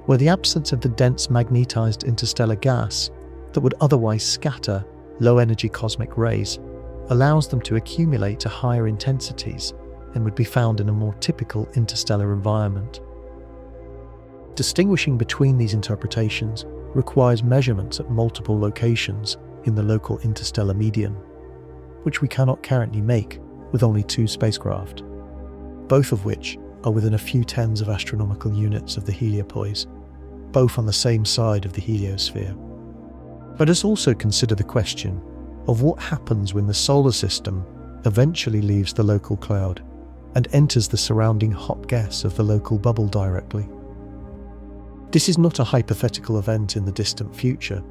where the absence of the dense magnetized interstellar gas that would otherwise scatter low-energy cosmic rays allows them to accumulate to higher intensities than would be found in a more typical interstellar environment. Distinguishing between these interpretations requires measurements at multiple locations in the local interstellar medium, which we cannot currently make with only 2 spacecraft, both of which are within a few tens of astronomical units of the heliopause, both on the same side of the heliosphere. Let us also consider the question of what happens when the solar system eventually leaves the local cloud and enters the surrounding hot gas of the local bubble directly. This is not a hypothetical event in the distant future.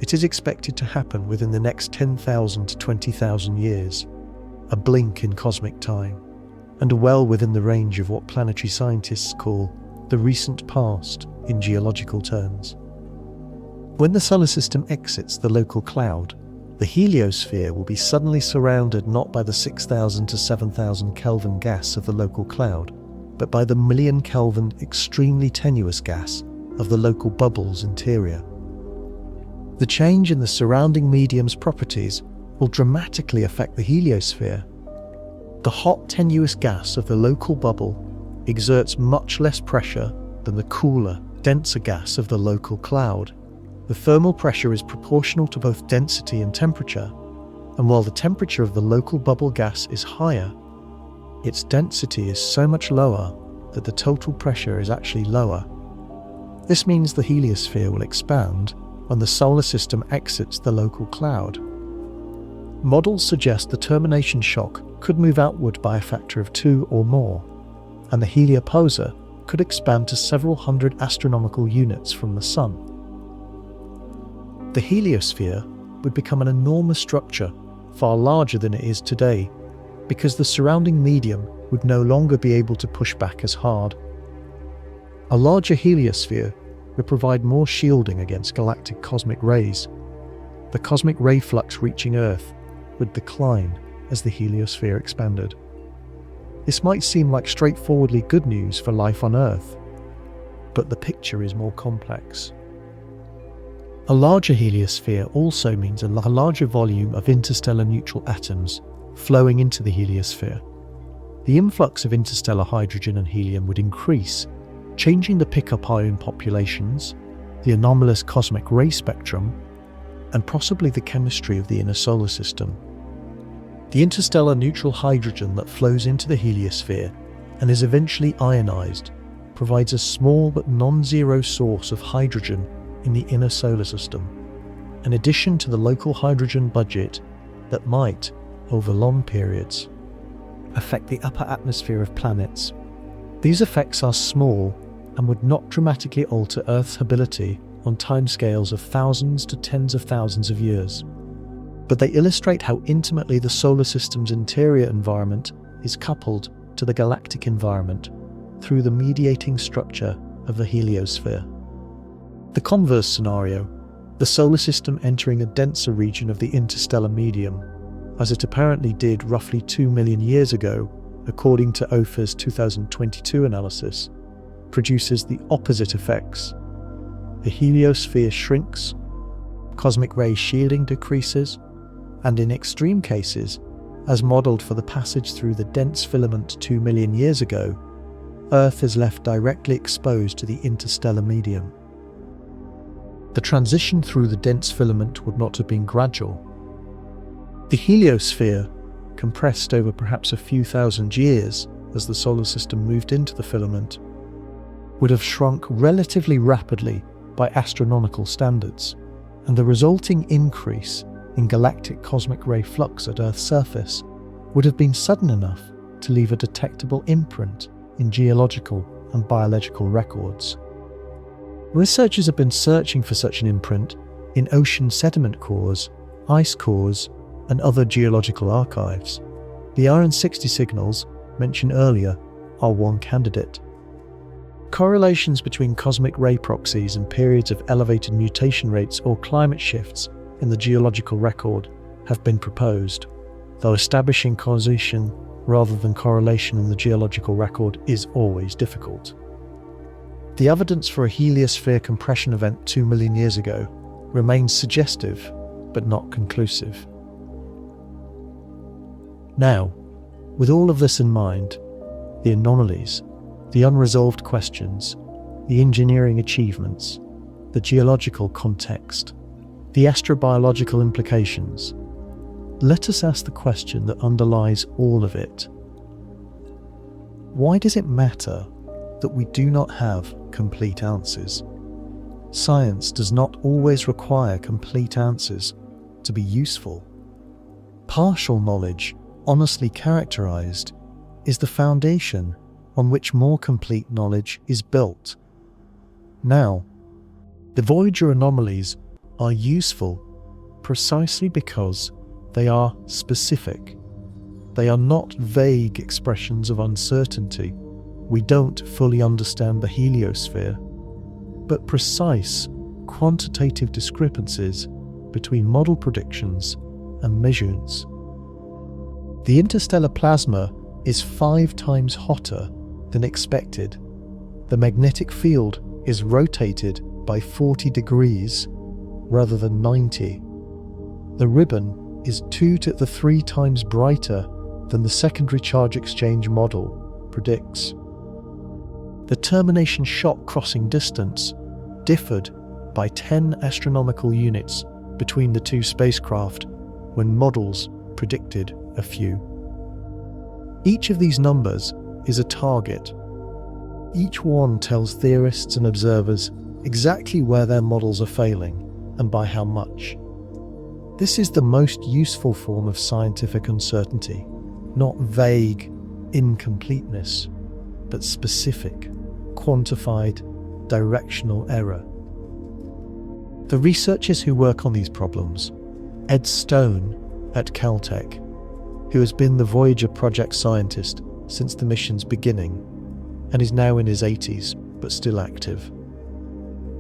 It is expected to happen within the next 10,000 to 20,000 years, a blink in cosmic time, and well within the range of what planetary scientists call the recent past in geological terms. When the solar system exits the local cloud, the heliosphere will be suddenly surrounded not by the 6,000 to 7,000 Kelvin gas of the local cloud, but by the million Kelvin extremely tenuous gas of the local bubble's interior. The change in the surrounding medium's properties will dramatically affect the heliosphere. The hot tenuous gas of the local bubble exerts much less pressure than the cooler, denser gas of the local cloud. The thermal pressure is proportional to both density and temperature, and while the temperature of the local bubble gas is higher, its density is so much lower that the total pressure is actually lower. This means the heliosphere will expand when the solar system exits the local cloud. Models suggest the termination shock could move outward by a factor of 2 or more, and the heliopause could expand to several hundred astronomical units from the Sun. The heliosphere would become an enormous structure, far larger than it is today, because the surrounding medium would no longer be able to push back as hard. A larger heliosphere would provide more shielding against galactic cosmic rays. The cosmic ray flux reaching Earth would decline as the heliosphere expanded. This might seem like straightforwardly good news for life on Earth, but the picture is more complex. A larger heliosphere also means a larger volume of interstellar neutral atoms flowing into the heliosphere. The influx of interstellar hydrogen and helium would increase, changing the pickup ion populations, the anomalous cosmic ray spectrum, and possibly the chemistry of the inner solar system. The interstellar neutral hydrogen that flows into the heliosphere and is eventually ionized provides a small but non-zero source of hydrogen in the inner solar system, in addition to the local hydrogen budget that might, over long periods, affect the upper atmosphere of planets. These effects are small and would not dramatically alter Earth's habitability on timescales of thousands to tens of thousands of years, but they illustrate how intimately the solar system's interior environment is coupled to the galactic environment through the mediating structure of the heliosphere. The converse scenario, the solar system entering a denser region of the interstellar medium, as it apparently did roughly 2 million years ago, according to OFA's 2022 analysis, produces the opposite effects. The heliosphere shrinks, cosmic ray shielding decreases, and in extreme cases, as modelled for the passage through the dense filament 2 million years ago, Earth is left directly exposed to the interstellar medium. The transition through the dense filament would not have been gradual. The heliosphere, compressed over perhaps a few thousand years as the solar system moved into the filament, would have shrunk relatively rapidly by astronomical standards, and the resulting increase in galactic cosmic ray flux at Earth's surface would have been sudden enough to leave a detectable imprint in geological and biological records. Researchers have been searching for such an imprint in ocean sediment cores, ice cores, and other geological archives. The RN60 signals, mentioned earlier, are one candidate. Correlations between cosmic ray proxies and periods of elevated mutation rates or climate shifts in the geological record have been proposed, though establishing causation rather than correlation in the geological record is always difficult. The evidence for a heliosphere compression event 2 million years ago remains suggestive, but not conclusive. Now, with all of this in mind, the anomalies, the unresolved questions, the engineering achievements, the geological context, the astrobiological implications, let us ask the question that underlies all of it. Why does it matter that we do not have complete answers? Science does not always require complete answers to be useful. Partial knowledge, honestly characterized, is the foundation on which more complete knowledge is built. Now, the Voyager anomalies are useful precisely because they are specific. They are not vague expressions of uncertainty. We don't fully understand the heliosphere, but precise quantitative discrepancies between model predictions and measurements. The interstellar plasma is 5 times hotter than expected. The magnetic field is rotated by 40 degrees rather than 90. The ribbon is 2 to the 3 times brighter than the secondary charge exchange model predicts. The termination shock crossing distance differed by 10 astronomical units between the two spacecraft when models predicted a few. Each of these numbers is a target. Each one tells theorists and observers exactly where their models are failing and by how much. This is the most useful form of scientific uncertainty, not vague incompleteness, but specific, quantified, directional error. The researchers who work on these problems, Ed Stone at Caltech, who has been the Voyager project scientist since the mission's beginning and is now in his 80s but still active,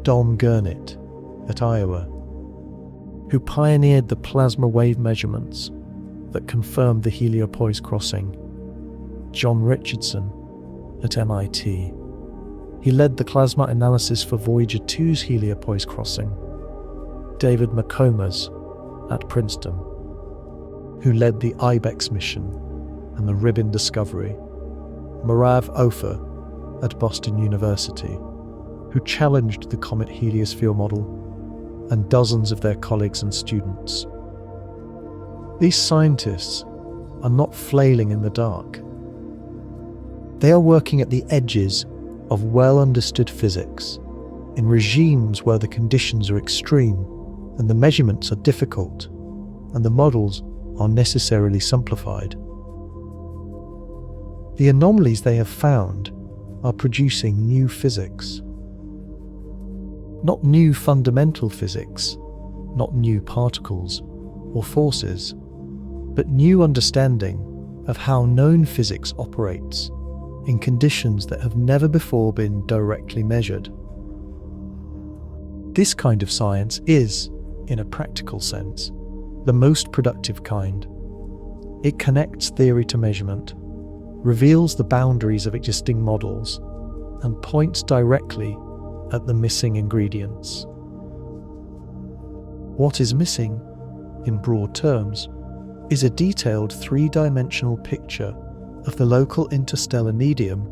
Don Gurnett at Iowa, who pioneered the plasma wave measurements that confirmed the heliopause crossing, John Richardson at MIT. He led the plasma analysis for Voyager 2's heliopause crossing, David McComas at Princeton, who led the IBEX mission and the ribbon discovery, Merav Ofer at Boston University, who challenged the comet heliosphere model, and dozens of their colleagues and students. These scientists are not flailing in the dark. They are working at the edges of well-understood physics, in regimes where the conditions are extreme and the measurements are difficult and the models are necessarily simplified. The anomalies they have found are producing new physics. Not new fundamental physics, not new particles or forces, but new understanding of how known physics operates in conditions that have never before been directly measured. This kind of science is, in a practical sense, the most productive kind. It connects theory to measurement, reveals the boundaries of existing models, and points directly at the missing ingredients. What is missing, in broad terms, is a detailed 3-dimensional picture of the local interstellar medium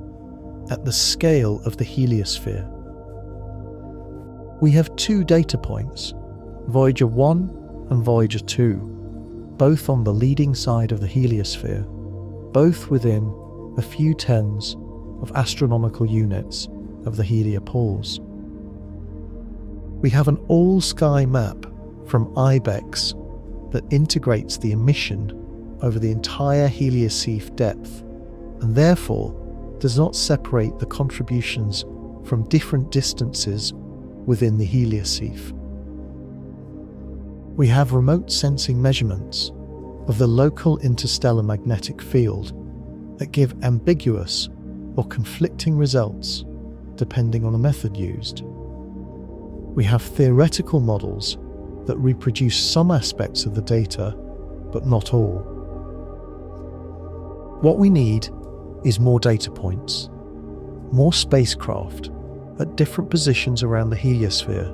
at the scale of the heliosphere. We have 2 data points, Voyager 1 and Voyager 2, both on the leading side of the heliosphere, both within a few tens of astronomical units of the heliopause. We have an all-sky map from IBEX that integrates the emission over the entire heliosiph depth and therefore does not separate the contributions from different distances within the heliosiph. We have remote sensing measurements of the local interstellar magnetic field that give ambiguous or conflicting results depending on the method used. We have theoretical models that reproduce some aspects of the data, but not all. What we need is more data points, more spacecraft, at different positions around the heliosphere,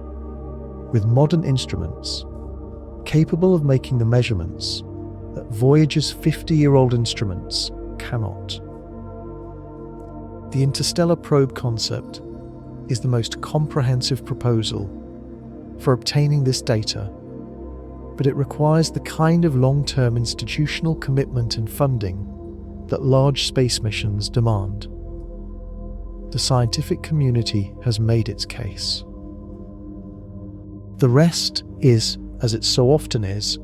with modern instruments capable of making the measurements that Voyager's 50-year-old instruments cannot. The interstellar probe concept is the most comprehensive proposal for obtaining this data, but it requires the kind of long-term institutional commitment and funding that large space missions demand. The scientific community has made its case. The rest is, as it so often is,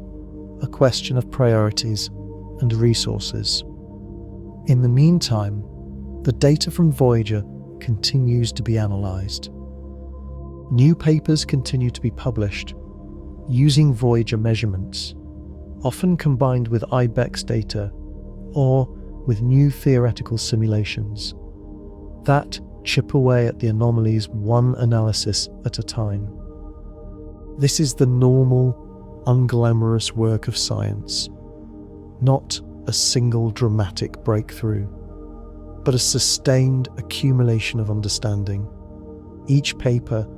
a question of priorities and resources. In the meantime, the data from Voyager continues to be analysed. New papers continue to be published using Voyager measurements, often combined with IBEX data or with new theoretical simulations that chip away at the anomalies one analysis at a time. This is the normal, unglamorous work of science, not a single dramatic breakthrough, but a sustained accumulation of understanding, each paper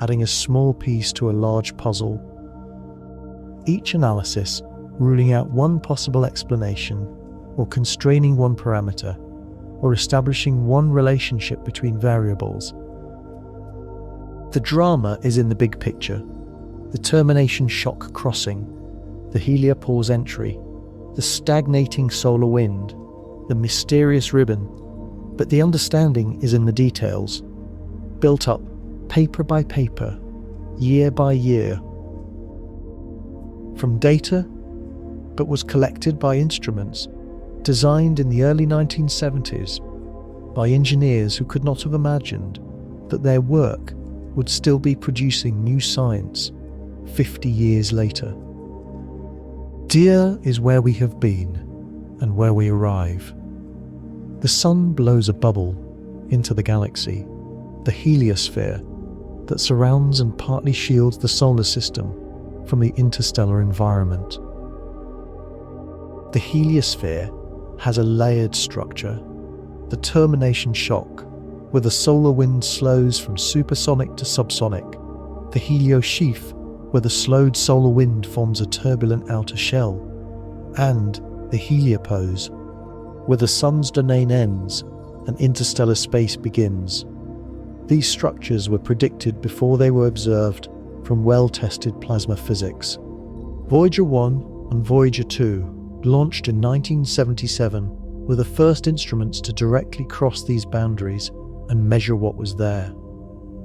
adding a small piece to a large puzzle, each analysis ruling out one possible explanation or constraining one parameter or establishing one relationship between variables. The drama is in the big picture: the termination shock crossing, the heliopause entry, the stagnating solar wind, the mysterious ribbon, but the understanding is in the details, built up paper by paper, year by year, from data that was collected by instruments designed in the early 1970s by engineers who could not have imagined that their work would still be producing new science 50 years later. Dear is where we have been and where we arrive. The sun blows a bubble into the galaxy, the heliosphere that surrounds and partly shields the solar system from the interstellar environment. The heliosphere has a layered structure: the termination shock, where the solar wind slows from supersonic to subsonic, the heliosheath, where the slowed solar wind forms a turbulent outer shell, and the heliopause, where the sun's domain ends and interstellar space begins. These structures were predicted before they were observed from well-tested plasma physics. Voyager 1 and Voyager 2 launched in 1977 were the first instruments to directly cross these boundaries and measure what was there.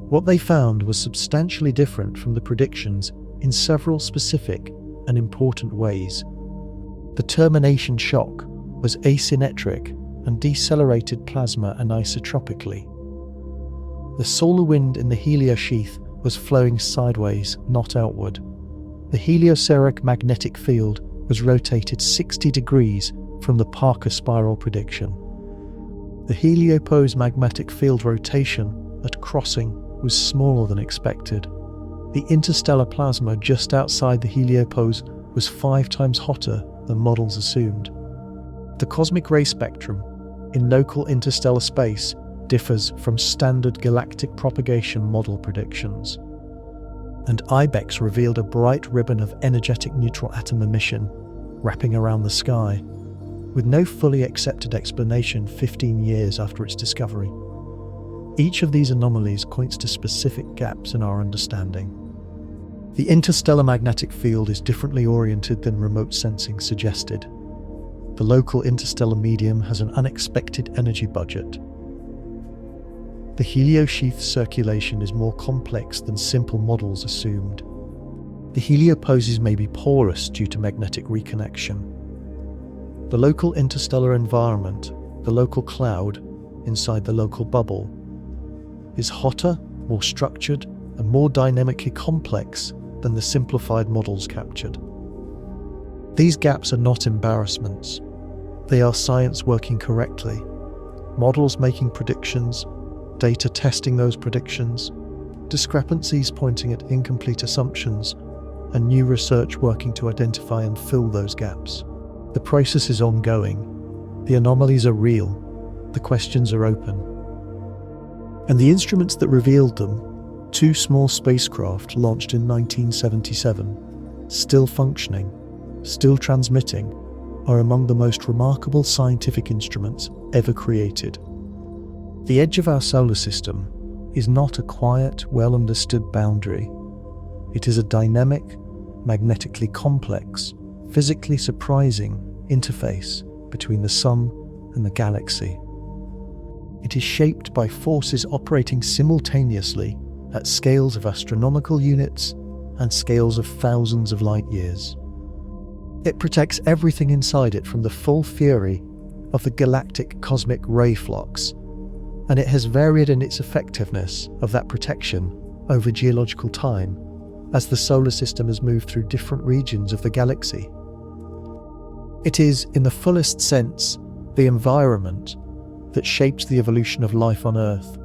What they found was substantially different from the predictions in several specific and important ways. The termination shock was asymmetric and decelerated plasma anisotropically. The solar wind in the heliosheath was flowing sideways, not outward. The heliospheric magnetic field was rotated 60 degrees from the Parker spiral prediction. The heliopause magnetic field rotation at crossing was smaller than expected. The interstellar plasma just outside the heliopause was 5 times hotter than models assumed. The cosmic ray spectrum in local interstellar space differs from standard galactic propagation model predictions. And IBEX revealed a bright ribbon of energetic neutral atom emission wrapping around the sky, with no fully accepted explanation 15 years after its discovery. Each of these anomalies points to specific gaps in our understanding. The interstellar magnetic field is differently oriented than remote sensing suggested. The local interstellar medium has an unexpected energy budget. The heliosheath circulation is more complex than simple models assumed. The heliopauses may be porous due to magnetic reconnection. The local interstellar environment, the local cloud inside the local bubble, is hotter, more structured, and more dynamically complex than the simplified models captured. These gaps are not embarrassments. They are science working correctly, models making predictions, data testing those predictions, discrepancies pointing at incomplete assumptions, and new research working to identify and fill those gaps. The process is ongoing. The anomalies are real. The questions are open. And the instruments that revealed them, two small spacecraft launched in 1977, still functioning, still transmitting, are among the most remarkable scientific instruments ever created. The edge of our solar system is not a quiet, well-understood boundary. It is a dynamic, magnetically complex, physically surprising interface between the Sun and the galaxy. It is shaped by forces operating simultaneously at scales of astronomical units and scales of thousands of light years. It protects everything inside it from the full fury of the galactic cosmic ray flux, and it has varied in its effectiveness of that protection over geological time as the solar system has moved through different regions of the galaxy. It is, in the fullest sense, the environment that shaped the evolution of life on Earth,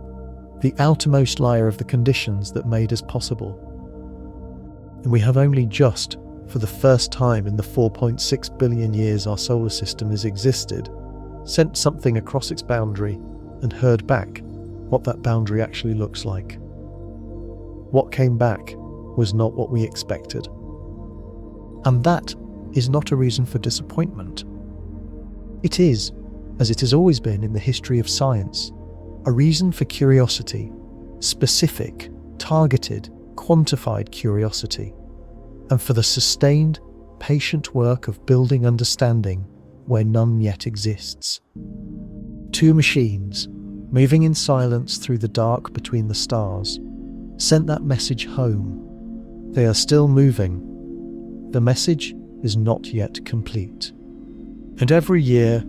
the outermost layer of the conditions that made us possible. And we have only just, for the first time in the 4.6 billion years our solar system has existed, sent something across its boundary and heard back what that boundary actually looks like. What came back was not what we expected. And that is not a reason for disappointment. It is, as it has always been in the history of science, a reason for curiosity, specific, targeted, quantified curiosity, and for the sustained, patient work of building understanding where none yet exists. Two machines, moving in silence through the dark between the stars, sent that message home. They are still moving. The message is not yet complete. And every year,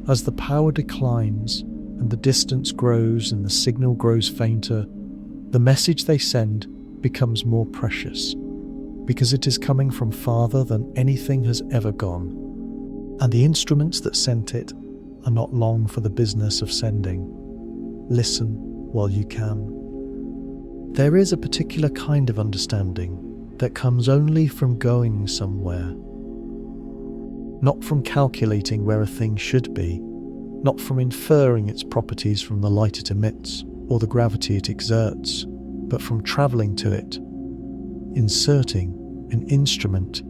as the power declines and the distance grows and the signal grows fainter, the message they send becomes more precious, because it is coming from farther than anything has ever gone. And the instruments that sent it are not long for the business of sending. Listen while you can. There is a particular kind of understanding that comes only from going somewhere. Not from calculating where a thing should be, not from inferring its properties from the light it emits or the gravity it exerts, but from travelling to it, inserting an instrument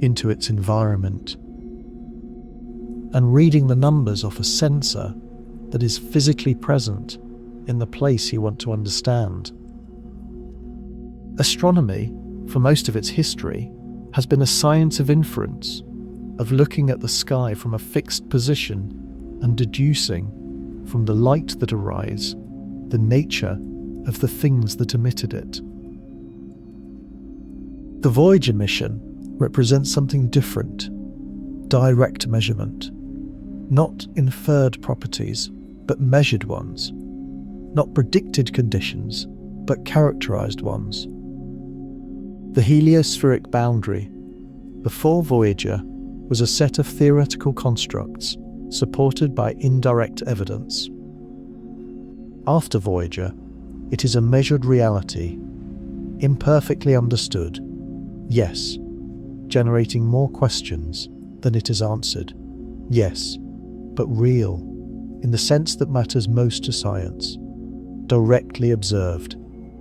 into its environment, and reading the numbers off a sensor that is physically present in the place you want to understand. Astronomy, for most of its history, has been a science of inference, of looking at the sky from a fixed position and deducing, from the light that arrives, the nature of the things that emitted it. The Voyager mission represents something different, direct measurement. Not inferred properties, but measured ones. Not predicted conditions, but characterized ones. The heliospheric boundary, before Voyager, was a set of theoretical constructs supported by indirect evidence. After Voyager, it is a measured reality, imperfectly understood, yes, generating more questions than it has answered, yes, but real, in the sense that matters most to science, directly observed,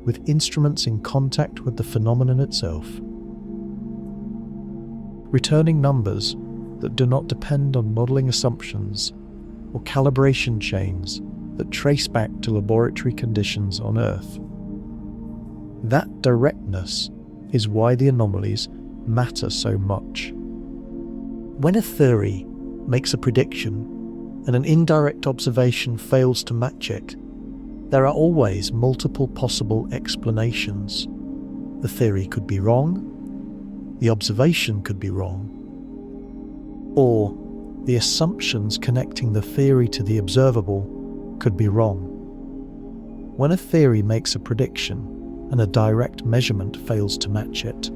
with instruments in contact with the phenomenon itself. Returning numbers that do not depend on modelling assumptions or calibration chains that trace back to laboratory conditions on Earth. That directness is why the anomalies matter so much. When a theory makes a prediction and an indirect observation fails to match it, there are always multiple possible explanations. The theory could be wrong, the observation could be wrong, or the assumptions connecting the theory to the observable could be wrong. When a theory makes a prediction and a direct measurement fails to match it,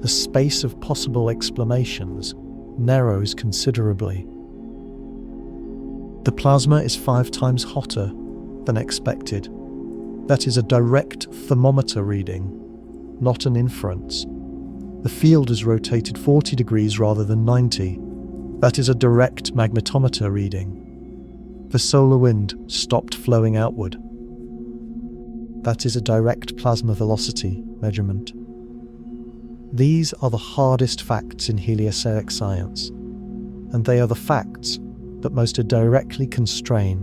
the space of possible explanations narrows considerably. The plasma is 5 times hotter than expected. That is a direct thermometer reading, not an inference. The field is rotated 40 degrees rather than 90. That is a direct magnetometer reading. The solar wind stopped flowing outward. That is a direct plasma velocity measurement. These are the hardest facts in heliospheric science, and they are the facts that most directly constrain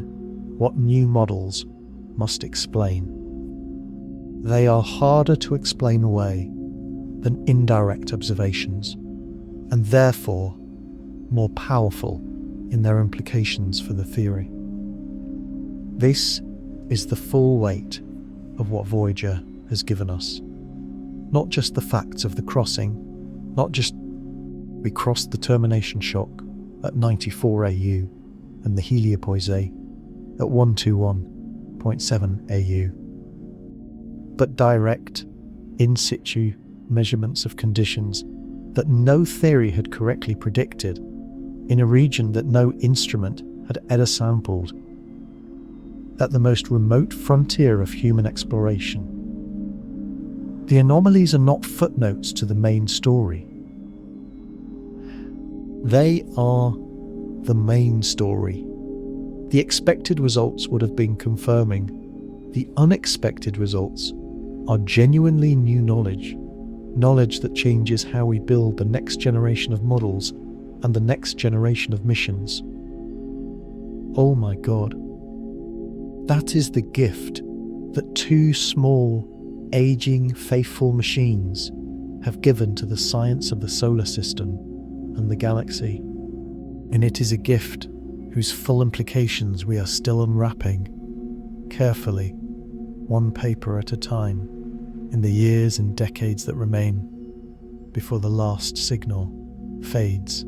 what new models must explain. They are harder to explain away than indirect observations, and therefore more powerful in their implications for the theory. This is the full weight of what Voyager has given us. Not just the facts of the crossing, not just we crossed the termination shock at 94 AU and the heliopause at 121.7 AU, but direct, in situ measurements of conditions that no theory had correctly predicted in a region that no instrument had ever sampled, at the most remote frontier of human exploration. The anomalies are not footnotes to the main story. They are the main story. The expected results would have been confirming. The unexpected results are genuinely new knowledge that changes how we build the next generation of models and the next generation of missions. Oh my God. That is the gift that two small, aging, faithful machines have given to the science of the solar system and the galaxy. And it is a gift whose full implications we are still unwrapping, carefully, one paper at a time, in the years and decades that remain before the last signal fades.